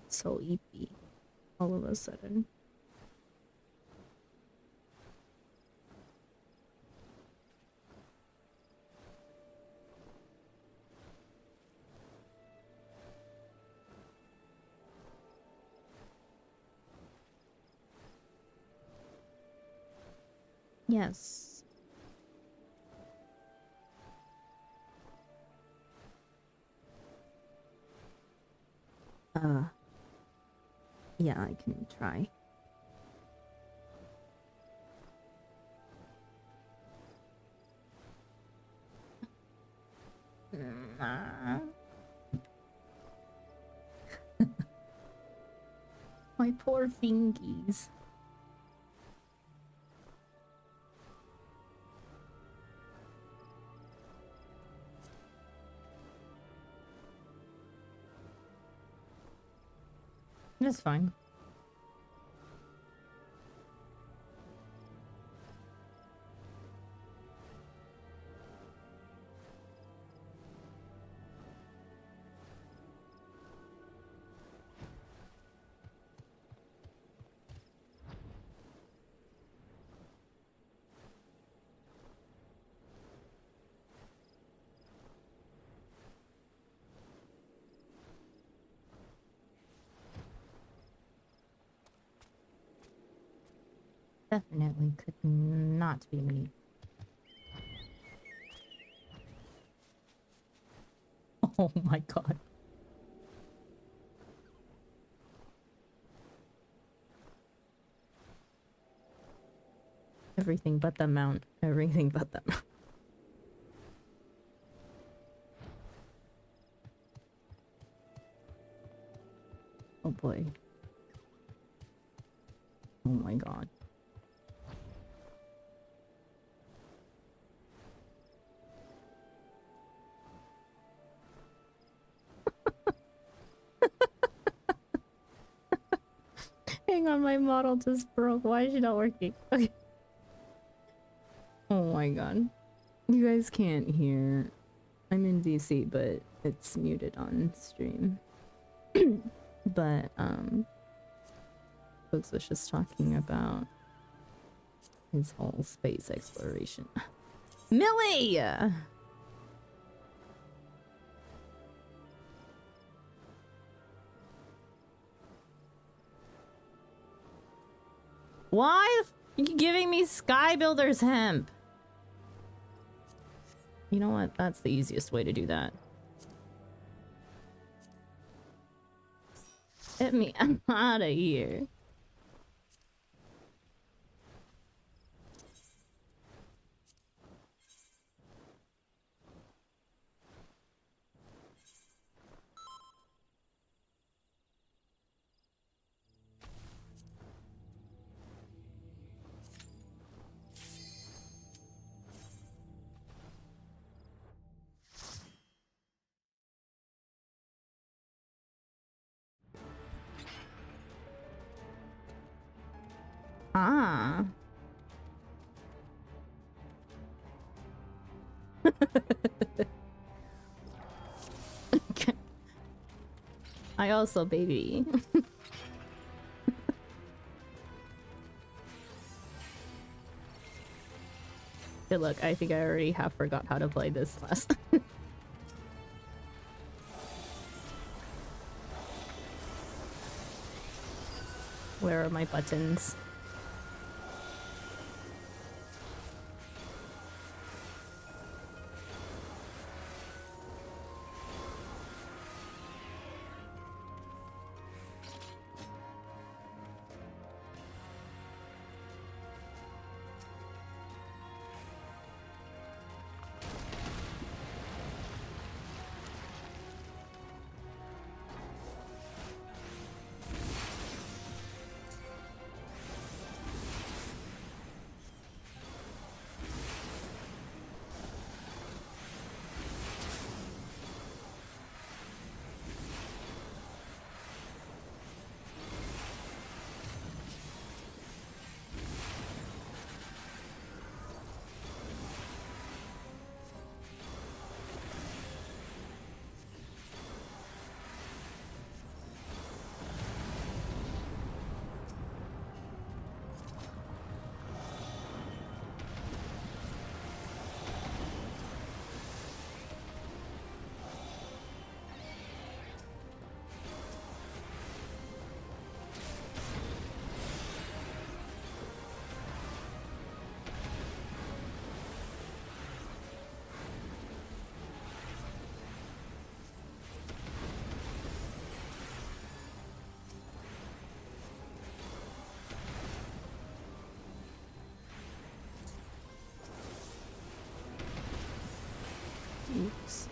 So EP all of a sudden. Yes. Yeah, I can try. My poor fingies. It's fine. Definitely could not be me. Oh my god. Everything but the mount. Everything but the mount. Oh boy. Oh my god. Hang on, my model just broke. Why is she not working? Okay. Oh my god. You guys can't hear. I'm in DC, but it's muted on stream. But, folks was just talking about his whole space exploration. Millie! Why are you giving me Sky Builder's hemp? You know what? That's the easiest way to do that. Get me out of here. Ah. I also baby. Good luck. I think I already have forgot how to play this last. Where are my buttons? works.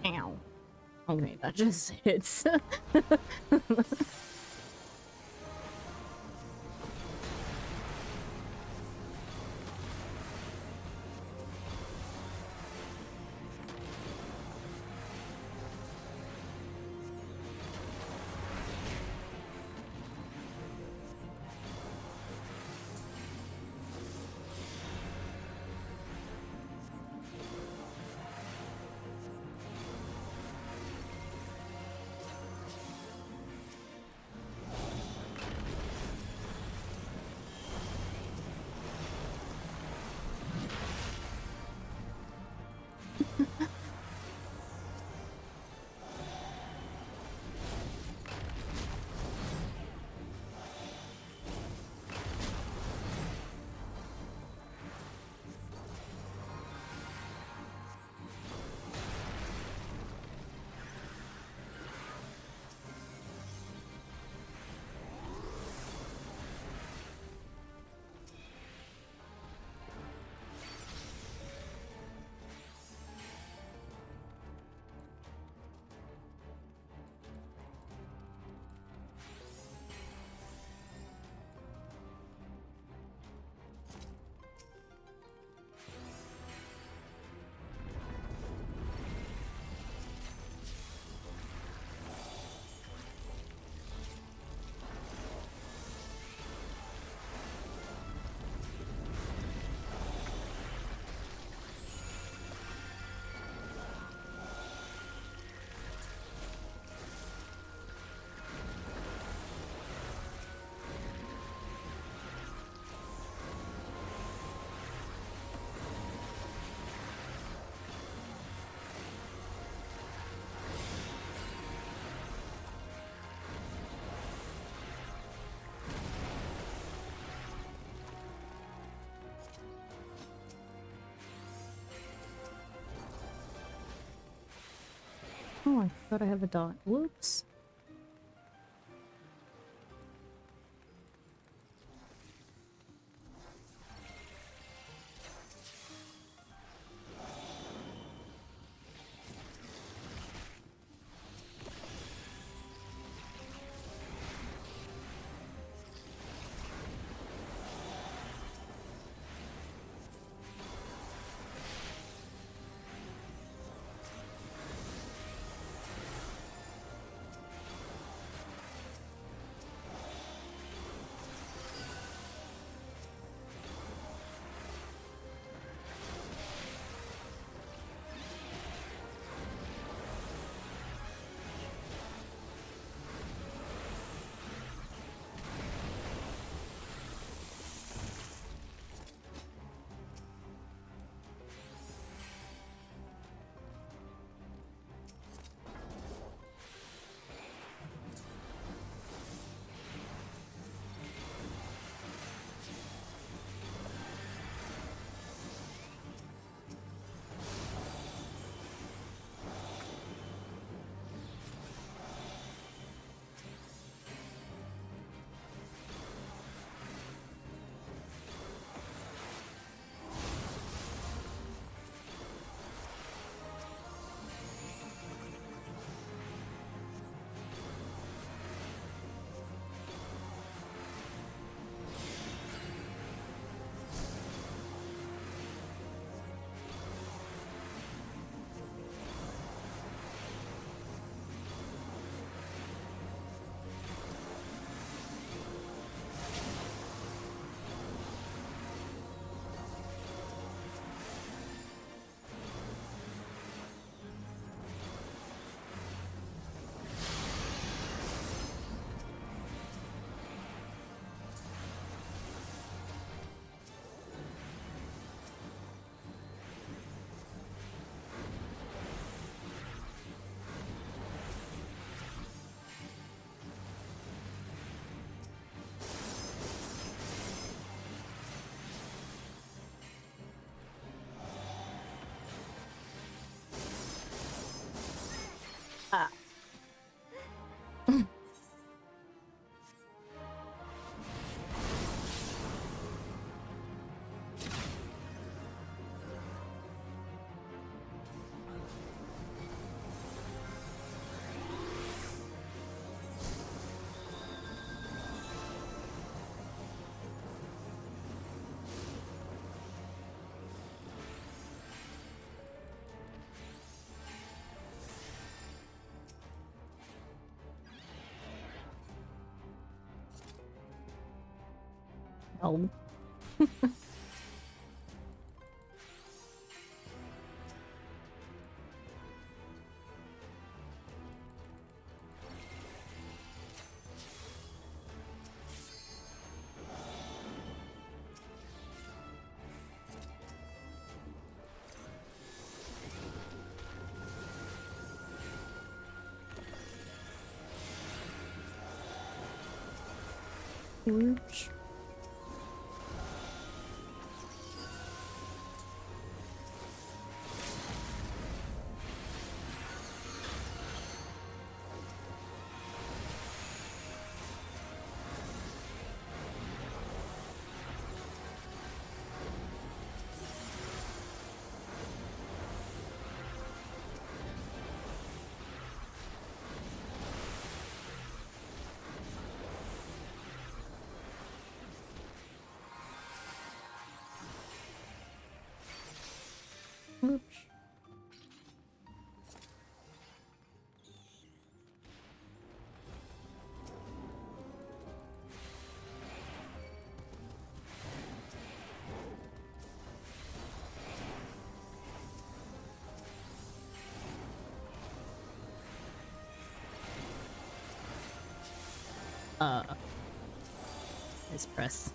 Ow. Okay, that just hits. Oh, I thought I have a dot. Whoops. Ah. Oh. Oops. Oops. Let's press.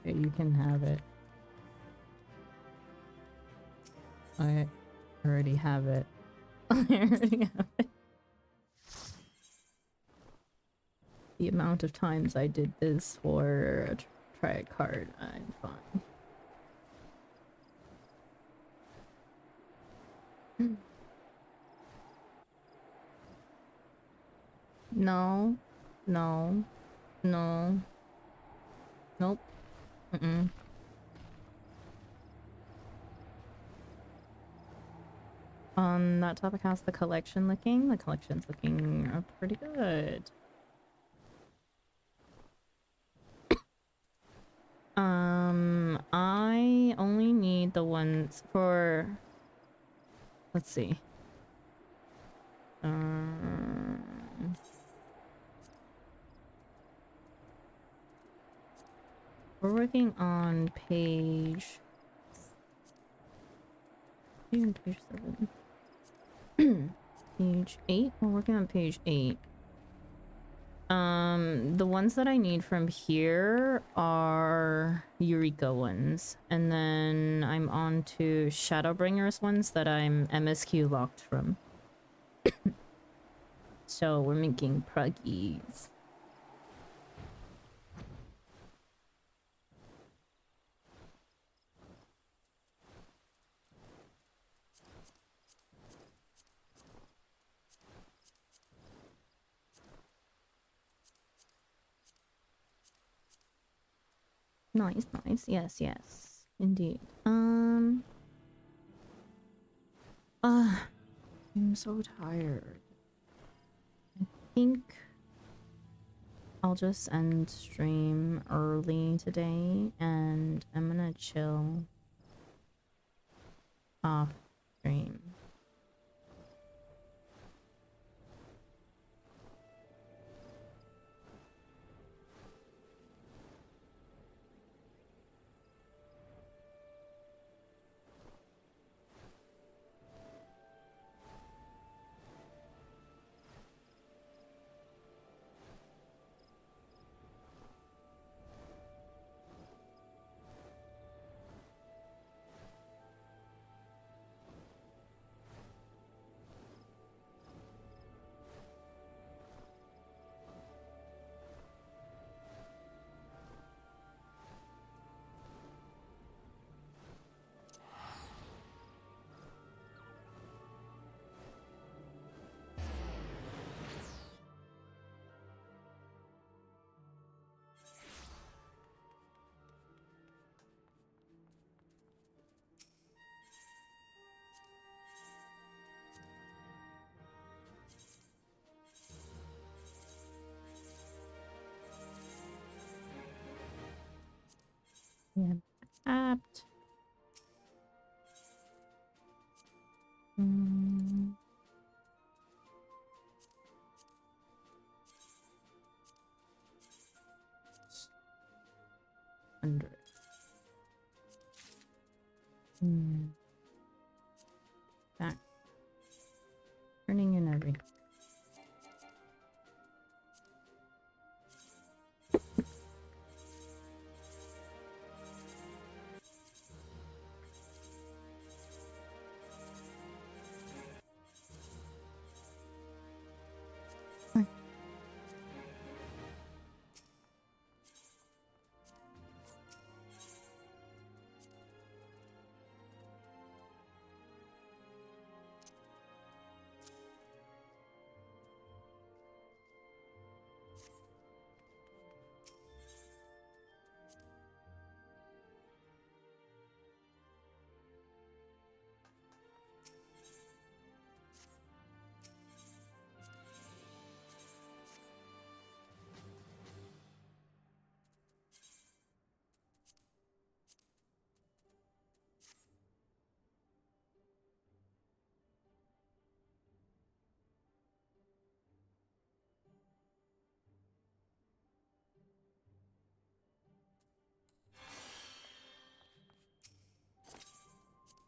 Okay, you can have it. I already have it. I already have it. The amount of times I did this for a try card, I'm fine. No. No. No. Nope. Mm-mm. On that topic, how's the collection looking? The collection's looking pretty good. I only need the ones for... Let's see. We're working on page... Page 7. Page 8? We're working on page 8. The ones that I need from here are Eureka ones. And then I'm on to Shadowbringers ones that I'm MSQ locked from. So we're making pruggies. Nice, nice. Yes, yes. Indeed. I'm so tired. I think I'll just end stream early today and I'm gonna chill off stream. Yeah. Apt. Mm. 100. Back. Turning in everything.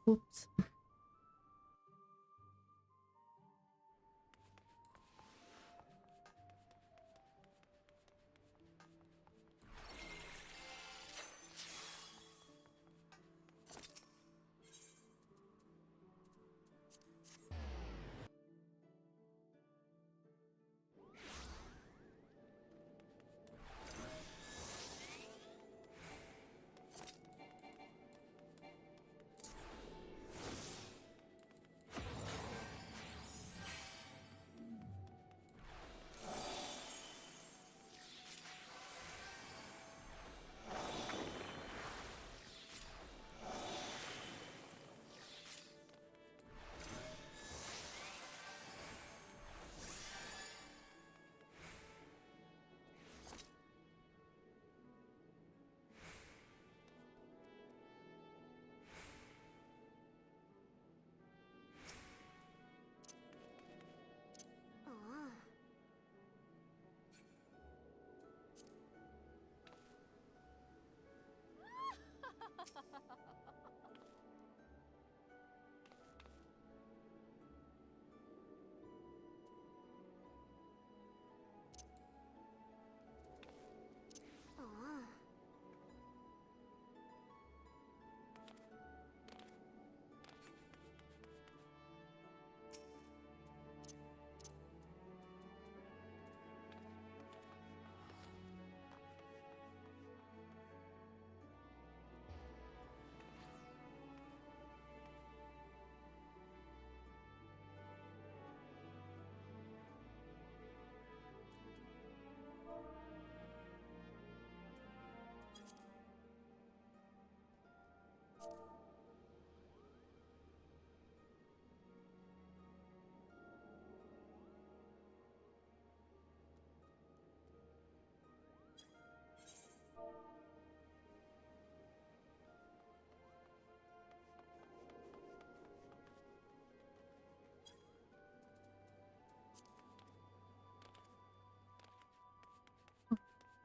Whoops.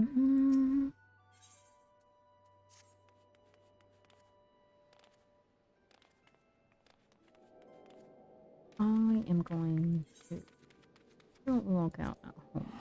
Mm, I am going to don't walk out at home.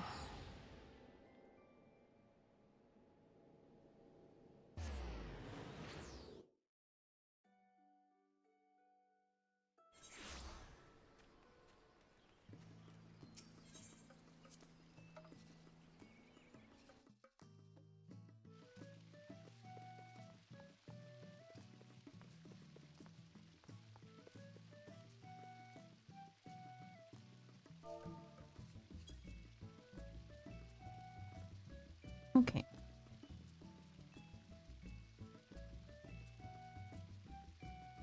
Okay.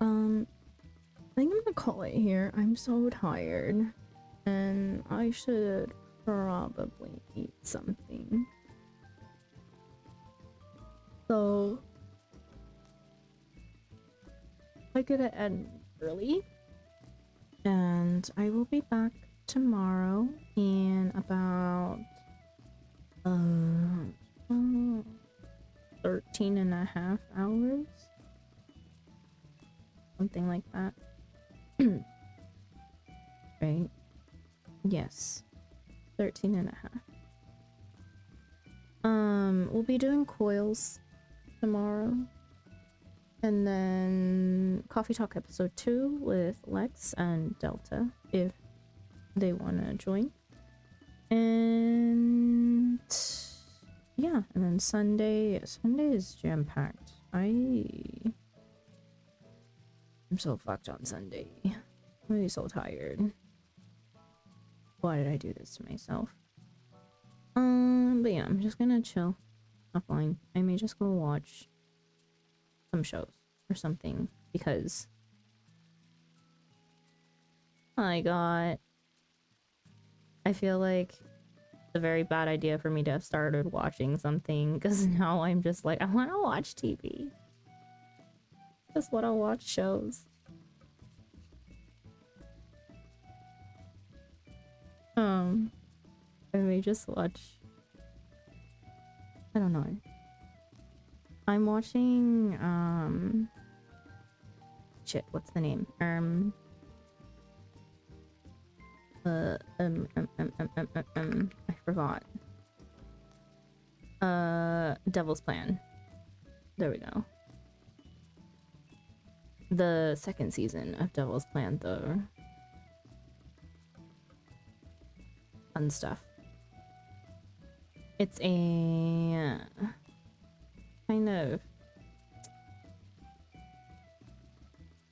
I think I'm gonna call it here. I'm so tired. And I should probably eat something. So I gotta end early. And I will be back tomorrow in about 13 and a half hours. Something like that. Right? Yes. 13 and a half. We'll be doing coils tomorrow. And then Coffee Talk episode 2 with Lex and Delta if they want to join. And yeah, and then Sunday is jam-packed. I'm so fucked on Sunday. I'm really so tired. Why did I do this to myself? But yeah, I'm just gonna chill offline. I may just go watch some shows or something because I feel like it's a very bad idea for me to have started watching something because now I'm just like, I want to watch TV. Just want to watch shows. I may just watch. I don't know. I'm watching. Shit. What's the name? I forgot. Devil's Plan. There we go. The second season of Devil's Plan, though. Fun stuff. It's a kind of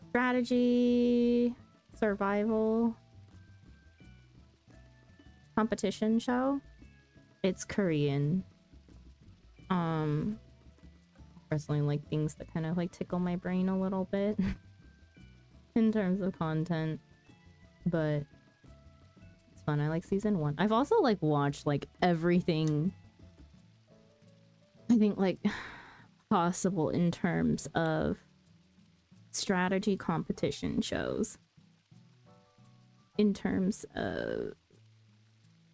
strategy, survival competition show. It's Korean. Personally like things that kind of like tickle my brain a little bit in terms of content, but it's fun. I like season 1. I've also like watched like everything I think like possible in terms of strategy competition shows, in terms of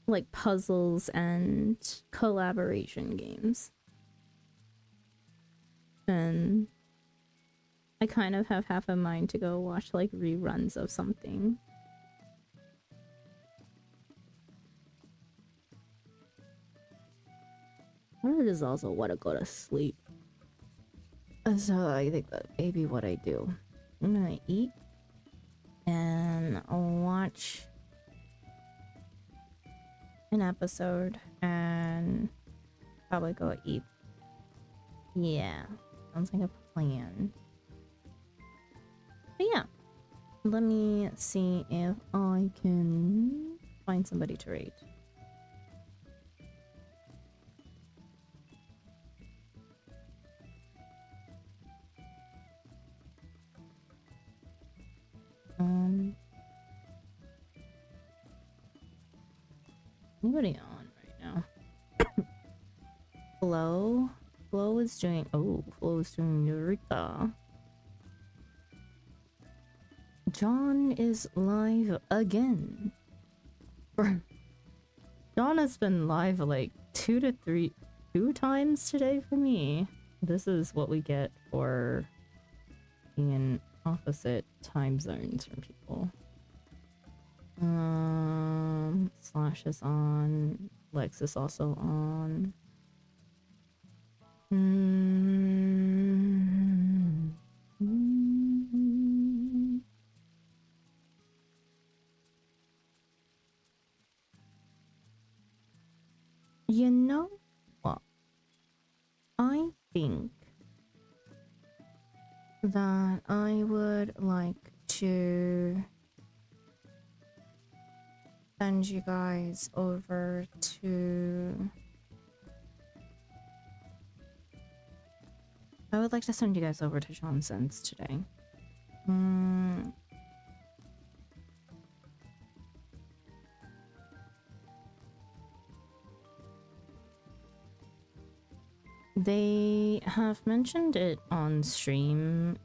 like puzzles and collaboration games. And I kind of have half a mind to go watch like reruns of something. I just also want to go to sleep. So I think that may be what I do. I'm gonna eat and I'll watch an episode and probably go eat. Yeah, sounds like a plan. But yeah, let me see if I can find somebody to rate. Anybody on right now? Flo? Flo is doing. Oh, Flo is doing Eureka. John is live again. John has been live like 2 to 3. 2 times today for me. This is what we get for being in opposite time zones from people. Slash is on. Lex is also on. You know what? I think that I would like to send you guys over to... I would like to send you guys over to Johnson's today. They have mentioned it on stream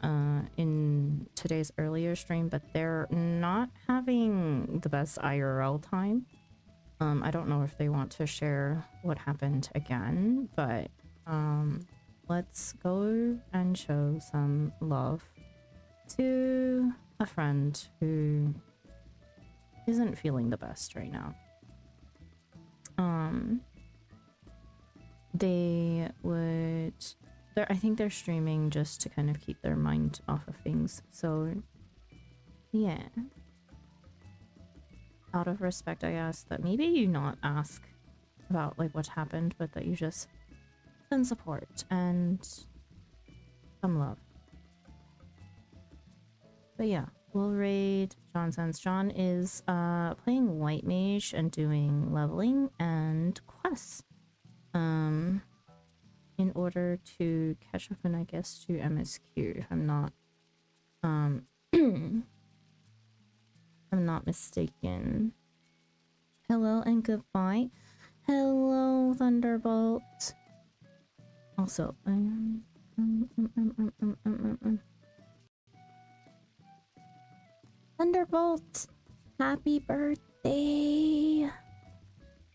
in today's earlier stream, but they're not having the best IRL time. I don't know if they want to share what happened again, but let's go and show some love to a friend who isn't feeling the best right now. I think they're streaming just to kind of keep their mind off of things. So yeah, out of respect, I ask that maybe you not ask about like what happened, but that you just send support and some love. But yeah, we'll raid Johnson's. John is playing White Mage and doing leveling and quests in order to catch up and I guess to MSQ if I'm not I'm not mistaken. Hello and goodbye. Hello, Thunderbolt. Also, Thunderbolt, happy birthday!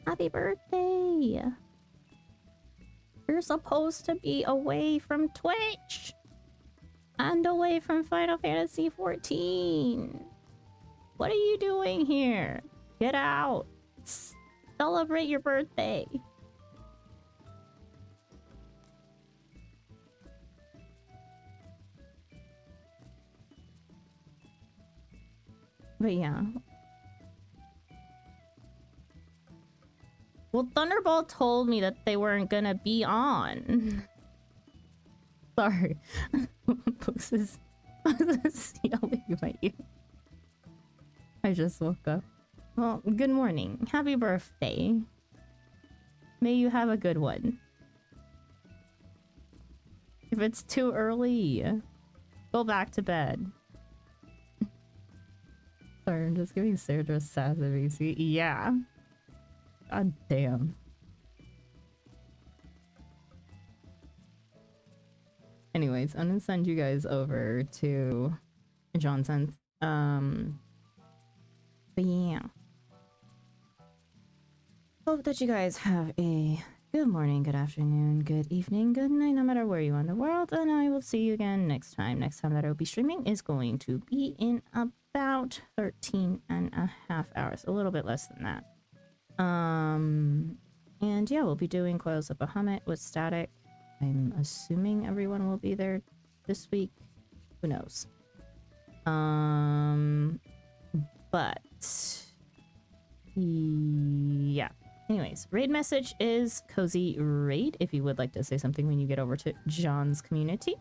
Happy birthday! You're supposed to be away from Twitch and away from Final Fantasy 14. What are you doing here? Get out! Celebrate your birthday! But yeah. Well, Thunderbolt told me that they weren't gonna be on. Sorry. Books is yelling at you. I just woke up. Well, good morning. Happy birthday. May you have a good one. If it's too early, go back to bed. Sorry, I'm just giving Sandra sassy. Yeah. God damn. Anyways, I'm gonna send you guys over to Johnson. But yeah. Hope that you guys have a good morning, good afternoon, good evening, good night, no matter where you are in the world, and I will see you again next time. Next time that I will be streaming is going to be in about 13.5 hours, a little bit less than that. And yeah, we'll be doing Coils of Bahamut with Static. I'm assuming everyone will be there this week. Who knows? But yeah. Anyways, raid message is Cozy Raid if you would like to say something when you get over to John's community.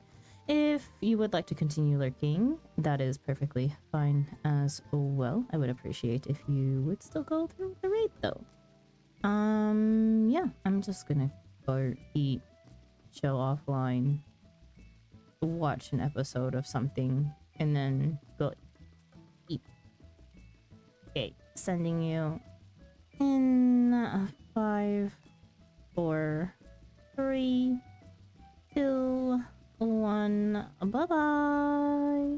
If you would like to continue lurking, that is perfectly fine as well. I would appreciate if you would still go through the raid though. Yeah, I'm just gonna go eat, chill offline, watch an episode of something, and then go eat. Okay, sending you in 5, 4, 3, 2, 1. Bye bye.